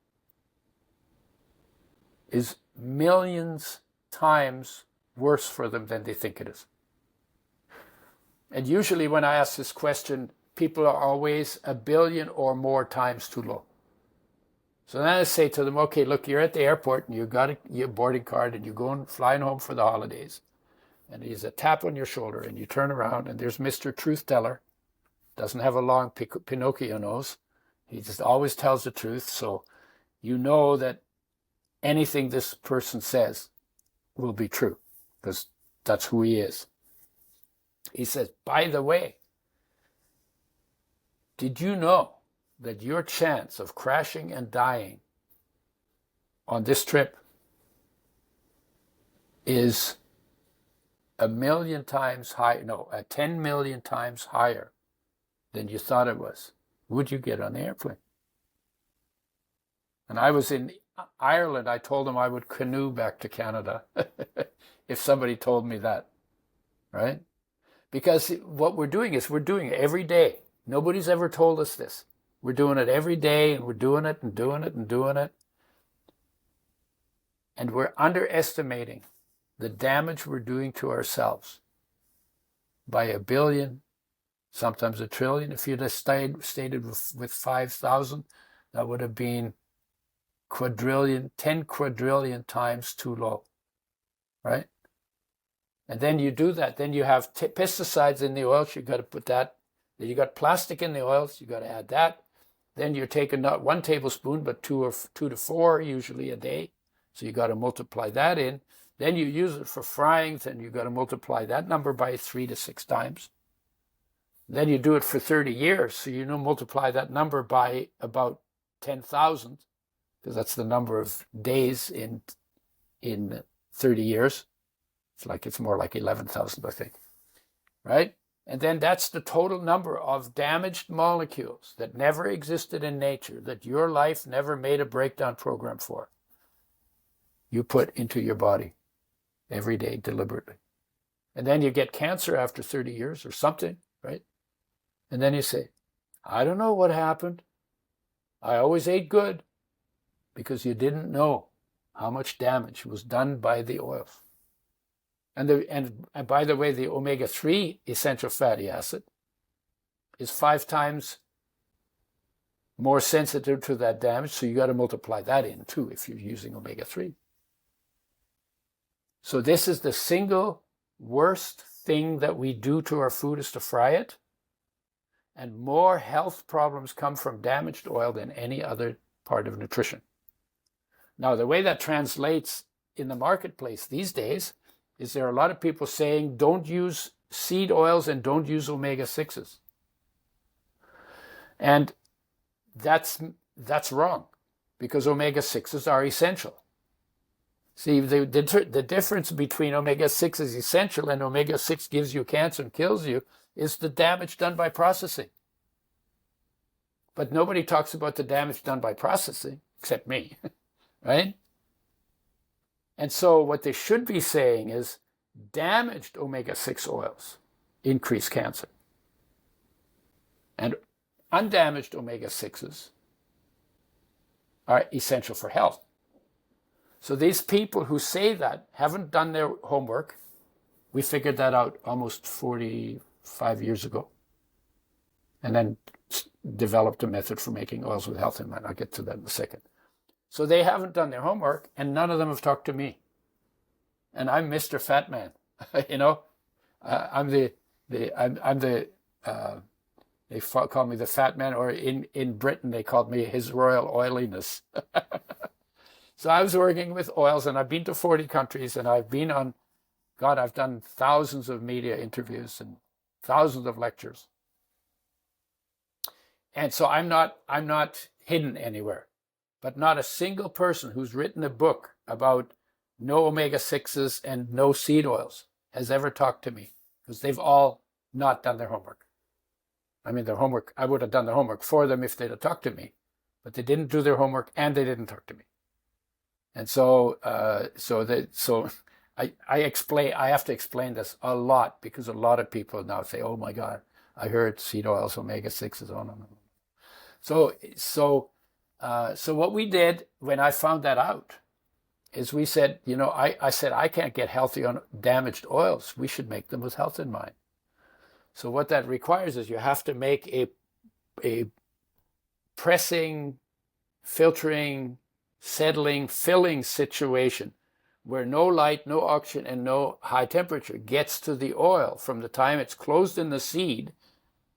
D: is millions times worse for them than they think it is. And usually when I ask this question, people are always 1 billion or more times too low. So then I say to them, okay, look, you're at the airport and you got your boarding card and you're flying home for the holidays. And he's a tap on your shoulder and you turn around and there's Mr. Truth Teller. Doesn't have a long Pinocchio nose. He just always tells the truth. So you know that anything this person says will be true because that's who he is. He says, by the way, did you know that your chance of crashing and dying on this trip is 10 million times higher than you thought it was? Would you get on the airplane? And I was in Ireland. I told him I would canoe back to Canada if somebody told me that, right? Because what we're doing is we're doing it every day. Nobody's ever told us this. We're doing it every day, and we're doing it and doing it and doing it. And we're underestimating the damage we're doing to ourselves by 1 billion, sometimes 1 trillion. If you'd have stayed with 5,000, that would have been 10 quadrillion times too low, right? And then you do that. Then you have pesticides in the oils. You got to put that. Then you got plastic in the oils. You got to add that. Then you're taking not 1 tablespoon, but 2 to 4 usually a day. So you got to multiply that in. Then you use it for frying. Then you got to multiply that number by 3 to 6 times. Then you do it for 30 years. So you multiply that number by about 10,000, because that's the number of days in 30 years. It's more like 11,000, I think, right? And then that's the total number of damaged molecules that never existed in nature, that your life never made a breakdown program for. You put into your body every day deliberately. And then you get cancer after 30 years or something, right? And then you say, I don't know what happened. I always ate good because you didn't know how much damage was done by the oils. And by the way, the omega-3 essential fatty acid is 5 times more sensitive to that damage, so you got to multiply that in too if you're using omega-3. So this is the single worst thing that we do to our food, is to fry it. And more health problems come from damaged oil than any other part of nutrition. Now, the way that translates in the marketplace these days is there are a lot of people saying don't use seed oils and don't use omega-6s. And that's wrong, because omega-6s are essential. See, the difference between omega-6 is essential and omega-6 gives you cancer and kills you is the damage done by processing. But nobody talks about the damage done by processing, except me, right? And so what they should be saying is damaged omega-6 oils increase cancer. And undamaged omega-6s are essential for health. So these people who say that haven't done their homework. We figured that out almost 45 years ago, and then developed a method for making oils with health in mind. I'll get to that in a second. So they haven't done their homework, and none of them have talked to me. And I'm Mr. Fat Man, you know. They call me the Fat Man, or in Britain they called me His Royal Oiliness. So I was working with oils, and I've been to 40 countries, and I've been on, God, I've done thousands of media interviews and thousands of lectures. And so I'm not hidden anywhere. But not a single person who's written a book about no omega-6s and no seed oils has ever talked to me, because they've all not done their homework. I mean, their homework, I would have done the homework for them if they'd have talked to me, but they didn't do their homework and they didn't talk to me. And so I have to explain this a lot, because a lot of people now say, oh my God, I heard seed oils, omega-6s, oh no. So what we did when I found that out is we said, you know, I said, I can't get healthy on damaged oils. We should make them with health in mind. So what that requires is you have to make a pressing, filtering, settling, filling situation where no light, no oxygen, and no high temperature gets to the oil from the time it's closed in the seed,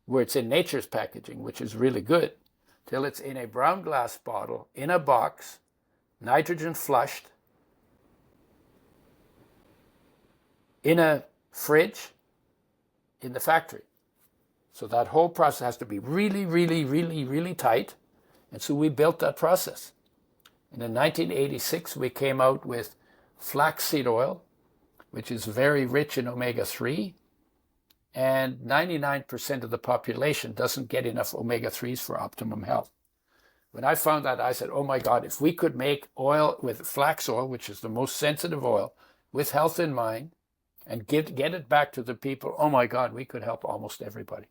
D: where it's in nature's packaging, which is really good, till it's in a brown glass bottle, in a box, nitrogen flushed, in a fridge, in the factory. So that whole process has to be really, really, really, really tight. And so we built that process. And in 1986, we came out with flaxseed oil, which is very rich in omega-3. And 99% of the population doesn't get enough omega-3s for optimum health. When I found that, I said, oh my God, if we could make oil with flax oil, which is the most sensitive oil, with health in mind, and get it back to the people, oh my God, we could help almost everybody.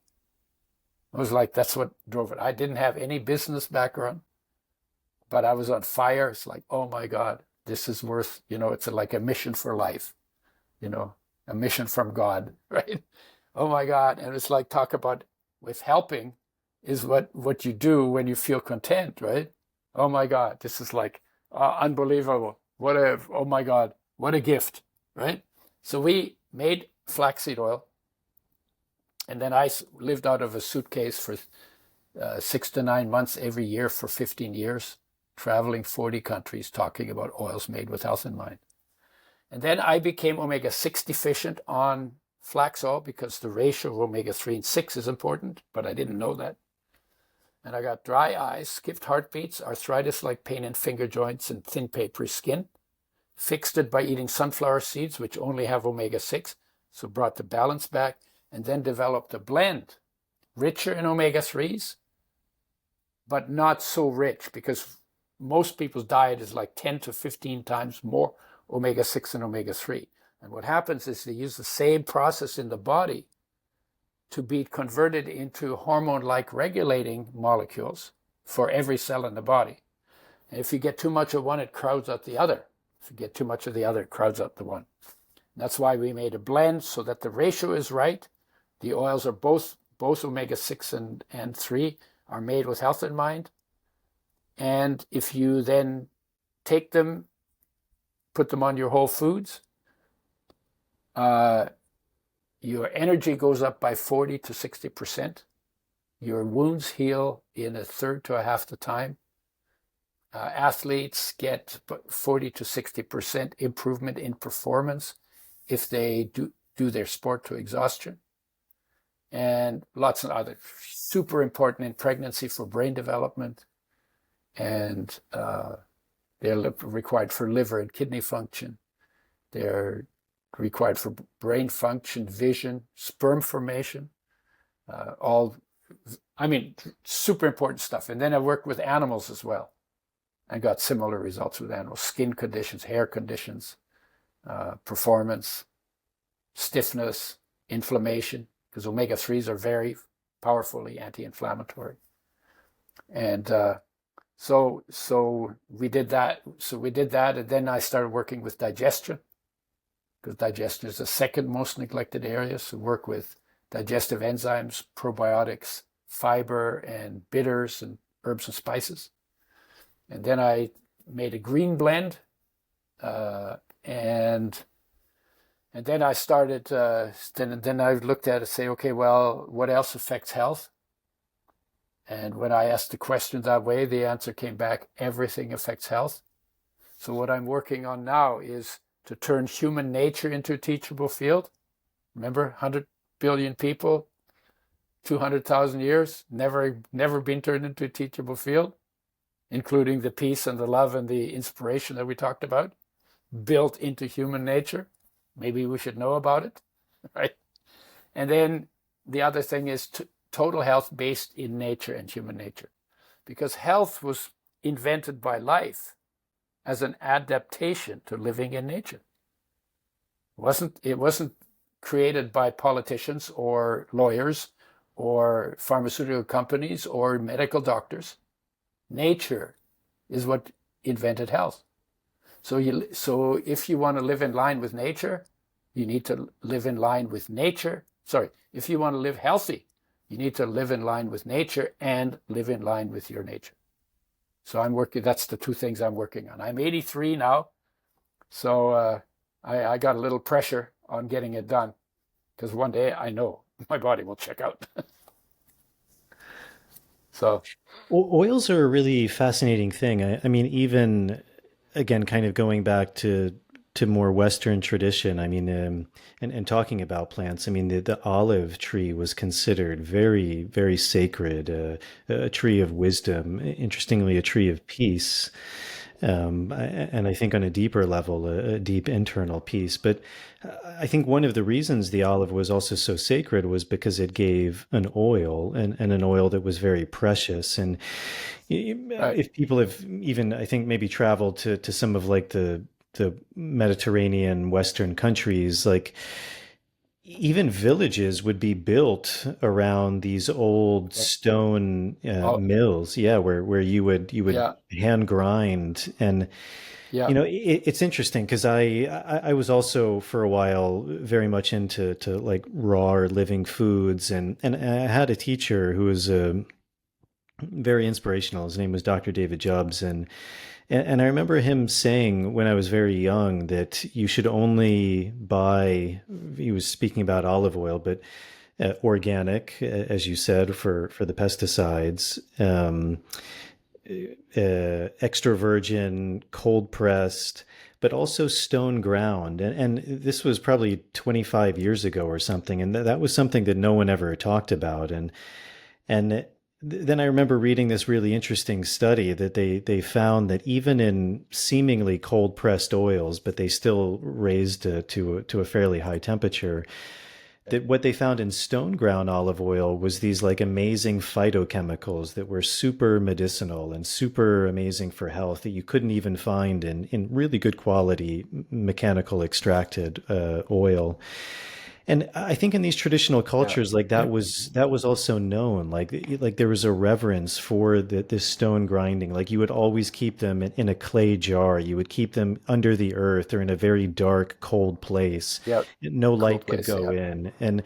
D: It was like, that's what drove it. I didn't have any business background, but I was on fire. It's like, oh my God, this is worth, you know, it's like a mission for life, you know, a mission from God, right? Oh my God. And it's like, talk about with helping is what you do when you feel content, right? Oh my God, this is like unbelievable. Oh my God, what a gift, right? So we made flaxseed oil, and then I lived out of a suitcase for 6 to 9 months every year for 15 years, traveling 40 countries, talking about oils made with health in mind. And then I became omega-6 deficient on flax oil, because the ratio of omega-3 and 6 is important, but I didn't know that. And I got dry eyes, skipped heartbeats, arthritis like pain in finger joints, and thin papery skin. Fixed it by eating sunflower seeds, which only have omega-6, so brought the balance back, and then developed a blend, richer in omega-3s, but not so rich, because most people's diet is like 10 to 15 times more omega-6 than omega-3. And what happens is they use the same process in the body to be converted into hormone-like regulating molecules for every cell in the body. And if you get too much of one, it crowds out the other. If you get too much of the other, it crowds out the one. That's why we made a blend so that the ratio is right. The oils are both omega-6 and 3 are made with health in mind. And if you then take them, put them on your whole foods, your energy goes up by 40 to 60%. Your wounds heal in a third to a half the time. Athletes get 40 to 60% improvement in performance if they do their sport to exhaustion. And lots of other super important in pregnancy for brain development. And they're required for liver and kidney function. They're required for brain function, vision, sperm formation, super important stuff. And then I worked with animals as well and got similar results with animals: skin conditions, hair conditions, performance, stiffness, inflammation, because omega-3s are very powerfully anti-inflammatory. And so we did that. And then I started working with digestion, because digestion is the second most neglected area. So work with digestive enzymes, probiotics, fiber, and bitters, and herbs and spices. And then I made a green blend, and then I started. Then I looked at it and say, okay, well, what else affects health? And when I asked the question that way, the answer came back: everything affects health. So what I'm working on now is to turn human nature into a teachable field. Remember, 100 billion people, 200,000 years, never been turned into a teachable field, including the peace and the love and the inspiration that we talked about, built into human nature. Maybe we should know about it, right? And then the other thing is total health based in nature and human nature, because health was invented by life as an adaptation to living in nature. It wasn't created by politicians or lawyers or pharmaceutical companies or medical doctors. Nature is what invented health. So if you want to live in line with nature, you need to live in line with nature. Sorry, if you want to live healthy, you need to live in line with nature and live in line with your nature. So that's the two things I'm working on. I'm 83 now, so I got a little pressure on getting it done, because one day I know my body will check out. So
C: Oils are a really fascinating thing. I mean, even again, kind of going back to more Western tradition. I mean, and talking about plants. I mean, the olive tree was considered very, very sacred, a tree of wisdom. Interestingly, a tree of peace. And I think on a deeper level, a deep internal peace. But I think one of the reasons the olive was also so sacred was because it gave an oil, and an oil that was very precious. And if people have even, I think, maybe traveled to some of like the Mediterranean Western countries, like even villages would be built around these old stone mills, where you would hand grind. And it's interesting because I was also for a while very much into like raw or living foods, and I had a teacher who was very inspirational. His name was Dr. David Jubbs, and I remember him saying when I was very young that you should only buy, he was speaking about olive oil, but organic, as you said, for the pesticides, extra virgin, cold pressed, but also stone ground. And this was probably 25 years ago or something. And that was something that no one ever talked about. And then I remember reading this really interesting study that they found that even in seemingly cold pressed oils, but they still raised to a fairly high temperature, that what they found in stone ground olive oil was these like amazing phytochemicals that were super medicinal and super amazing for health that you couldn't even find in really good quality mechanical extracted oil. And I think in these traditional
D: Yeah.
C: cultures, like that was also known. Like there was a reverence for this stone grinding. Like you would always keep them in a clay jar. You would keep them under the earth or in a very dark, cold place.
D: Yeah.
C: No
D: Cold
C: light could
D: place.
C: go
D: Yeah.
C: in. And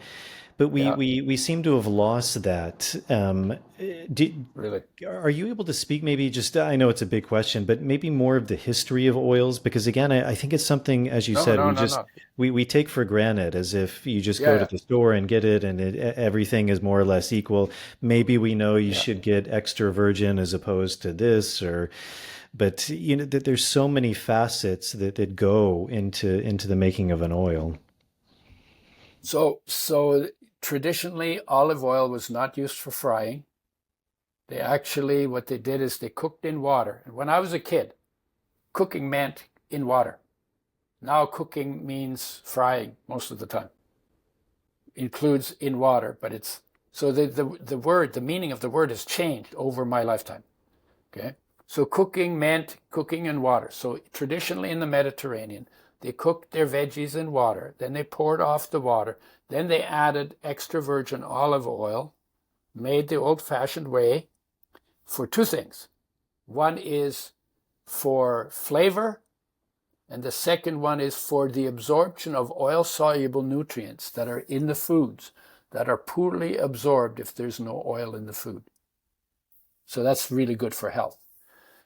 C: but
D: Yeah.
C: we seem to have lost that.
D: Really.
C: Are you able to speak maybe just, I know it's a big question, but maybe more of the history of oils? Because again, I think it's something, as you
D: No,
C: said,
D: no, no, no.
C: we take for granted as if you just
D: Yeah.
C: go to
D: Yeah.
C: the store and get it and everything is more or less equal. Maybe we know you
D: Yeah.
C: should get extra virgin as opposed to this or, but you know, that there's so many facets that go into the making of an oil.
D: So traditionally, olive oil was not used for frying. They actually, what they did is they cooked in water. And when I was a kid, cooking meant in water. Now cooking means frying most of the time. Includes in water, but it's so the word, the meaning of the word has changed over my lifetime. Okay. So cooking meant cooking in water. So traditionally in the Mediterranean, they cooked their veggies in water, then they poured off the water, then they added extra virgin olive oil, made the old-fashioned way for two things. One is for flavor, and the second one is for the absorption of oil-soluble nutrients that are in the foods that are poorly absorbed if there's no oil in the food. So that's really good for health.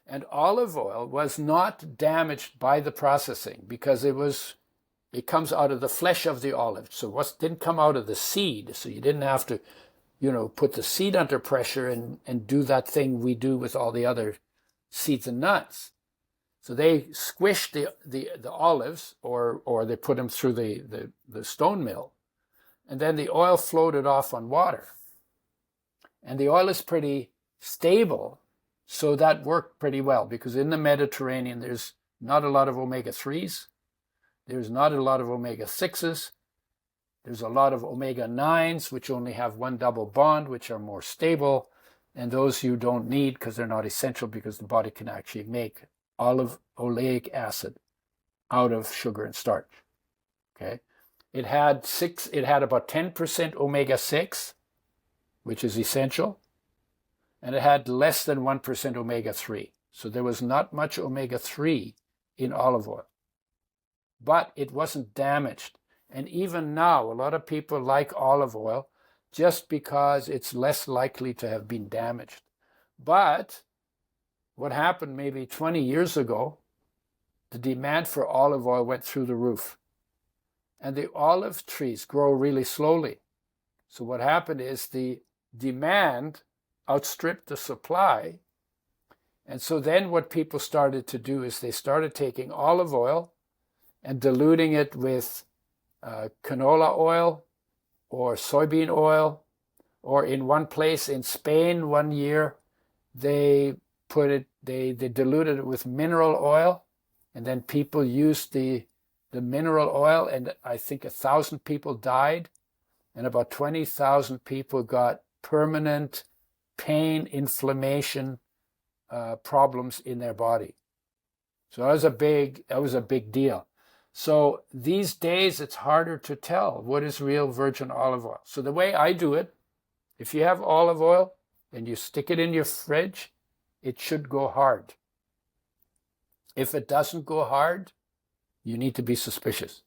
D: And olive oil was not damaged by the processing because it comes out of the flesh of the olive. So it didn't come out of the seed. So you didn't have to, put the seed under pressure and do that thing we do with all the other seeds and nuts. So they squished the olives or they put them through the stone mill. And then the oil floated off on water. And the oil is pretty stable. So that worked pretty well because in the Mediterranean, there's not a lot of omega-3s. There's not a lot of omega-6s. There's a lot of omega-9s, which only have one double bond, which are more stable. And those you don't need because they're not essential because the body can actually make oleic acid out of sugar and starch. Okay. It had about 10% omega-6, which is essential. And it had less than 1% omega-3. So there was not much omega-3 in olive oil. But it wasn't damaged. And even now, a lot of people like olive oil just because it's less likely to have been damaged. But what happened maybe 20 years ago, the demand for olive oil went through the roof. And the olive trees grow really slowly. So what happened is the demand outstripped the supply. And so then what people started to do is they started taking olive oil and diluting it with canola oil or soybean oil, or in one place in Spain one year, they diluted it with mineral oil, and then people used the mineral oil, and I think 1,000 people died, and about 20,000 people got permanent pain, inflammation, problems in their body. So that was a big deal. So these days it's harder to tell what is real virgin olive oil. So the way I do it, if you have olive oil and you stick it in your fridge, it should go hard. If it doesn't go hard, you need to be suspicious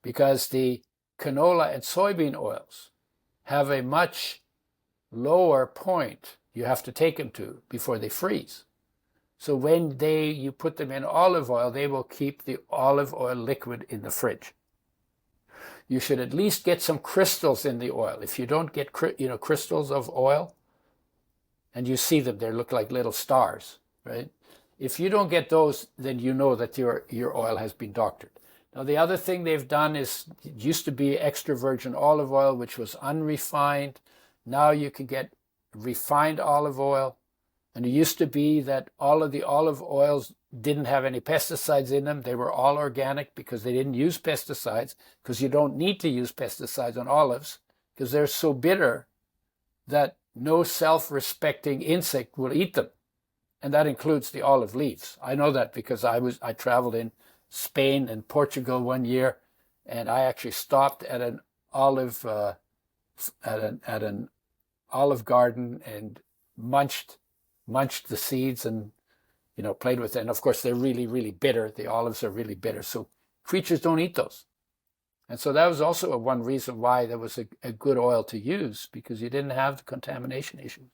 D: because the canola and soybean oils have a much lower point you have to take them to before they freeze. So when you put them in olive oil, they will keep the olive oil liquid in the fridge. You should at least get some crystals in the oil. If you don't get crystals of oil, and you see them, they look like little stars, right? If you don't get those, then you know that your oil has been doctored. Now the other thing they've done is, it used to be extra virgin olive oil, which was unrefined. Now you can get refined olive oil. And it used to be that all of the olive oils didn't have any pesticides in them. They were all organic because they didn't use pesticides, because you don't need to use pesticides on olives because they're so bitter that no self-respecting insect will eat them. And that includes the olive leaves. I know that because I traveled in Spain and Portugal one year, and I actually stopped at an olive at an olive garden and munched the seeds and played with it. And of course, they're really, really bitter. The olives are really bitter. So creatures don't eat those. And so that was also one reason why there was a good oil to use, because you didn't have the contamination issues,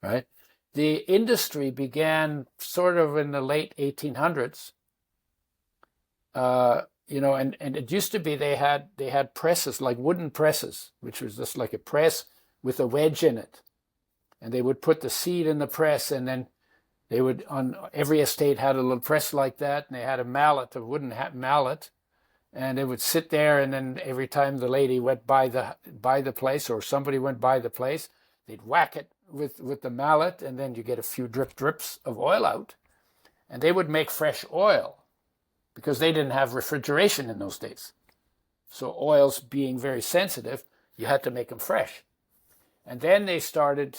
D: right? The industry began sort of in the late 1800s, and it used to be they had presses, like wooden presses, which was just like a press with a wedge in it. And they would put the seed in the press, and then they would, on every estate had a little press like that, and they had a mallet, a wooden mallet, and they would sit there, and then every time the lady went by the place, or somebody went by the place, they'd whack it with the mallet, and then you get a few drips of oil out, and they would make fresh oil, because they didn't have refrigeration in those days. So oils being very sensitive, you had to make them fresh. And then they started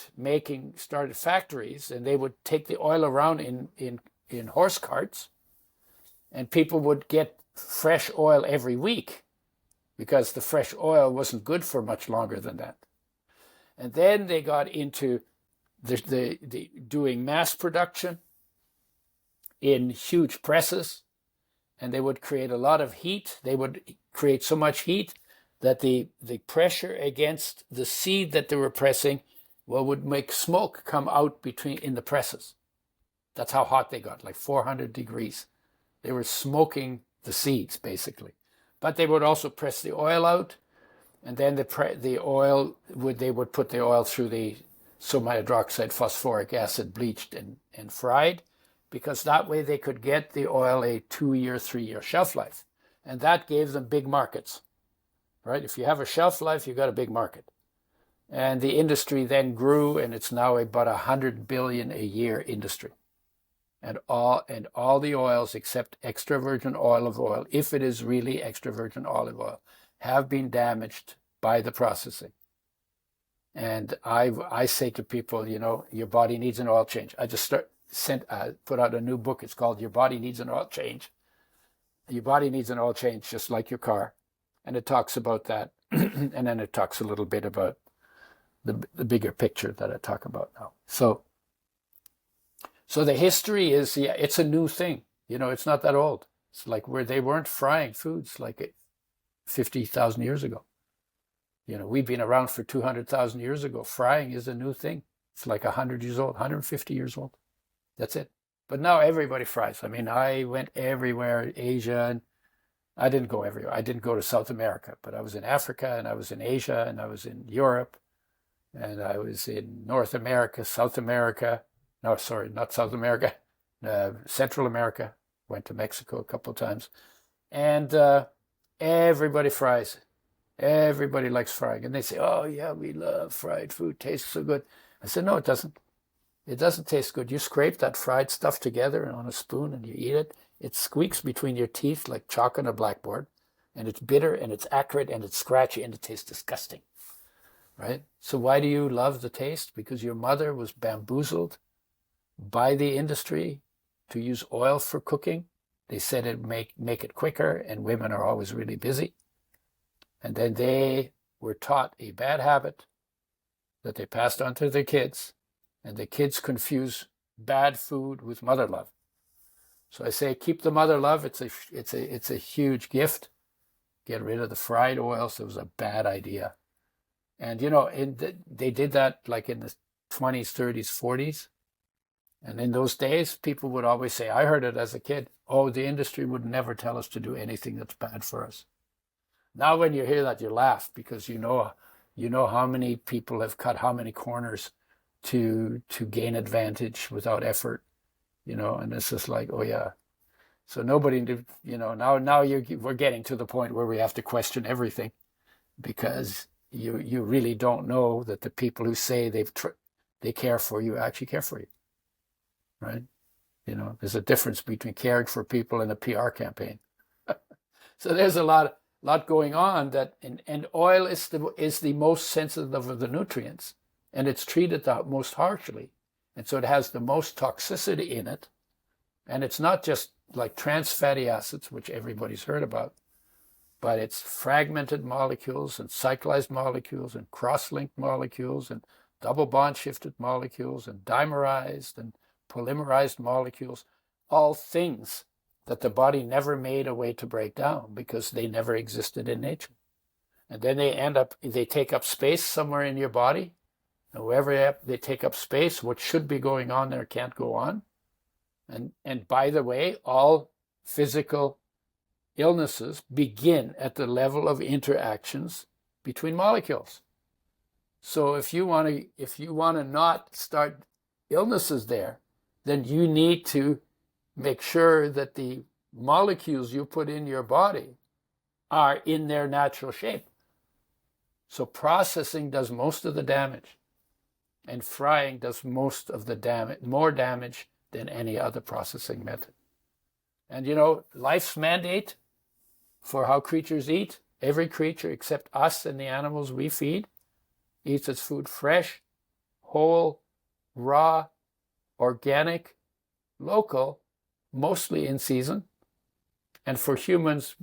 D: factories, and they would take the oil around in horse carts, and people would get fresh oil every week, because the fresh oil wasn't good for much longer than that. And then they got into the doing mass production in huge presses, and they would create a lot of heat. They would create so much heat that the pressure against the seed that they were pressing, would make smoke come out in the presses. That's how hot they got, like 400 degrees. They were smoking the seeds, basically. But they would also press the oil out, and then they would put the oil through the sodium hydroxide phosphoric acid, bleached and fried, because that way they could get the oil a 2-year, 3-year shelf life. And that gave them big markets, right? If you have a shelf life, you've got a big market. And the industry then grew, and it's now about $100 billion a year industry. And all the oils except extra virgin olive oil, if it is really extra virgin olive oil, have been damaged by the processing. And I say to people, your body needs an oil change. I just put out a new book. It's called Your Body Needs an Oil Change. Your body needs an oil change, just like your car. And it talks about that. And then it talks a little bit about the bigger picture that I talk about now. So the history is, it's a new thing. It's not that old. It's like where they weren't frying foods like 50,000 years ago. We've been around for 200,000 years ago. Frying is a new thing. It's like 100 years old, 150 years old. That's it. But now everybody fries. I mean, I went everywhere, Asia, and I didn't go everywhere. I didn't go to South America, but I was in Africa, and I was in Asia, and I was in Europe, and I was in North America, South America. No, sorry, not South America, Central America. Went to Mexico a couple of times. And everybody fries. Everybody likes frying. And they say, oh, yeah, we love fried food. Tastes so good. I said, no, it doesn't. It doesn't taste good. You scrape that fried stuff together on a spoon and you eat it. It squeaks between your teeth like chalk on a blackboard. And it's bitter and it's acrid and it's scratchy and it tastes disgusting. Right? So why do you love the taste? Because your mother was bamboozled by the industry to use oil for cooking. They said it make it quicker, and women are always really busy. And then they were taught a bad habit that they passed on to their kids, and the kids confuse bad food with mother love. So I say, keep the mother love. It's a huge gift. Get rid of the fried oils. It was a bad idea. And they did that like in the 20s, 30s, 40s. And in those days, people would always say, I heard it as a kid, oh, the industry would never tell us to do anything that's bad for us. Now when you hear that, you laugh, because you know how many people have cut how many corners to gain advantage without effort, and it's just like, oh yeah. So nobody did, now we're getting to the point where we have to question everything, because you really don't know that the people who say they care for you actually care for you. Right? There's a difference between caring for people and a PR campaign. So there's a lot going on and oil is the most sensitive of the nutrients, and it's treated the most harshly. And so it has the most toxicity in it. And it's not just like trans fatty acids, which everybody's heard about. but it's fragmented molecules and cyclized molecules and cross-linked molecules and double bond shifted molecules and dimerized and polymerized molecules, all things that the body never made a way to break down because they never existed in nature. And then they take up space somewhere in your body. And wherever they take up space, what should be going on there can't go on. And by the way, all physical illnesses begin at the level of interactions between molecules. So if you want to not start illnesses there, then you need to make sure that the molecules you put in your body are in their natural shape. So processing does most of the damage, and frying does most of the damage, more damage than any other processing method. And life's mandate for how creatures eat, every creature except us and the animals we feed, eats its food fresh, whole, raw, organic, local, mostly in season, and for humans,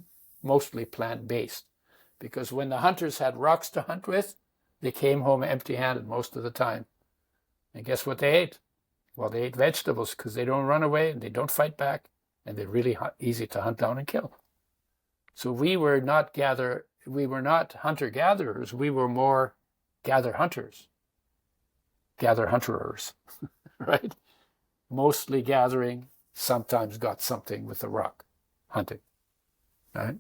D: mostly plant-based. Because when the hunters had rocks to hunt with, they came home empty-handed most of the time. And guess what they ate? Well, they ate vegetables because they don't run away and they don't fight back, and they're really easy to hunt down and kill. So we were not hunter-gatherers, we were more gather-hunterers, right? Mostly gathering, sometimes got something with a rock, hunting, right?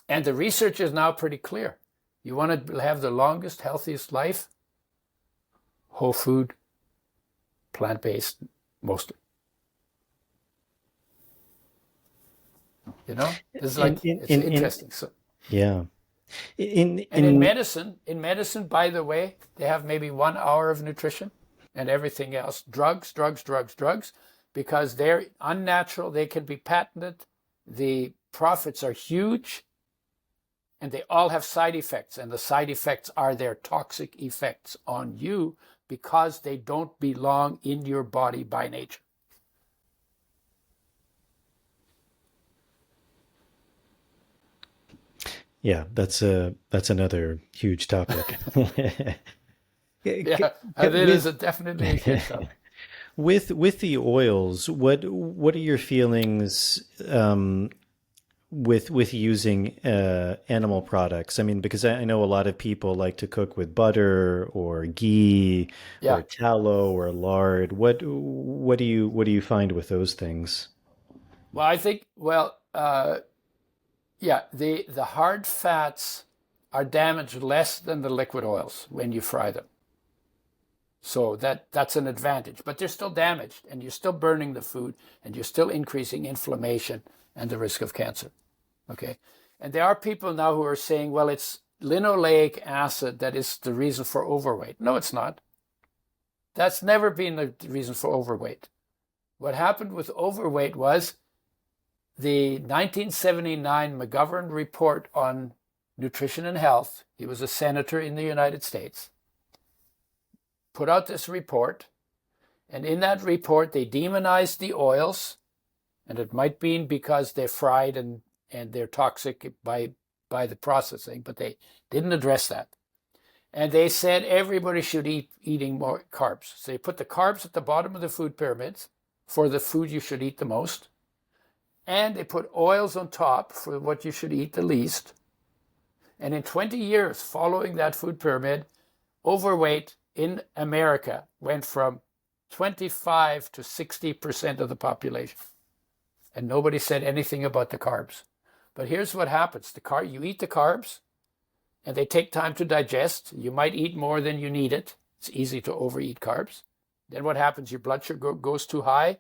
D: And the research is now pretty clear. You want to have the longest, healthiest life? Whole food, plant-based, mostly. It's interesting. So,
C: yeah.
D: In medicine, by the way, they have maybe 1 hour of nutrition and everything else. Drugs, because they're unnatural. They can be patented. The profits are huge. And they all have side effects. And the side effects are their toxic effects on you because they don't belong in your body by nature.
C: Yeah, that's another huge topic.
D: Yeah, it is definitely a huge topic.
C: With the oils, what are your feelings with using animal products? I mean, because I know a lot of people like to cook with butter or ghee or tallow or lard. What do you find with those things?
D: Well, I think the hard fats are damaged less than the liquid oils when you fry them. So that's an advantage, but they're still damaged, and you're still burning the food, and you're still increasing inflammation and the risk of cancer. Okay, and there are people now who are saying, well, it's linoleic acid that is the reason for overweight. No, it's not. That's never been the reason for overweight. What happened with overweight was the 1979 McGovern report on nutrition and health. He was a senator in the United States. Put out this report, and in that report they demonized the oils, and it might be because they're fried and they're toxic by the processing, but they didn't address that. And they said everybody should eating more carbs. So they put the carbs at the bottom of the food pyramids for the food you should eat the most, and they put oils on top for what you should eat the least. And in 20 years following that food pyramid, overweight in America went from 25 to 60% of the population. And nobody said anything about the carbs. But here's what happens. You eat the carbs, and they take time to digest. You might eat more than you need it. It's easy to overeat carbs. Then what happens? Your blood sugar goes too high.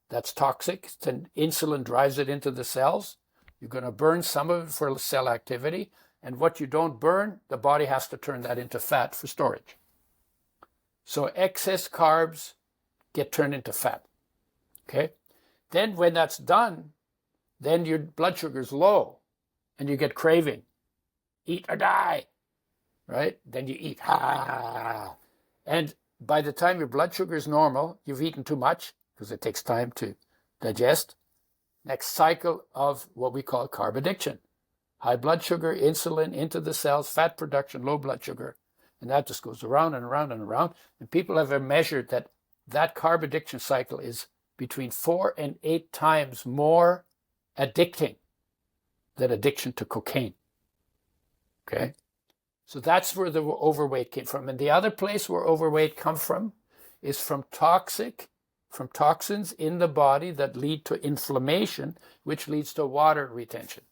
D: That's toxic. Then insulin drives it into the cells. You're going to burn some of it for cell activity. And what you don't burn, the body has to turn that into fat for storage. So excess carbs get turned into fat. Okay? Then when that's done, then your blood sugar is low and you get craving. Eat or die, right? Then you eat. And by the time your blood sugar is normal, you've eaten too much because it takes time to digest. Next cycle of what we call carb addiction. High blood sugar, insulin into the cells, fat production, low blood sugar. And that just goes around and around and around. And people have measured that that carb addiction cycle is between 4 and 8 times more addicting than addiction to cocaine. Okay? So that's where the overweight came from. And the other place where overweight comes from is from toxins in the body that lead to inflammation, which leads to water retention.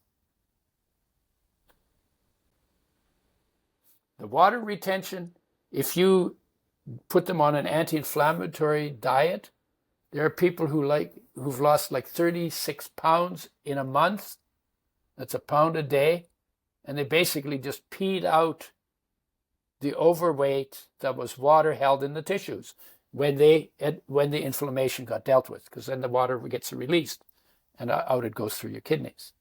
D: The water retention, if you put them on an anti-inflammatory diet, there are people who've lost like 36 pounds in a month. That's a pound a day. And they basically just peed out the overweight that was water held in the tissues when the inflammation got dealt with, because then the water gets released and out it goes through your kidneys.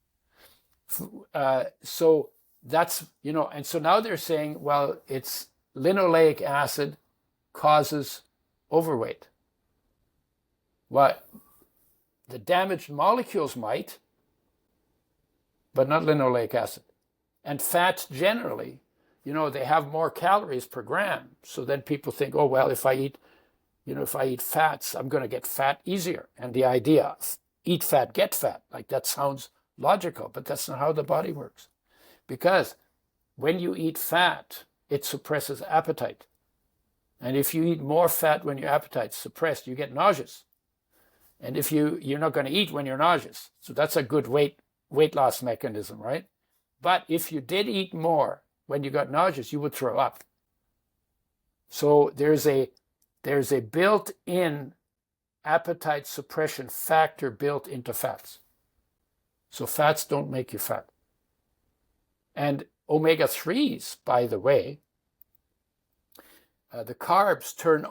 D: So that's, and so now they're saying, well, it's linoleic acid causes overweight. Well, the damaged molecules might, but not linoleic acid. And fats generally, they have more calories per gram. So then people think, oh, well, if I eat fats, I'm going to get fat easier. And the idea, eat fat, get fat, like that sounds logical, but that's not how the body works. Because when you eat fat, it suppresses appetite. And if you eat more fat when your appetite's suppressed, you get nauseous. And if you're not going to eat when you're nauseous. So that's a good weight loss mechanism, right? But if you did eat more when you got nauseous, you would throw up. So there's a built-in appetite suppression factor built into fats. So fats don't make you fat. And omega-3s, by the way, the carbs turn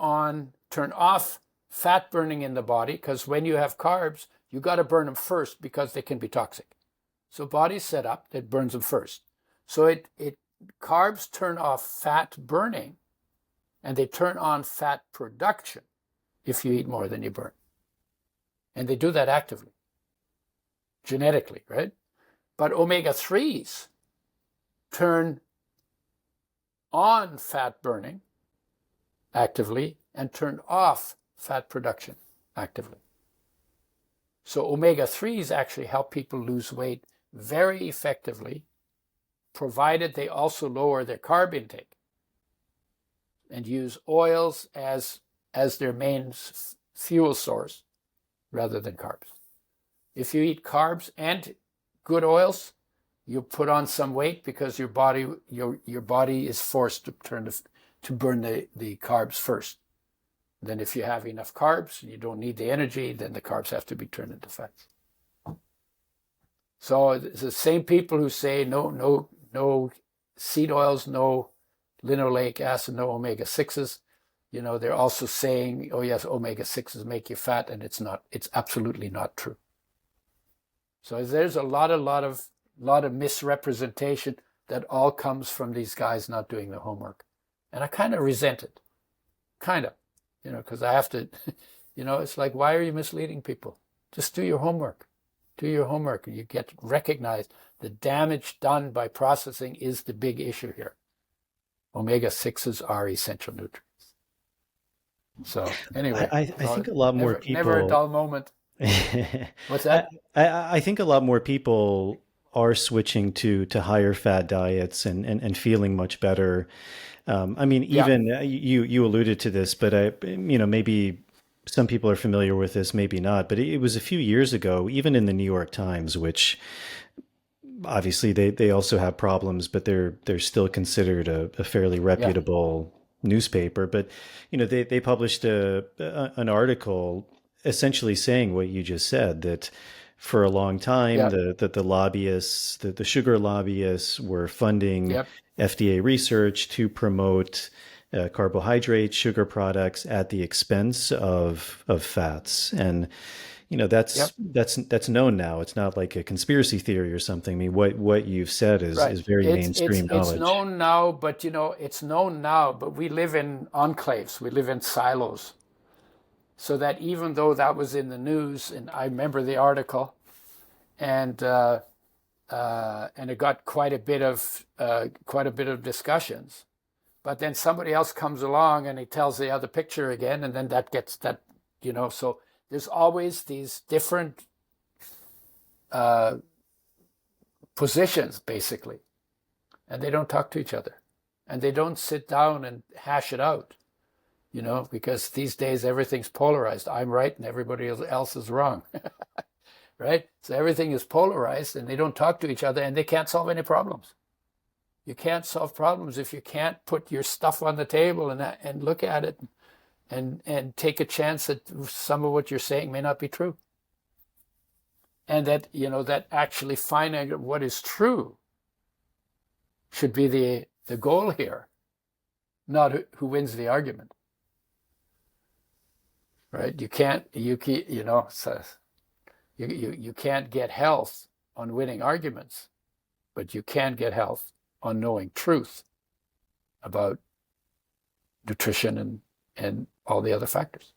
D: off fat burning in the body, because when you have carbs, you got to burn them first because they can be toxic. So body's set up that burns them first. So carbs turn off fat burning, and they turn on fat production if you eat more than you burn. And they do that actively, genetically, right? But omega-3s turn on fat burning actively and turn off fat production actively. So omega-3s actually help people lose weight very effectively, provided they also lower their carb intake and use oils as their main fuel source rather than carbs. If you eat carbs and good oils, you put on some weight because your body is forced to burn the carbs first. Then if you have enough carbs and you don't need the energy, then the carbs have to be turned into fats. So it's the same people who say no seed oils, no linoleic acid, no omega-6s. They're also saying, oh yes, omega-6s make you fat, and it's not. It's absolutely not true. So there's a lot of misrepresentation that all comes from these guys not doing the homework. And I kind of resent it. Kind of. Because I have to, it's like, why are you misleading people? Just do your homework. Do your homework. You get recognized. The damage done by processing is the big issue here. Omega-6s are essential nutrients. So anyway.
C: I think a lot more people...
D: Never a dull moment. What's that?
C: I think a lot more people are switching to higher fat diets and feeling much better. Even you alluded to this, but maybe some people are familiar with this, maybe not. But it was a few years ago, even in the New York Times, which obviously they also have problems, but they're still considered a fairly reputable newspaper. But they published an article essentially saying what you just said, that for a long time the lobbyists, the sugar lobbyists, were funding FDA research to promote carbohydrate, sugar products at the expense of fats. And that's known now. It's not like a conspiracy theory or something. I mean, what you've said is very mainstream knowledge.
D: It's known now, but but we live in enclaves. We live in silos. So that even though that was in the news, and I remember the article, and and it got quite a bit of discussions. But then somebody else comes along and he tells the other picture again, and then that gets that, So there's always these different positions, basically, and they don't talk to each other, and they don't sit down and hash it out, because these days everything's polarized. I'm right and everybody else is wrong. Right? So everything is polarized, and they don't talk to each other, and they can't solve any problems. You can't solve problems if you can't put your stuff on the table and look at it and take a chance that some of what you're saying may not be true. And that, that actually finding what is true should be the goal here, not who wins the argument. Right? You can't get health on winning arguments, but you can get health on knowing truth about nutrition and all the other factors.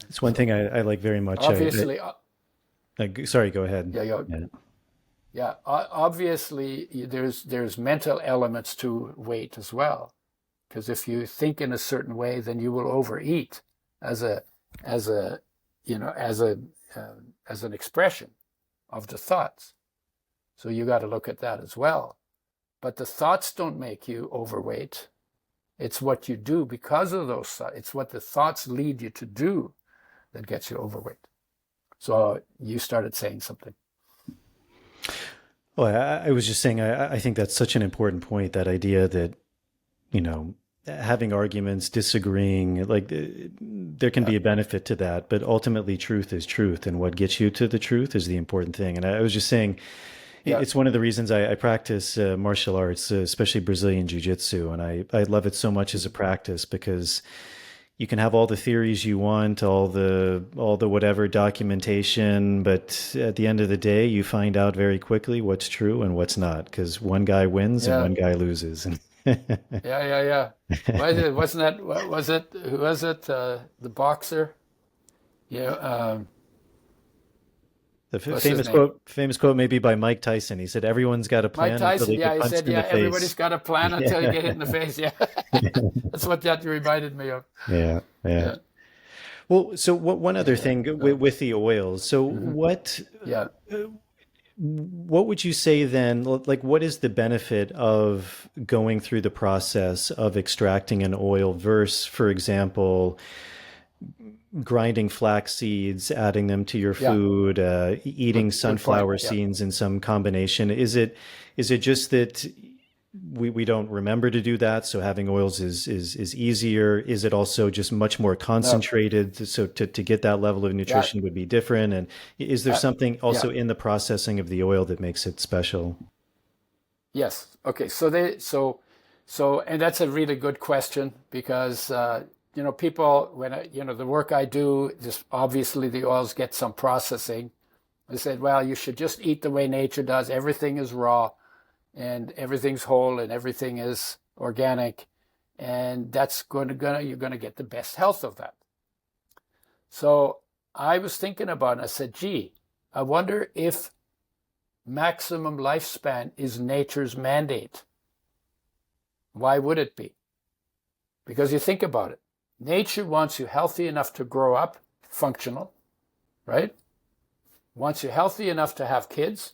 C: It's one thing I like very much.
D: Obviously,
C: sorry, go ahead.
D: Yeah. Obviously, there's mental elements to weight as well, because if you think in a certain way, then you will overeat as an expression of the thoughts. So you got to look at that as well. But the thoughts don't make you overweight. It's what you do because of those thoughts. It's what the thoughts lead you to do that gets you overweight. So you started saying something.
C: Well, I was just saying, I think that's such an important point, that idea that, having arguments, disagreeing, like there can be a benefit to that, but ultimately truth is truth, and what gets you to the truth is the important thing. And I was just saying, it's one of the reasons I practice martial arts, especially Brazilian jiu-jitsu, and I love it so much as a practice, because you can have all the theories you want, all the whatever documentation, but at the end of the day, you find out very quickly what's true and what's not, because one guy wins and one guy loses.
D: Yeah. Who was it? The boxer?
C: The famous quote maybe by Mike Tyson. He said, "Everyone's got a plan."
D: Mike Tyson,
C: until they get
D: he said, everybody's got a plan until you get hit in the face. Yeah, that's what that reminded me of.
C: Yeah. Well, so one other thing with the oils. So what would you say then? Like, what is the benefit of going through the process of extracting an oil versus, for example, grinding flax seeds, adding them to your food, eating sunflower seeds in some combination? Is it just that we don't remember to do that, so having oils is easier? Is it also just much more concentrated, so to get that level of nutrition would be different? And is there something also in the processing of the oil that makes it special?
D: Yes. Okay. So and that's a really good question, because people, when the work I do, just obviously the oils get some processing. They said, well, you should just eat the way nature does. Everything is raw, and everything's whole, and everything is organic, and that's you're going to get the best health of that. So I was thinking about it, and I said, gee, I wonder if maximum lifespan is nature's mandate. Why would it be? Because you think about it. Nature wants you healthy enough to grow up functional, right? Wants you healthy enough to have kids.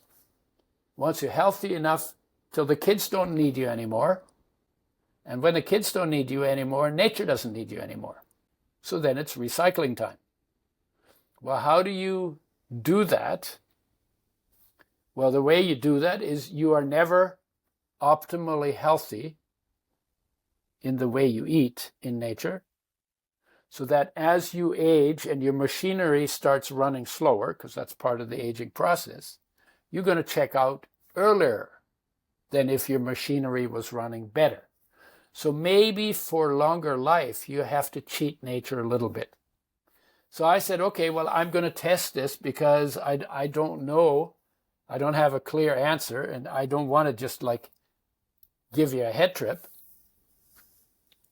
D: Wants you healthy enough till the kids don't need you anymore. And when the kids don't need you anymore, nature doesn't need you anymore. So then it's recycling time. Well, how do you do that? Well, the way you do that is you are never optimally healthy in the way you eat in nature, so that as you age and your machinery starts running slower, because that's part of the aging process, you're going to check out earlier than if your machinery was running better. So maybe for longer life, you have to cheat nature a little bit. So I said, okay, well, I'm going to test this, because I don't know. I don't have a clear answer, and I don't want to just like give you a head trip.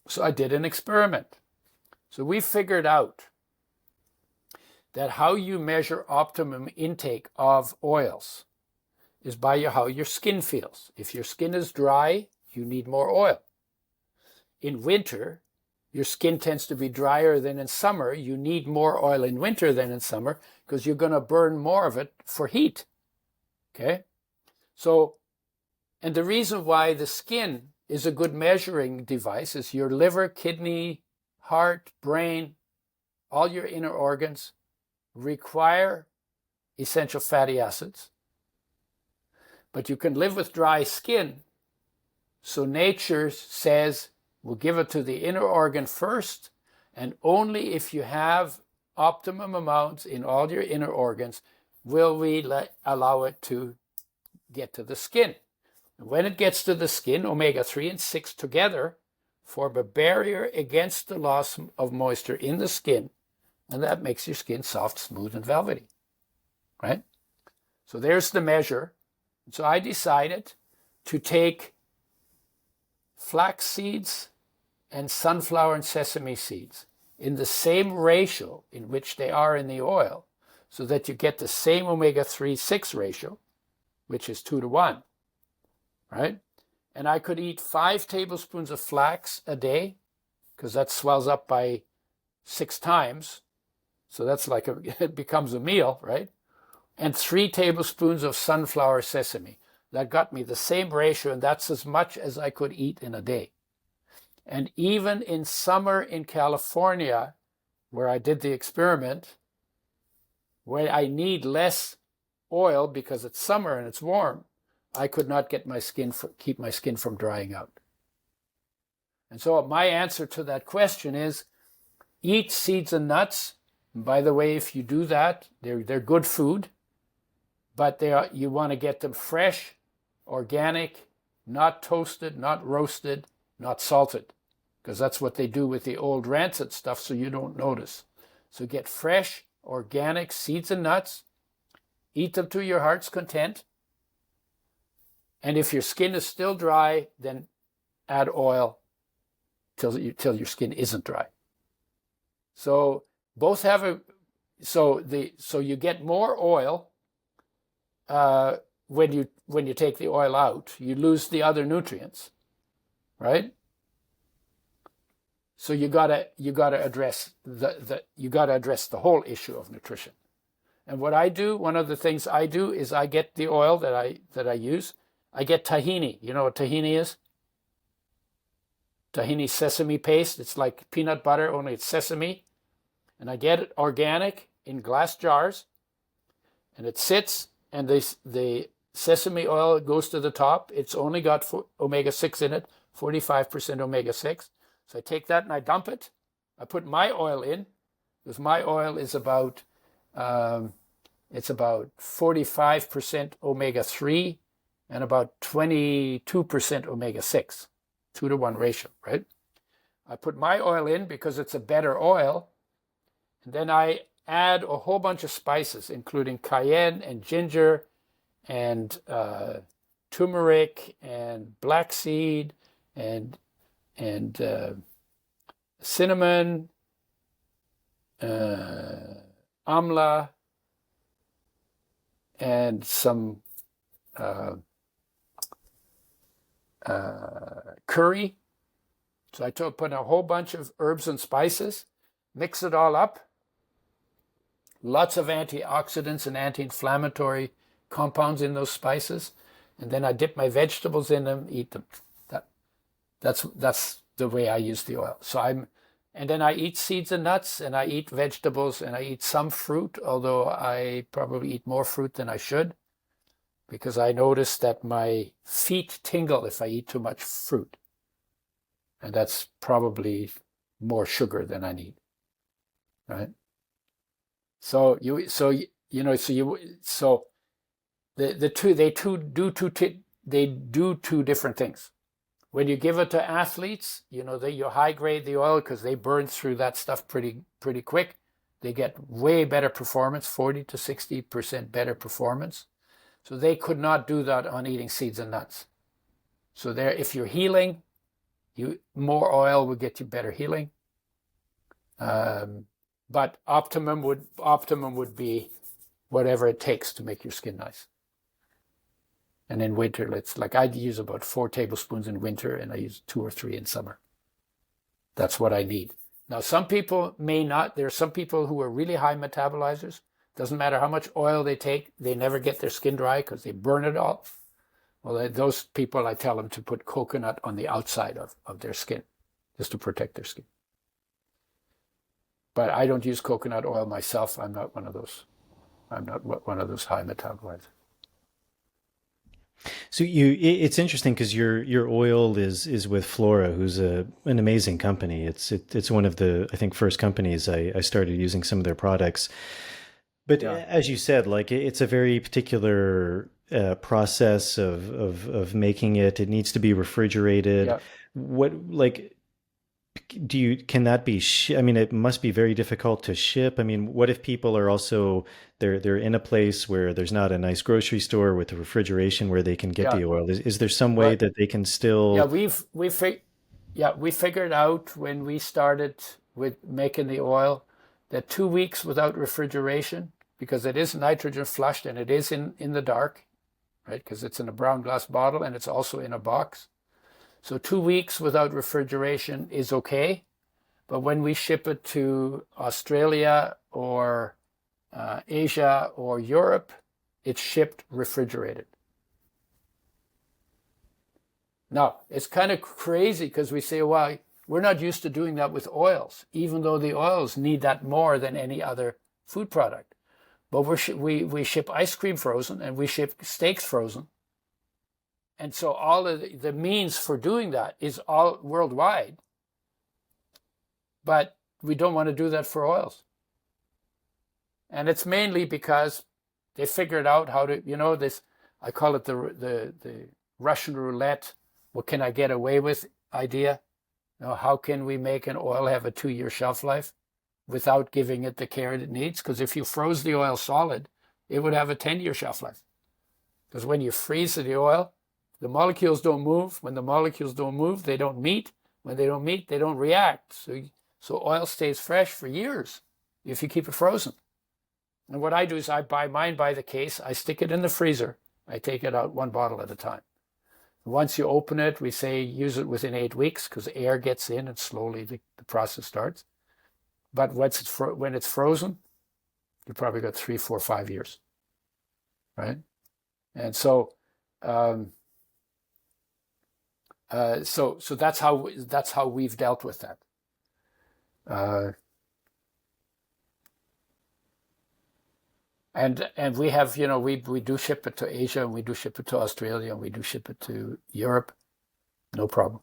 D: So I did an experiment. So we figured out that how you measure optimum intake of oils is by how your skin feels. If your skin is dry, you need more oil. In winter, your skin tends to be drier than in summer. You need more oil in winter than in summer because you're going to burn more of it for heat. Okay? So, and the reason why the skin is a good measuring device is your liver, kidney, heart, brain, all your inner organs require essential fatty acids. But you can live with dry skin. So nature says, we'll give it to the inner organ first, and only if you have optimum amounts in all your inner organs will we allow it to get to the skin. And when it gets to the skin, omega-3 and 6 together form a barrier against the loss of moisture in the skin, and that makes your skin soft, smooth, and velvety, right? So there's the measure. So I decided to take flax seeds and sunflower and sesame seeds in the same ratio in which they are in the oil, so that you get the same omega-3-6 ratio, which is 2:1, right? And I could eat 5 tablespoons of flax a day, because that swells up by 6 times. So that's like it becomes a meal, right? And 3 tablespoons of sunflower sesame. That got me the same ratio, and that's as much as I could eat in a day. And even in summer in California, where I did the experiment, where I need less oil because it's summer and it's warm, I could not get keep my skin from drying out. And so my answer to that question is, eat seeds and nuts. And by the way, if you do that, they're good food, but you want to get them fresh, organic, not toasted, not roasted, not salted, because that's what they do with the old rancid stuff, so you don't notice. So get fresh, organic seeds and nuts, eat them to your heart's content, and if your skin is still dry, then add oil till your skin isn't dry. So both have so you get more oil when you take the oil out. You lose the other nutrients, right? So you gotta address the whole issue of nutrition. And what I do, one of the things I do is I get the oil that I use. I get tahini. You know what tahini is? Tahini sesame paste. It's like peanut butter, only it's sesame. And I get it organic in glass jars. And it sits, and the sesame oil goes to the top. It's only got omega-6 in it, 45% omega-6. So I take that and I dump it. I put my oil in, because my oil is about 45% omega-3 and about 22% omega-6, 2:1 ratio, right? I put my oil in because it's a better oil, and then I add a whole bunch of spices, including cayenne and ginger and turmeric and black seed and cinnamon, amla, and some curry. So I put a whole bunch of herbs and spices, mix it all up. Lots of antioxidants and anti-inflammatory compounds in those spices, and then I dip my vegetables in them, eat them. That's the way I use the oil. And then I eat seeds and nuts, and I eat vegetables, and I eat some fruit, although I probably eat more fruit than I should, because I notice that my feet tingle if I eat too much fruit. And that's probably more sugar than I need, right? They do two different things. When you give it to athletes, you high grade the oil because they burn through that stuff pretty quick. They get way better performance, 40 to 60% better performance. So they could not do that on eating seeds and nuts. So if you're healing, more oil will get you better healing. But optimum would be whatever it takes to make your skin nice. And in winter, it's like I'd use about 4 tablespoons in winter, and I use 2 or 3 in summer. That's what I need. Now, some people may not. There are some people who are really high metabolizers. Doesn't matter how much oil they take, they never get their skin dry because they burn it all. Well, those people, I tell them to put coconut on the outside of their skin, just to protect their skin. But I don't use coconut oil myself. I'm not one of those. I'm not one of those high metabolizers.
C: So it's interesting because your oil is with Flora, who's an amazing company. It's one of the, I think, first companies I started using some of their products. But as you said, like it's a very particular process of making it. It needs to be refrigerated.
D: Yeah.
C: What like can that be I mean, it must be very difficult to ship. I mean, what if people are also they're in a place where there's not a nice grocery store with the refrigeration where they can get the oil? Is there some way that they can still?
D: Yeah, we figured out when we started with making the oil that 2 weeks without refrigeration, because it is nitrogen flushed and it is in the dark, right? Because it's in a brown glass bottle and it's also in a box. So 2 weeks without refrigeration is okay. But when we ship it to Australia or Asia or Europe, it's shipped refrigerated. Now, it's kind of crazy because we say, well, we're not used to doing that with oils, even though the oils need that more than any other food product. But we ship ice cream frozen and we ship steaks frozen. And so all of the means for doing that is all worldwide. But we don't want to do that for oils. And it's mainly because they figured out how to, this, I call it the Russian roulette, what can I get away with idea. How can we make an oil have a 2-year shelf life without giving it the care it needs? Because if you froze the oil solid, it would have a 10-year shelf life. Because when you freeze the oil, the molecules don't move. When the molecules don't move, they don't meet. When they don't meet, they don't react. So oil stays fresh for years if you keep it frozen. And what I do is I buy mine by the case. I stick it in the freezer. I take it out 1 bottle at a time. Once you open it, we say use it within 8 weeks because air gets in and slowly the process starts. But when it's frozen, you probably got 3, 4, 5 years, right? And so, so that's how we've dealt with that. And we have, we do ship it to Asia, and we do ship it to Australia, and we do ship it to Europe. No problem.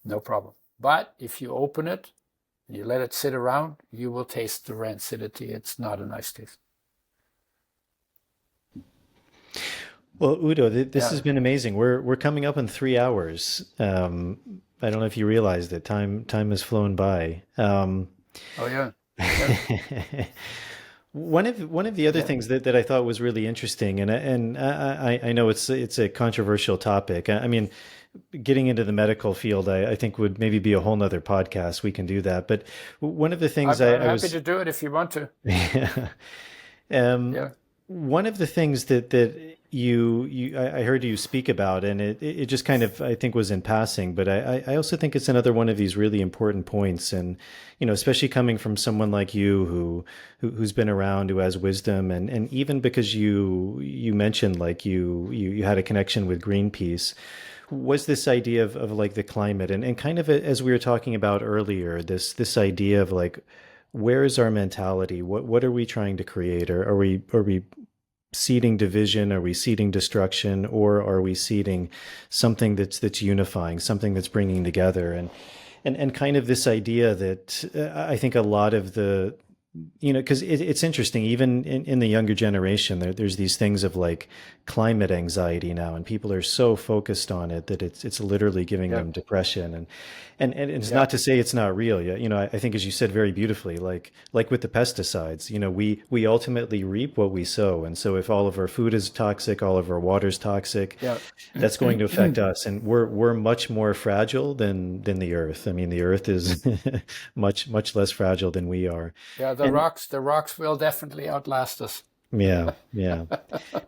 D: No problem. But if you open it and you let it sit around, you will taste the rancidity. It's not a nice taste.
C: Well, Udo, this has been amazing. We're coming up in 3 hours. I don't know if you realize that time has flown by.
D: Oh yeah.
C: One of the other things that I thought was really interesting, and I know it's a controversial topic. I mean, getting into the medical field, I think would maybe be a whole nother podcast. We can do that. But one of the things
D: I'm happy to do it if you want to.
C: Yeah. One of the things that I heard you speak about, and it just kind of, I think, was in passing, but I also think it's another one of these really important points. And, especially coming from someone like you who's been around, who has wisdom, and even because you mentioned like you had a connection with Greenpeace, was this idea of like the climate and kind of, as we were talking about earlier, this idea of like, where is our mentality? What are we trying to create? Are we seeding division? Are we seeding destruction? Or are we seeding something that's unifying, something that's bringing together? And kind of this idea that I think a lot of the, because it's interesting, even in the younger generation, there's these things of like climate anxiety now, and people are so focused on it that it's literally giving them depression. And it's not to say it's not real. I think, as you said very beautifully, like with the pesticides, we ultimately reap what we sow. And so if all of our food is toxic, all of our water's toxic, that's going to affect us. And we're much more fragile than the earth. I mean, the earth is much less fragile than we are.
D: Yeah, the rocks will definitely outlast us.
C: Yeah, yeah.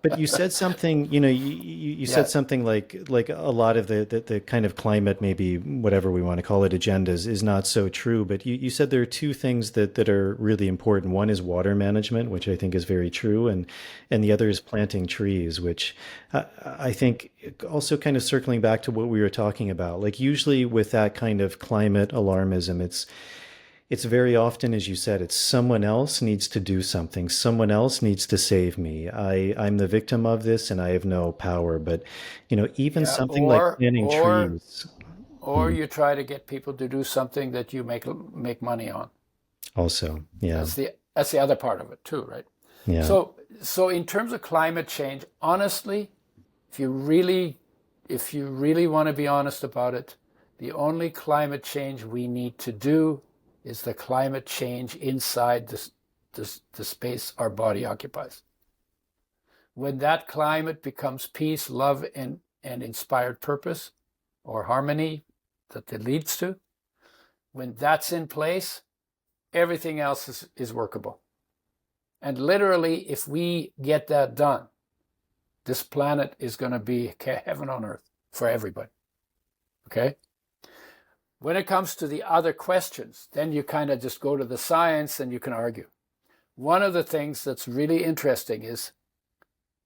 C: But you said something, you said
D: Yeah,
C: something like a lot of the kind of climate, maybe whatever we want to call it, agendas is not so true. But you said there are two things that are really important. One is water management, which I think is very true, and the other is planting trees, which I think also kind of circling back to what we were talking about. Like usually with that kind of climate alarmism, it's very often, as you said, it's someone else needs to do something. Someone else needs to save me. I'm the victim of this and I have no power. But, even
D: yeah.
C: something like planting trees
D: Or you try to get people to do something that you make money on.
C: also. Yeah.
D: That's the other part of it too, right?
C: Yeah.
D: So in terms of climate change, honestly, if you really want to be honest about it, the only climate change we need to do is the climate change inside the space our body occupies. When that climate becomes peace, love, and inspired purpose or harmony that it leads to, when that's in place, everything else is workable. And literally, if we get that done, this planet is going to be heaven on earth for everybody. Okay? When it comes to the other questions, then you kind of just go to the science and you can argue. One of the things that's really interesting is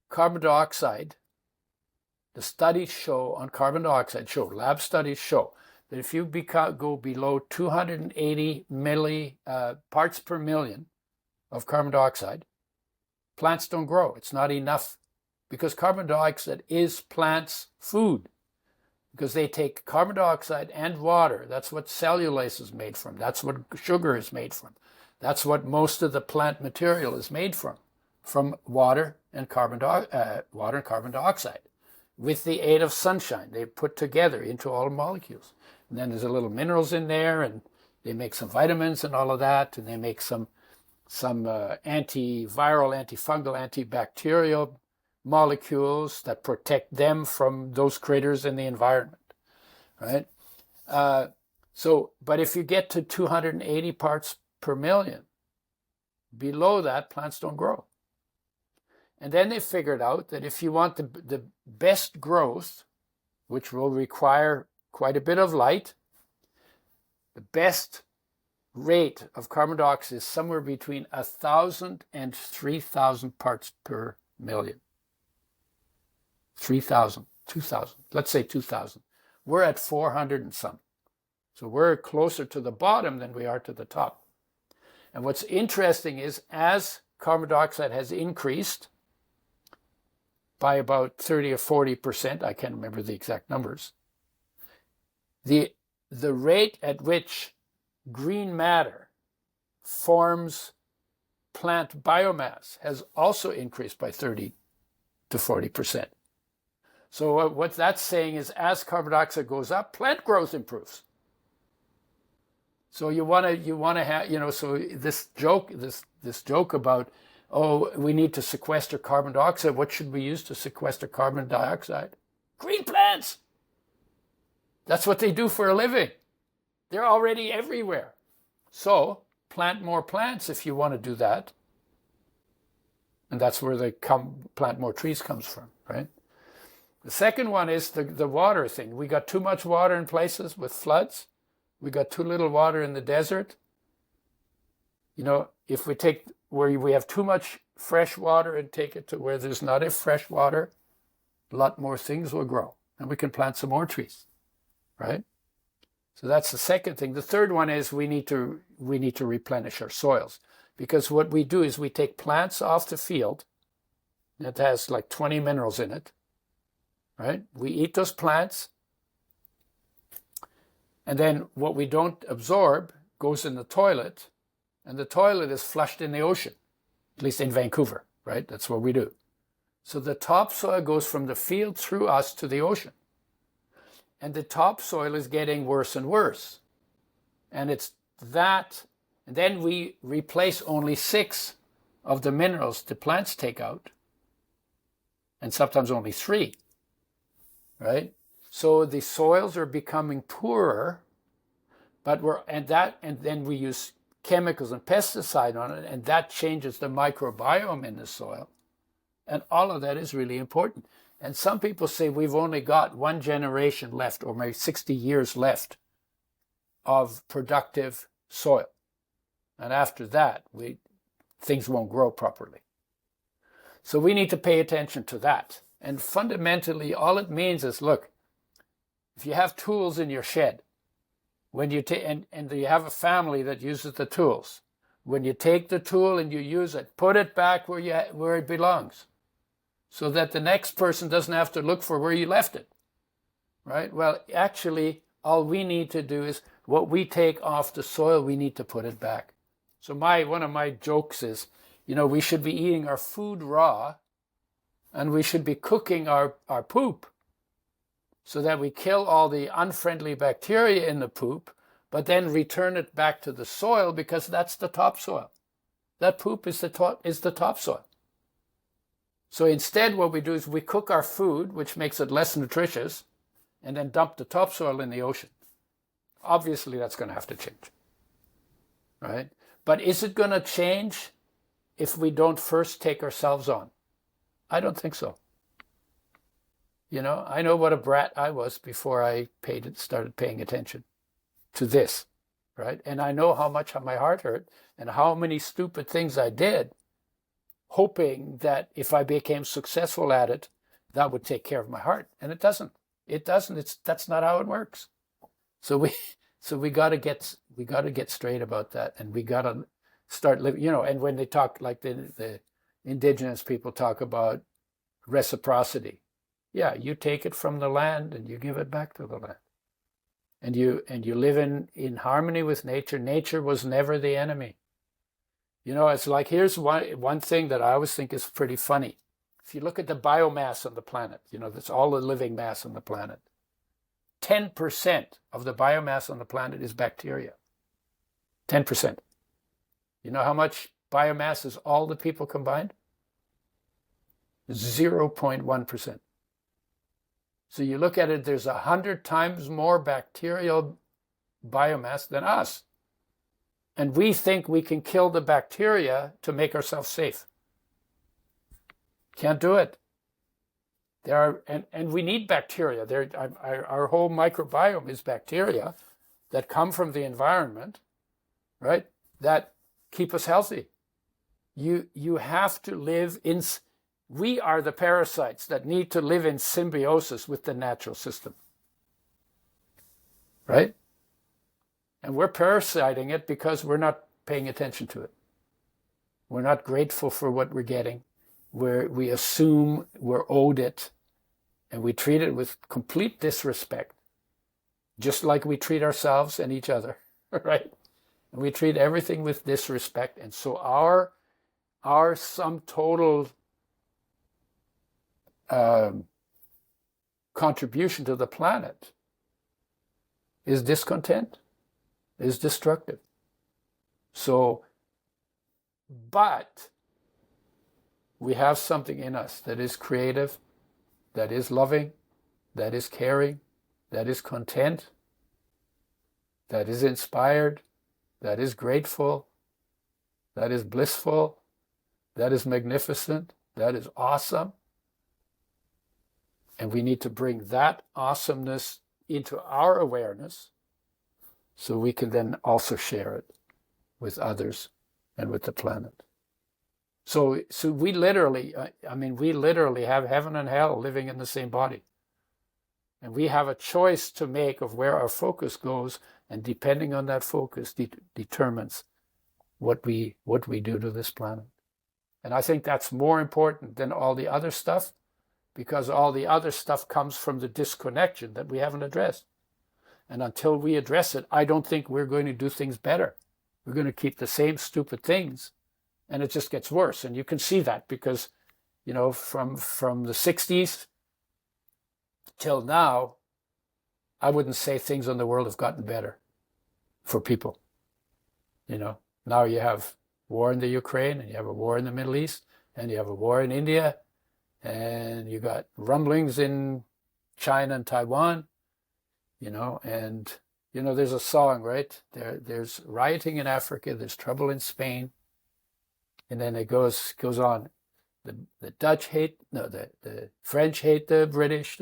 D: carbon dioxide. The studies show on carbon dioxide, lab studies show that if you go below 280 parts per million of carbon dioxide, plants don't grow. It's not enough because carbon dioxide is plants' food. Because they take carbon dioxide and water. That's what cellulose is made from. That's what sugar is made from. That's what most of the plant material is made from water and carbon dioxide. With the aid of sunshine, they put together into all molecules. And then there's a little minerals in there, and they make some vitamins and all of that, and they make some antiviral, antifungal, antibacterial molecules that protect them from those critters in the environment, right? But if you get to 280 parts per million, below that, plants don't grow. And then they figured out that if you want the best growth, which will require quite a bit of light, the best rate of carbon dioxide is somewhere between 1,000 and 3,000 parts per million. 3,000, 2,000, let's say 2,000. We're at 400 and some. So we're closer to the bottom than we are to the top. And what's interesting is as carbon dioxide has increased by about 30 or 40%, I can't remember the exact numbers, the rate at which green matter forms plant biomass has also increased by 30 to 40%. So what that's saying is as carbon dioxide goes up, plant growth improves. So you want to have, so this joke about, oh, we need to sequester carbon dioxide. What should we use to sequester carbon dioxide? Green plants. That's what they do for a living. They're already everywhere. So plant more plants if you want to do that. And that's where plant more trees comes from, right? The second one is the water thing. We got too much water in places with floods. We got too little water in the desert. If we take where we have too much fresh water and take it to where there's not enough fresh water, a lot more things will grow. And we can plant some more trees, right? So that's the second thing. The third one is we need to replenish our soils. Because what we do is we take plants off the field that has like 20 minerals in it, right? We eat those plants, and then what we don't absorb goes in the toilet, and the toilet is flushed in the ocean, at least in Vancouver, right? That's what we do. So the topsoil goes from the field through us to the ocean. And the topsoil is getting worse and worse. And it's that, and then we replace only 6 of the minerals the plants take out, and sometimes only 3, right? So the soils are becoming poorer, and then we use chemicals and pesticide on it, and that changes the microbiome in the soil. And all of that is really important. And some people say we've only got one generation left, or maybe 60 years left of productive soil. And after that, things won't grow properly. So we need to pay attention to that. And fundamentally, all it means is, look, if you have tools in your shed, when you and you have a family that uses the tools, when you take the tool and you use it, put it back where it belongs, so that the next person doesn't have to look for where you left it, right? Well, actually, all we need to do is what we take off the soil, we need to put it back. So one of my jokes is, we should be eating our food raw, and we should be cooking our poop so that we kill all the unfriendly bacteria in the poop, but then return it back to the soil, because that's the topsoil. That poop is the topsoil. So instead, what we do is we cook our food, which makes it less nutritious, and then dump the topsoil in the ocean. Obviously, that's going to have to change, right? But is it going to change if we don't first take ourselves on? I don't think so. I know what a brat I was before I started paying attention to this, right? And I know how much my heart hurt and how many stupid things I did, hoping that if I became successful at it, that would take care of my heart. And it doesn't. It doesn't. That's not how it works. So we got to get straight about that, and we got to start living. And when they talk, like the indigenous people talk about reciprocity, yeah, you take it from the land and you give it back to the land, and you live in harmony with nature. Nature was never the enemy. It's like, here's one thing that I always think is pretty funny. If you look at the biomass on the planet, that's all the living mass on the planet. 10% of the biomass on the planet is bacteria. 10%. You know how much biomass is all the people combined? 0.1%. So you look at it, there's 100 times more bacterial biomass than us. And we think we can kill the bacteria to make ourselves safe. Can't do it. And we need bacteria. Our whole microbiome is bacteria that come from the environment, right? That keep us healthy. You have to live in. We are the parasites that need to live in symbiosis with the natural system, right? And we're parasiting it because we're not paying attention to it. We're not grateful for what we're getting. We assume we're owed it, and we treat it with complete disrespect, just like we treat ourselves and each other, right? And we treat everything with disrespect. And so our sum total contribution to the planet is discontent, is destructive. So, but we have something in us that is creative, that is loving, that is caring, that is content, that is inspired, that is grateful, that is blissful, that is magnificent, that is awesome. And we need to bring that awesomeness into our awareness so we can then also share it with others and with the planet. So we literally have heaven and hell living in the same body. And we have a choice to make of where our focus goes, and depending on that focus determines what we do to this planet. And I think that's more important than all the other stuff, because all the other stuff comes from the disconnection that we haven't addressed. And until we address it, I don't think we're going to do things better. We're going to keep the same stupid things, and it just gets worse. And you can see that because, from the 60s till now, I wouldn't say things in the world have gotten better for people. Now you have war in the Ukraine, and you have a war in the Middle East, and you have a war in India, and you got rumblings in China and Taiwan, and there's a song, right? There's rioting in Africa, there's trouble in Spain, and then it goes on. The Dutch hate, no, the French hate the British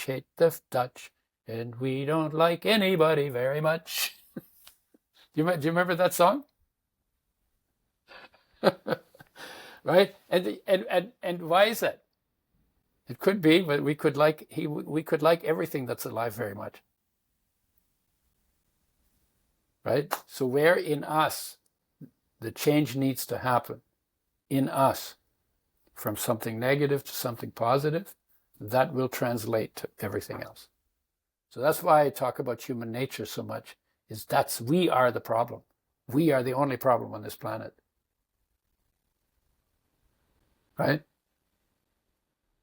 D: hate the Dutch, and we don't like anybody very much. Do you remember that song? Right? And why is that? It could be, but we could like everything that's alive very much. Right? So where in us the change needs to happen, in us, from something negative to something positive, that will translate to everything else. So that's why I talk about human nature so much, is we are the problem. We are the only problem on this planet. Right?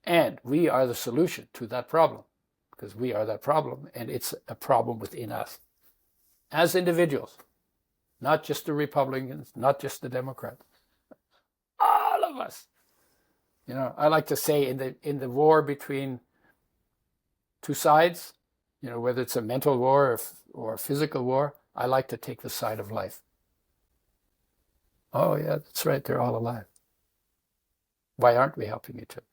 D: And we are the solution to that problem, because we are that problem, and it's a problem within us. As individuals, not just the Republicans, not just the Democrats, all of us. I like to say in the war between two sides, whether it's a mental war or a physical war, I like to take the side of life. Oh yeah, that's right, they're all alive. Why aren't we helping each other?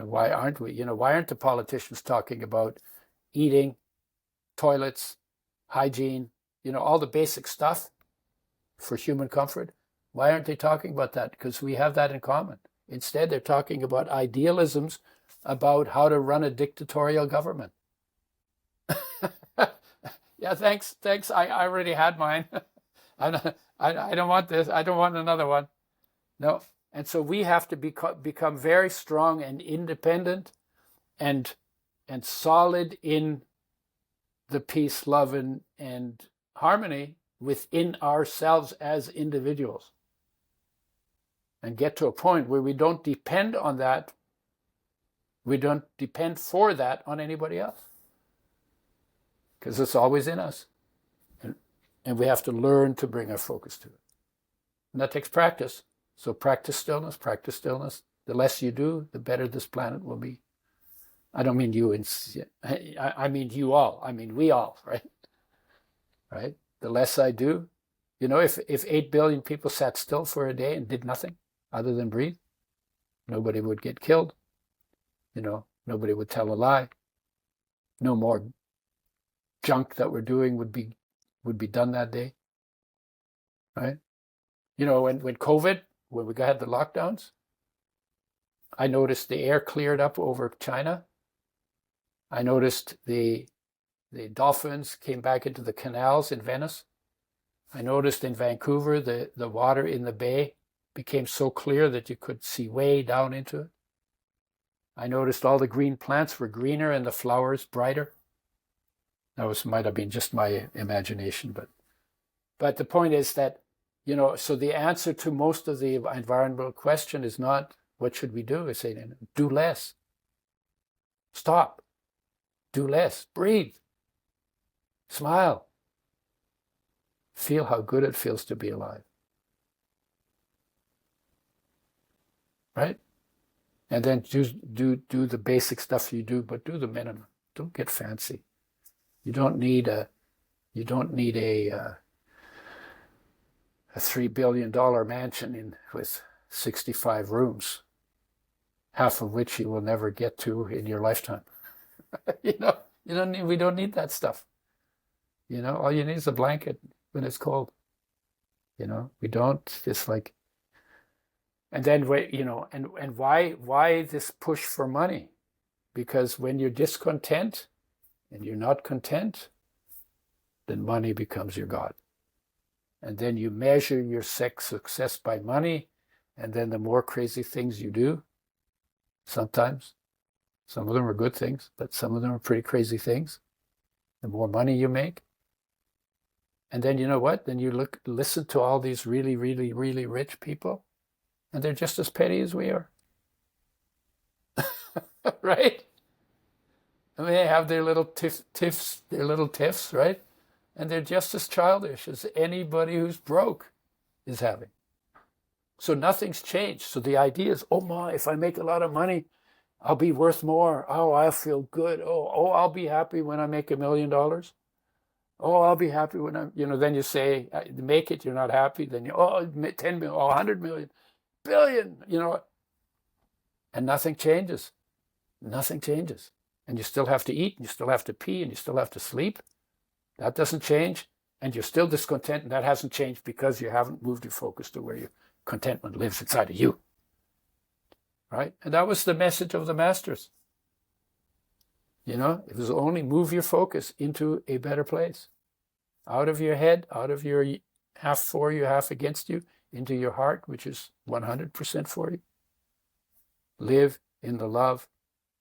D: Why aren't we? Why aren't the politicians talking about eating, toilets, hygiene, all the basic stuff for human comfort? Why aren't they talking about that? Because we have that in common. Instead, they're talking about idealisms about how to run a dictatorial government. Yeah, thanks. I already had mine. I don't want this. I don't want another one. No. And so we have to become very strong and independent and solid in the peace, love, and harmony within ourselves as individuals. And get to a point where we don't depend on that. We don't depend for that on anybody else. Because it's always in us. And we have to learn to bring our focus to it. And that takes practice. So practice stillness, practice stillness. The less you do, the better this planet will be. I don't mean you, I mean you all. I mean we all, right? Right? The less I do, if 8 billion people sat still for a day and did nothing other than breathe, nobody would get killed. Nobody would tell a lie. No more junk that we're doing would be done that day. Right? When COVID, when we had the lockdowns, I noticed the air cleared up over China. I noticed the dolphins came back into the canals in Venice. I noticed in Vancouver the water in the bay became so clear that you could see way down into it. I noticed all the green plants were greener and the flowers brighter. That might have been just my imagination, but the point is that, so the answer to most of the environmental question is not what should we do? It's saying do less. Stop. Do less. Breathe. Smile. Feel how good it feels to be alive. Right? And then do the basic stuff you do, but do the minimum. Don't get fancy. You don't need a $3 billion mansion with 65 rooms, half of which you will never get to in your lifetime. We don't need that stuff. All you need is a blanket when it's cold. We don't. It's like, and then and why this push for money? Because when you're discontent and you're not content, then money becomes your God. And then you measure your success by money, and then the more crazy things you do, sometimes, some of them are good things, but some of them are pretty crazy things, the more money you make. And then you know what? Then you listen to all these really, really, really rich people, and they're just as petty as we are. Right? I mean, they have their little tiffs, right? And they're just as childish as anybody who's broke is having. So nothing's changed. So the idea is, oh my, if I make a lot of money, I'll be worth more. Oh, I'll feel good. Oh, I'll be happy when I make $1 million. Oh, I'll be happy when I'm, then you say, make it, you're not happy. Then 10 million, 100 million, billion, and nothing changes. Nothing changes. And you still have to eat, and you still have to pee, and you still have to sleep. That doesn't change. And you're still discontent, and that hasn't changed because you haven't moved your focus to where your contentment lives inside of you. Right? And that was the message of the masters. It was only move your focus into a better place. Out of your head, out of your half for you, half against you, into your heart, which is 100% for you. Live in the love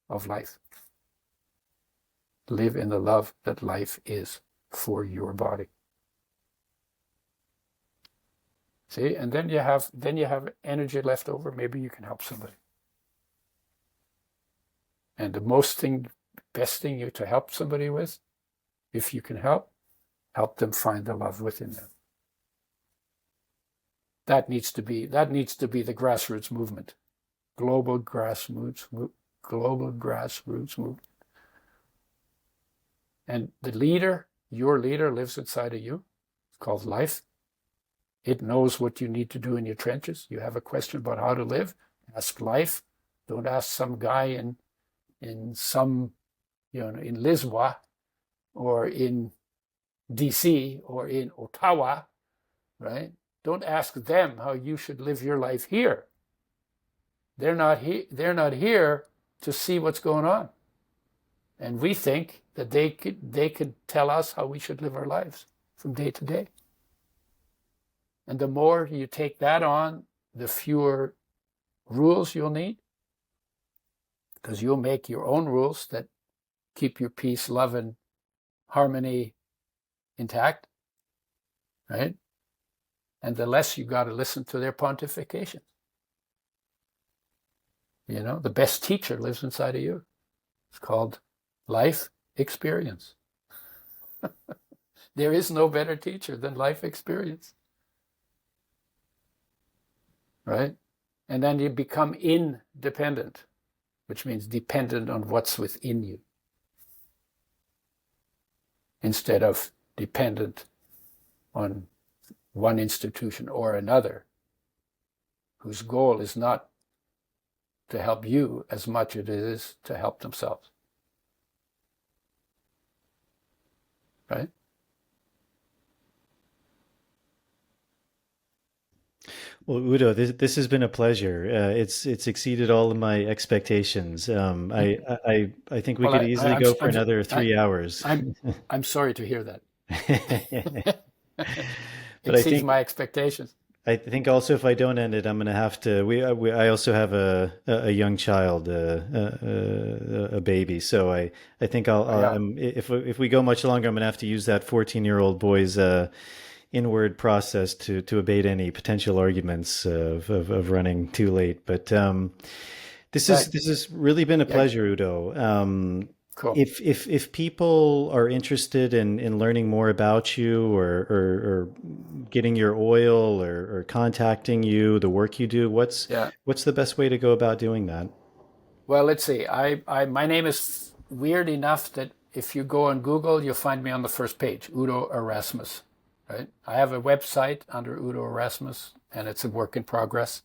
D: of life. Live in the love that life is for your body. See, and then you have energy left over. Maybe you can help somebody. And the best thing to help somebody with, if you can help them find the love within them. That needs to be the grassroots movement, global grassroots movement. And your leader lives inside of you. It's called life. It knows what you need to do in your trenches. You have a question about how to live, ask life. Don't ask some guy in some, in Lisboa or in DC or in Ottawa, right? Don't ask them how you should live your life here. They're not here to see what's going on. And we think that they could tell us how we should live our lives from day to day. And the more you take that on, the fewer rules you'll need, because you'll make your own rules that keep your peace, love, and harmony intact, right? And the less you got to listen to their pontification. The best teacher lives inside of you. It's called life experience. There is no better teacher than life experience. Right? And then you become independent, which means dependent on what's within you, instead of dependent on one institution or another, whose goal is not to help you as much as it is to help themselves. Right?
C: Well, Udo, this has been a pleasure. It's exceeded all of my expectations. I think we could easily go for another 3 hours.
D: I'm sorry to hear that.
C: But
D: Exceeds my expectations.
C: I think also if I don't end it, I'm going to have to. I also have a young child, a baby. So I think if we go much longer, I'm going to have to use that 14-year-old boy's inward process to abate any potential arguments of running too late. But this has really been a pleasure, Udo.
D: Cool.
C: If people are interested in learning more about you or getting your oil or contacting you, the work you do, what's the best way to go about doing that?
D: Well, let's see. My name is weird enough that if you go on Google, you'll find me on the first page, Udo Erasmus. Right? I have a website under Udo Erasmus, and it's a work in progress.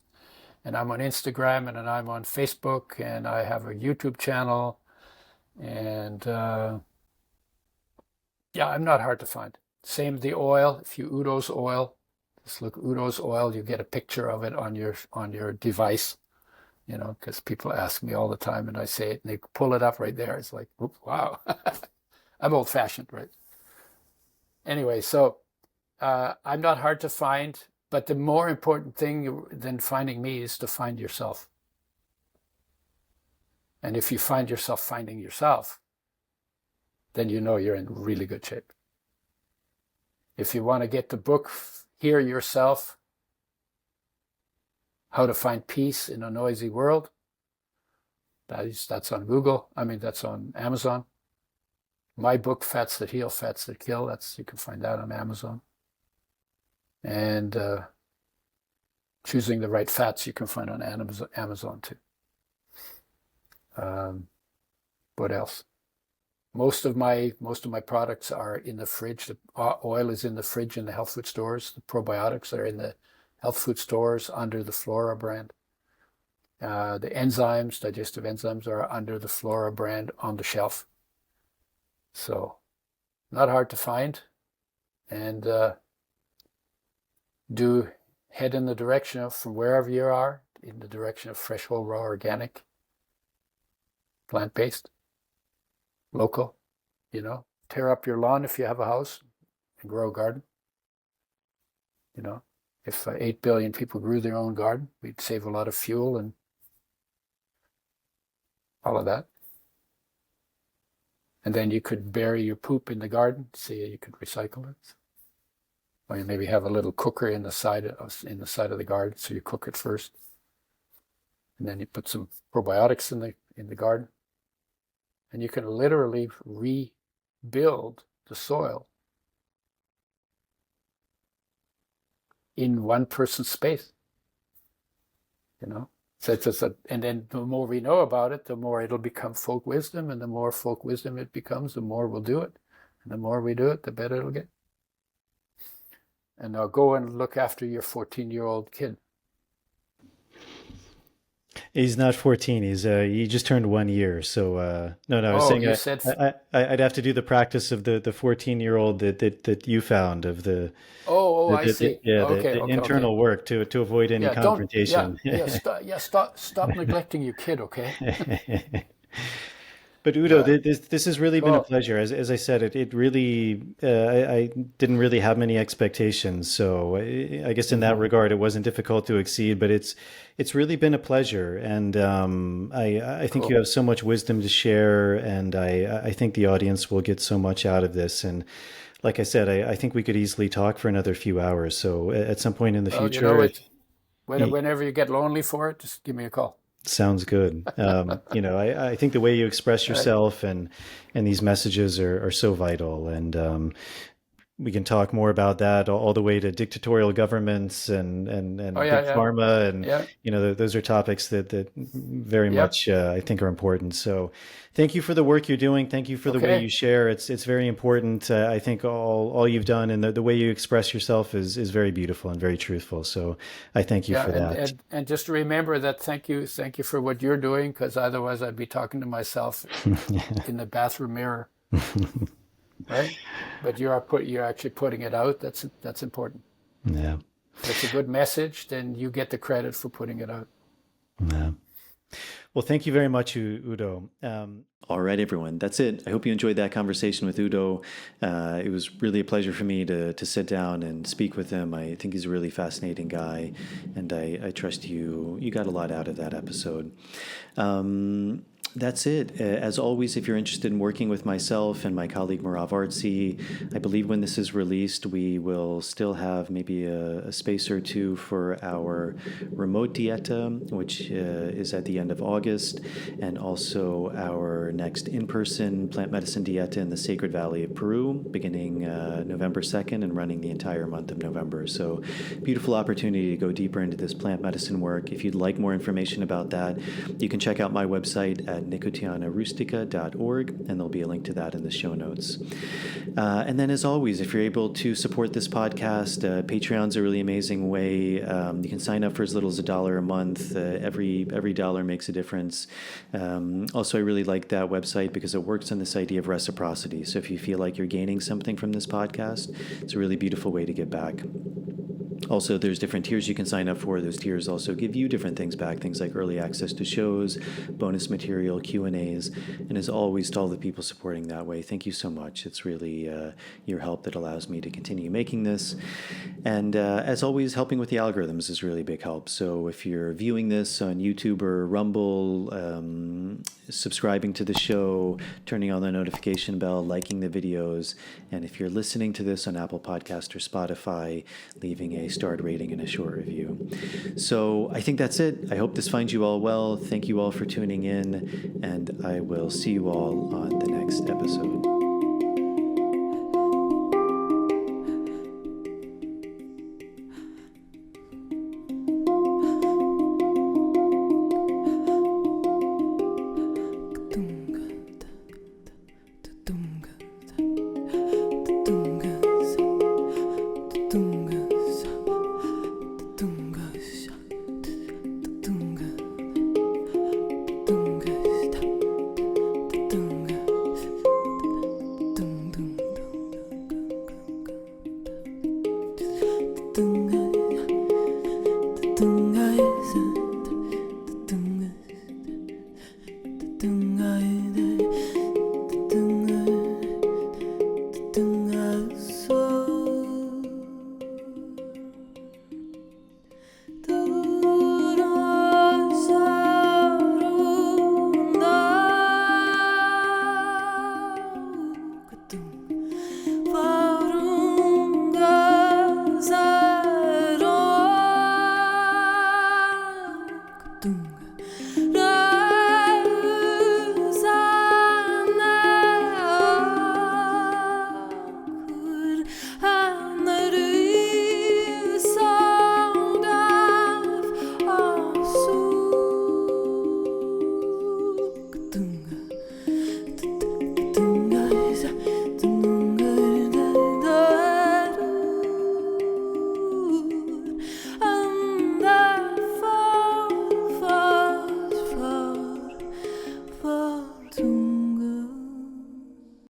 D: And I'm on Instagram, and I'm on Facebook, and I have a YouTube channel. And I'm not hard to find. Same the oil. If you Udo's oil, just look Udo's oil. You get a picture of it on your device. Because people ask me all the time, and I say it, and they pull it up right there. It's like, oops, wow, I'm old-fashioned, right? Anyway, so I'm not hard to find, but the more important thing than finding me is to find yourself. And if you find yourself finding yourself, then you're in really good shape. If you want to get the book, Hear Yourself, How to Find Peace in a Noisy World, that's on Google. That's on Amazon. My book, Fats That Heal, Fats That Kill, you can find that on Amazon. And Choosing the Right Fats, you can find on Amazon too. What else? Most of my products are in the fridge. The oil is in the fridge in the health food stores. The probiotics are in the health food stores under the Flora brand. The enzymes, digestive enzymes, are under the Flora brand on the shelf. So not hard to find. And do head in the direction of, from wherever you are, in the direction of fresh, whole, raw, organic, plant-based, local. Tear up your lawn if you have a house and grow a garden. If 8 billion people grew their own garden, we'd save a lot of fuel and all of that. And then you could bury your poop in the garden, see you could recycle it. Or you maybe have a little cooker in the side of the garden, so you cook it first. And then you put some probiotics in the garden. And you can literally rebuild the soil in one person's space. So and then the more we know about it, the more it'll become folk wisdom, and the more folk wisdom it becomes, the more we'll do it. And the more we do it, the better it'll get. And now go and look after your 14-year-old kid.
C: He's not 14. He just turned 1 year. So no, I was saying I'd have to do the practice of the 14-year-old that you found of the.
D: I see.
C: The internal work to avoid any confrontation.
D: Stop neglecting your kid, okay?
C: But Udo, this has really been a pleasure. As I said, it really, I didn't really have many expectations. So I guess in that regard, it wasn't difficult to exceed, but it's really been a pleasure. And I think you have so much wisdom to share, and I think the audience will get so much out of this. And like I said, I think we could easily talk for another few hours. So at some point in the future,
D: whenever you get lonely for it, just give me a call.
C: Sounds good. I think the way you express yourself and these messages are so vital. And we can talk more about that all the way to dictatorial governments and big pharma. And, those are topics that very much I think are important. So thank you for the work you're doing. Thank you for the way you share. It's very important. I think all you've done and the way you express yourself is very beautiful and very truthful. So I thank you for that.
D: And just remember that thank you for what you're doing, because otherwise I'd be talking to myself in the bathroom mirror. Right, but you're actually putting it out. That's important.
C: Yeah,
D: if it's a good message, then you get the credit for putting it out.
C: Yeah. Well, thank you very much, Udo.
A: All right, everyone. That's it. I hope you enjoyed that conversation with Udo. It was really a pleasure for me to sit down and speak with him. I think he's a really fascinating guy, and I trust you got a lot out of that episode. That's it. As always, if you're interested in working with myself and my colleague Merav Artsy, I believe when this is released, we will still have maybe a space or two for our remote dieta, which is at the end of August, and also our next in-person plant medicine dieta in the Sacred Valley of Peru, beginning November 2nd and running the entire month of November. So beautiful opportunity to go deeper into this plant medicine work. If you'd like more information about that, you can check out my website at nicotianarustica.org, and there'll be a link to that in the show notes. And then, as always, if you're able to support this podcast, Patreon's a really amazing way. You can sign up for as little as $1 a month. Every dollar makes a difference. Also, I really like that website because it works on this idea of reciprocity. So if you feel like you're gaining something from this podcast, it's a really beautiful way to give back. Also, there's different tiers you can sign up for. Those tiers also give you different things back, things like early access to shows, bonus material, Q&As, and as always, to all the people supporting that way, thank you so much. It's really your help that allows me to continue making this. And as always, helping with the algorithms is really big help. So if you're viewing this on YouTube or Rumble, subscribing to the show, turning on the notification bell, liking the videos, and if you're listening to this on Apple Podcast or Spotify, leaving a starred rating and a short review. So I think that's it. I hope this finds you all well. Thank you all for tuning in, and I will see you all on the next episode.
B: dung.